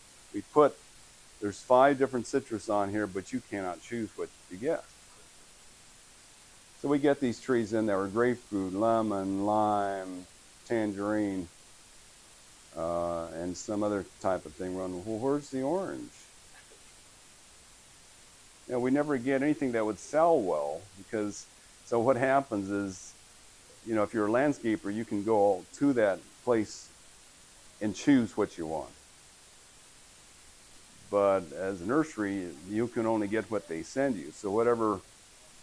there's 5 different citrus on here, but you cannot choose what you get. So we get these trees in there, grapefruit, lemon, lime, tangerine, and some other type of thing. Well, where's the orange? We never get anything that would sell well because, so what happens is, if you're a landscaper, you can go to that place and choose what you want. But as a nursery, you can only get what they send you. So whatever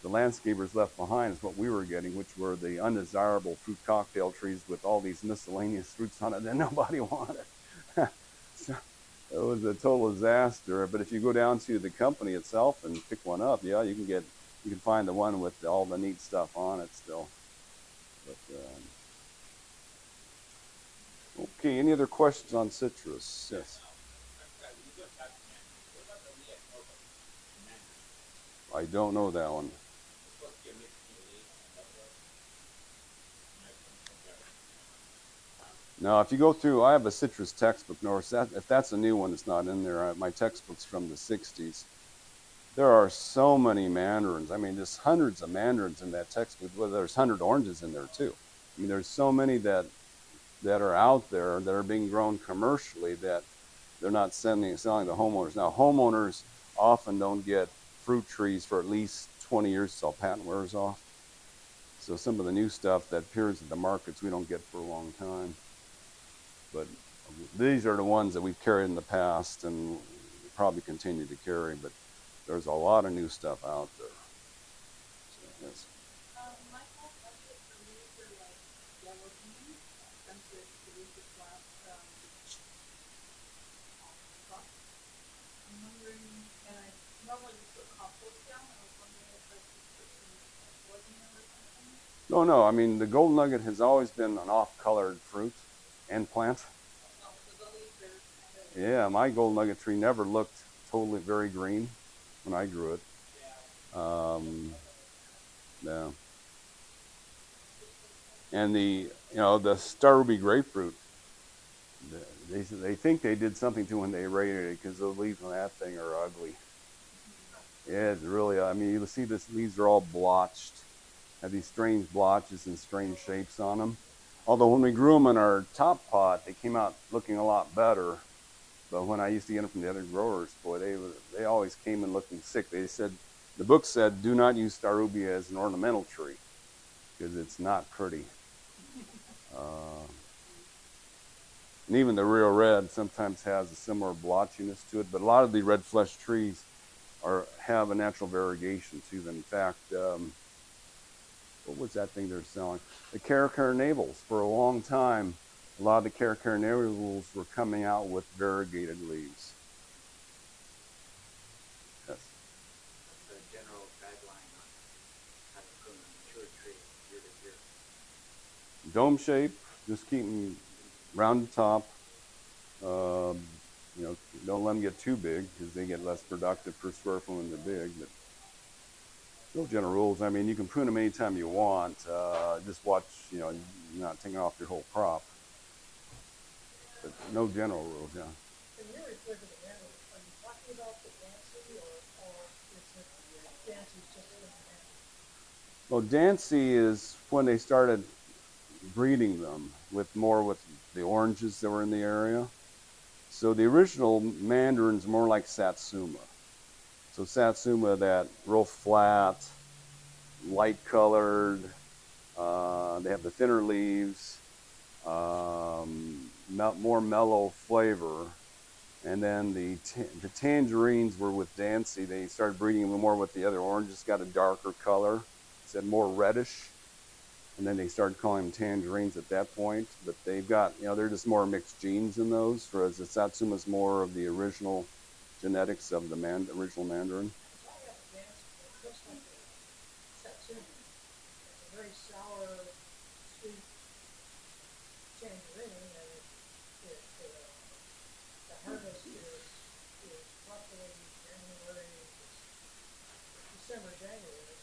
the landscapers left behind is what we were getting, which were the undesirable fruit cocktail trees with all these miscellaneous fruits on it that nobody wanted. So it was a total disaster. But if you go down to the company itself and pick one up, you can find the one with all the neat stuff on it still. But Okay, any other questions on citrus? Yes. I don't know that one. Now, if you go through, I have a citrus textbook, Norris. If that's a new one, it's not in there. My textbook's from the 60s. There are so many mandarins. I mean, just hundreds of mandarins in that textbook. Well, there's 100 oranges in there, too. I mean, there's so many that are out there that are being grown commercially that they're not selling to homeowners. Now, homeowners often don't get fruit trees for at least 20 years till patent wears off. So some of the new stuff that appears at the markets we don't get for a long time. But these are the ones that we've carried in the past and probably continue to carry. But there's a lot of new stuff out there. So, yes.
My whole budget for these are like yellow beans, since it was this last, crop. I'm wondering, and I normally just put compost down, I was wondering if I should put some wood in there or something.
No. I mean, the gold nugget has always been an off-colored fruit and plant.
Oh, so the leaves are kind of.
Yeah, my gold nugget tree never looked totally very green when I grew it. Yeah. And the star ruby grapefruit, they think they did something to when they rated it because the leaves on that thing are ugly. Yeah, it's really, I mean, you see this, leaves are all blotched, have these strange blotches and strange shapes on them. Although when we grew them in our top pot, they came out looking a lot better. But when I used to get them from the other growers, boy, they always came in looking sick. They said, the book said, do not use star ruby as an ornamental tree because it's not pretty. And even the real red sometimes has a similar blotchiness to it. But a lot of the red flesh trees have a natural variegation to them. In fact, what was that thing they're selling? The caracarnavals. For a long time, a lot of the caracarnavals were coming out with variegated leaves. Yes.
What's the general guideline on how to prune a mature tree year to year?
Dome shape, just keep them round the top. Don't let them get too big because they get less productive per square foot when they're big. But no general rules. I mean, you can prune them anytime you want. Just watch, you're not taking off your whole crop. But no general rules, yeah.
When you refer to the mandarin, are you talking about the Dancy or is it Dancy just in the mandarin?
Well, Dancy is when they started breeding them with the oranges that were in the area. So the original mandarin's more like Satsuma. So Satsuma, that real flat, light colored, they have the thinner leaves, more mellow flavor. And then the tangerines were with Dancy. They started breeding them more with the other oranges, got a darker color. It's more reddish. And then they started calling them tangerines at that point. But they've got, they're just more mixed genes in those, whereas the Satsuma's more of the original genetics of the original mandarin.
I have a Dancy that looks like a Satsuma. It's a very sour, sweet tangerine, and the harvest is roughly December, January.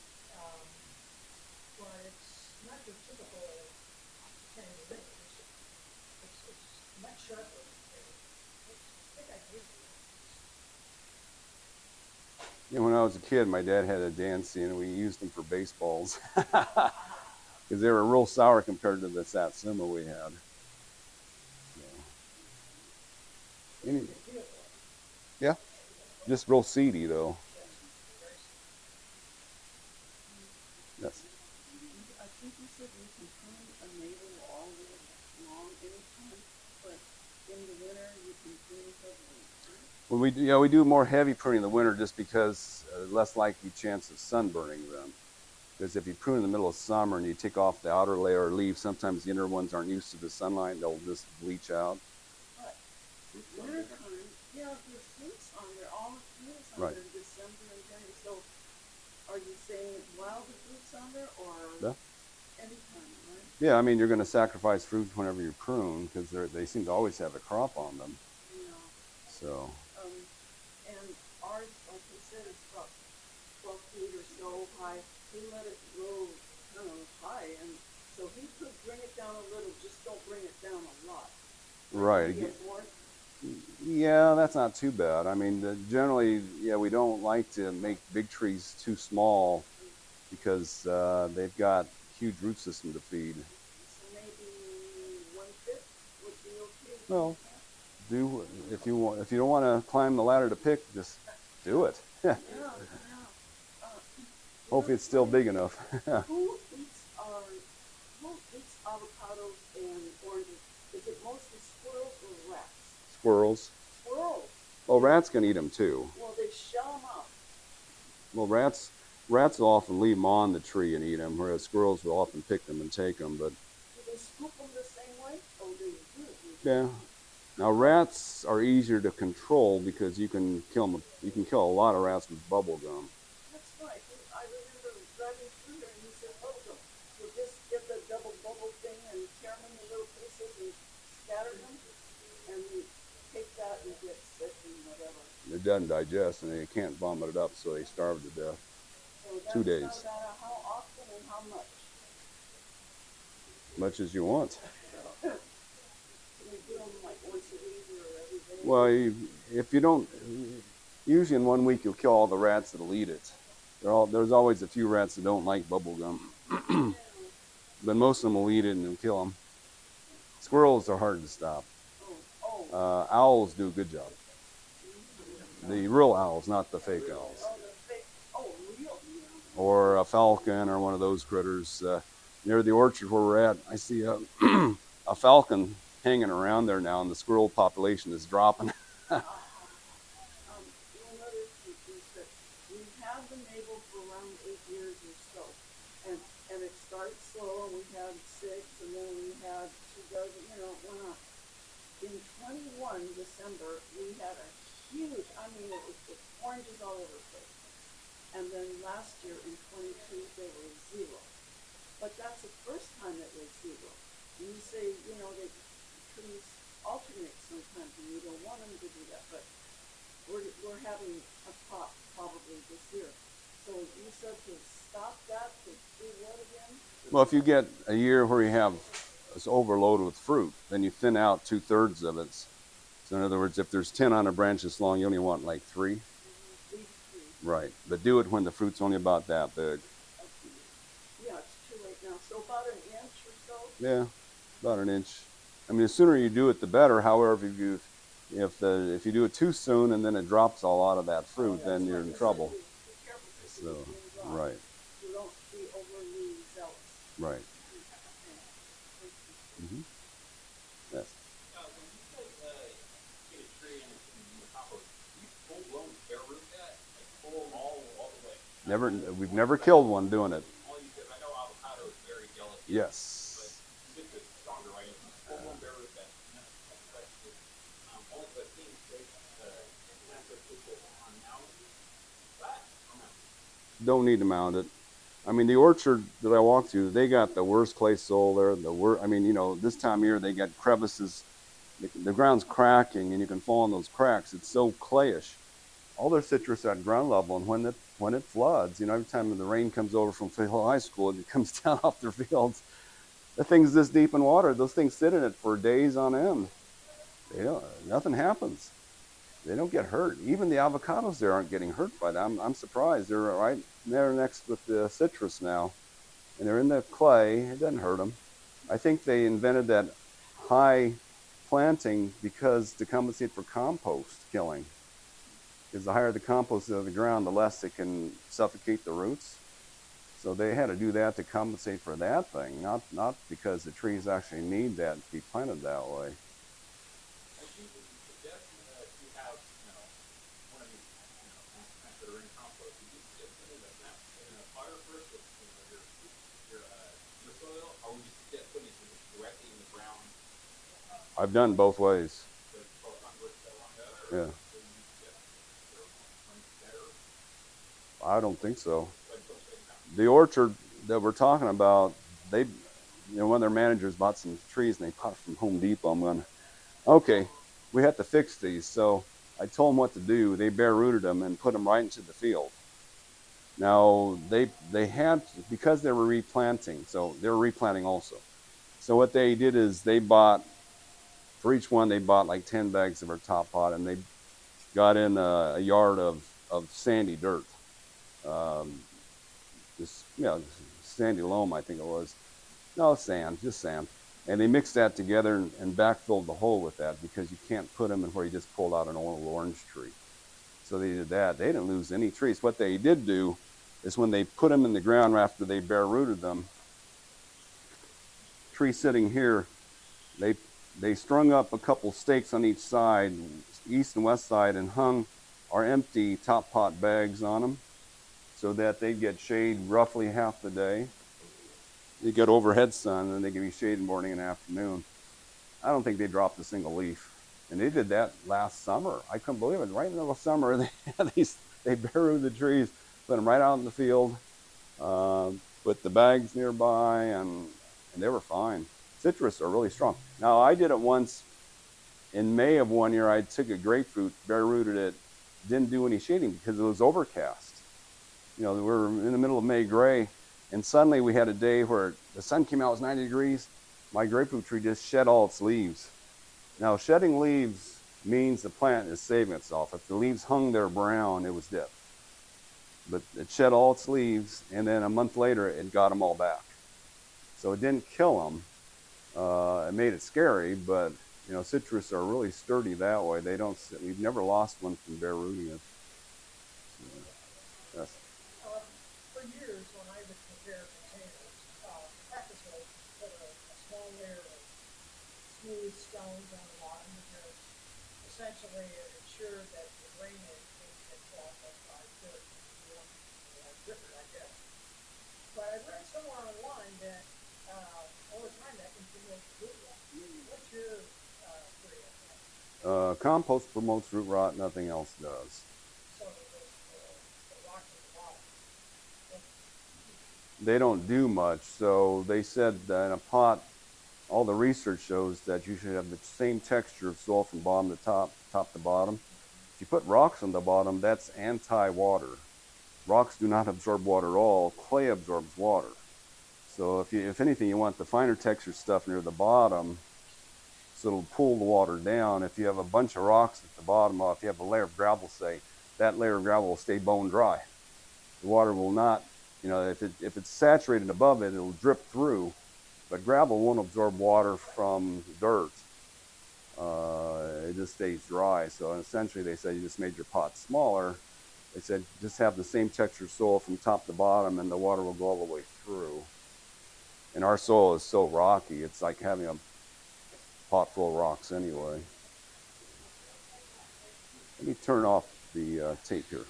But it's not your typical tangerine. It's much sharper. I think I gave you
When I was a kid, my dad had a Dancy, and we used them for baseballs because they were real sour compared to the Satsuma we had. Yeah, just real seedy though. Yes.
I think you said you can prune a navel all year long anytime, but in the winter you can prune heavily.
Well, we do more heavy pruning in the winter just because less likely chance of sunburning them. Because if you prune in the middle of summer and you take off the outer layer of leaves, sometimes the inner ones aren't used to the sunlight; they'll just bleach out.
But winter time, yeah, there's fruits on there, all the fruits on
Right.
there in December and January. So are you saying while the fruit's on there or
Yeah.
anytime, right?
Yeah, I mean, you're going to sacrifice fruit whenever you prune because they seem to always have a crop on them.
Yeah.
So,
And ours, like I said, is about 12 feet or so high. He let it grow kind of high, and so he could bring it down a little, just don't bring it down a lot.
right.
Get more.
Yeah, that's not too bad. I mean, generally, yeah, we don't like to make big trees too small because they've got huge root system to feed.
So maybe 1/5 would be okay.
Well, do if you want. If you don't want to climb the ladder to pick, just do it.
Yeah.
Hopefully, it's still big enough.
Who eats avocados and oranges? Is it mostly squirrels or rats?
Squirrels.
Squirrels.
Well, rats can eat them too.
Well, they shell them out.
Well, rats will often leave them on the tree and eat them, whereas squirrels will often pick them and take them. But
Do they scoop them the same way? Oh, they do.
yeah. Now rats are easier to control because you can kill them. You can kill a lot of rats with bubble gum.
That's right. I remember driving through there and he said, "Welcome. So just get the double bubble thing and tear them into little pieces and scatter them, and you take that and get sick and whatever."
It doesn't digest and they can't vomit it up, so they starve to death.
So that's
2 days.
how often and how much?
Much as you want.
Can we do them like once a week or every day?
Well, if you don't, usually in 1 week you'll kill all the rats that'll eat it. There's always a few rats that don't like bubble gum, but most of them will eat it and they'll kill them. Squirrels are hard to stop. Owls do a good job. The real owls, not the fake owls.
Real?
Or a falcon or one of those critters. Near the orchard where we're at, I see a, a falcon hanging around there now, and the squirrel population is dropping.
One other thing is that we have been able for around 8 years or so, and it started slow, and we had 6, and then we had 2 dozen, it went up. In 21 December, we had a huge, it was just oranges all over the place. And then last year in 22, they were 0. But that's the first time it was 0. And you say, the trees alternate sometimes, and you don't want them to do that, but we're having a crop probably this year. So you said to stop that, to do what again?
Well, if you get a year where you have it's overloaded with fruit, then you thin out 2/3 of it. So in other words, if there's 10 on a branch this long, you only want like 3. Right, but do it when the fruit's only about that big.
Yeah, it's too late now. So about an inch or so?
Yeah, about an inch. I mean, the sooner you do it, the better. However, if you do it too soon and then it drops a lot of that fruit, then you're in trouble.
Be careful.
So, right,
You don't be overly zealous.
right. Mm-hmm. Yes.
When you guys get a tree and the compost, do you full blown bare root that? Like full all the way?
We've never killed one doing it.
All you do, I know avocado is very delicate.
Yes.
But citrus is stronger, right? It's full blown bare root that. Only the things they cancer citrus on mounds. But
Don't need to mound it. I mean, the orchard that I walked through, they got the worst clay soil there. This time of year they got crevices. The ground's cracking, and you can fall in those cracks. It's so clayish. All their citrus are at ground level, and when it floods, every time the rain comes over from Hill High School, and it comes down off their fields, the thing's this deep in water. Those things sit in it for days on end. Nothing happens. They don't get hurt. Even the avocados there aren't getting hurt by that. I'm surprised. They're right there next with the citrus now, and they're in the clay. It doesn't hurt them. I think they invented that high planting to compensate for compost killing. Because the higher the compost is out of the ground, the less it can suffocate the roots. So they had to do that to compensate for that thing, not because the trees actually need that to be planted that way.
I think if you suggest you have, one of these, plants that are in compost, you just put it in a fire first with, your soil, or would you suggest putting it just directly in the ground?
I've done both ways.
So it's both one versus the other?
Yeah.
So you suggest one's better?
I don't think so.
Like, don't say no.
The orchard that we're talking about, they, one of their managers bought some trees and they bought it from Home Depot. I'm going, okay, we have to fix these. So I told them what to do. They bare rooted them and put them right into the field. Now they had, because they were replanting, so they were replanting also. So what they did is they bought, for each one they bought like 10 bags of our top pot, and they got in a yard of sandy dirt, just sandy loam I think it was. No, sand, just sand. And they mixed that together and backfilled the hole with that, because you can't put them in where you just pulled out an old orange tree. So they did that. They didn't lose any trees. What they did do is when they put them in the ground after they bare rooted them, tree sitting here, they strung up a couple stakes on each side, east and west side, and hung our empty top pot bags on them so that they'd get shade roughly half the day. They get overhead sun, and they give you shade in the morning and afternoon. I don't think they dropped a single leaf. And they did that last summer. I couldn't believe it. Right in the middle of summer, they had these, they bare rooted the trees, put them right out in the field, put the bags nearby, and they were fine. Citrus are really strong. Now, I did it once in May of one year. I took a grapefruit, bare rooted it, didn't do any shading because it was overcast. We were in the middle of May gray, and suddenly we had a day where the sun came out, it was 90 degrees. My grapefruit tree just shed all its leaves. Now, shedding leaves means the plant is saving itself. If the leaves hung there brown, it was dead. But it shed all its leaves, and then a month later, it got them all back. So it didn't kill them. It made it scary, but citrus are really sturdy that way. We've never lost one from bare rooting it. Yes.
For years, when I would prepare containers, practice was put a small layer of smooth stones on the bottom, because essentially it ensured that the drainage didn't get clogged up by dirt, different, I guess. But I read somewhere online that over time that can promote root rot. What's your theory on that?
Compost promotes root rot. Nothing else does.
So the rocks at the bottom.
They don't do much. So they said that in a pot, all the research shows that you should have the same texture of soil from bottom to top, top to bottom. If you put rocks on the bottom, that's anti-water. Rocks do not absorb water at all. Clay absorbs water. So if anything, you want the finer texture stuff near the bottom, so it'll pull the water down. If you have a bunch of rocks at the bottom, or if you have a layer of gravel, say, that layer of gravel will stay bone dry. The water will not, if it's saturated above it, it'll drip through, but gravel won't absorb water from dirt. It just stays dry. So essentially they said you just made your pot smaller. They said just have the same texture soil from top to bottom, and the water will go all the way through. And our soil is so rocky, it's like having a pot full of rocks anyway. Let me turn off the tape here.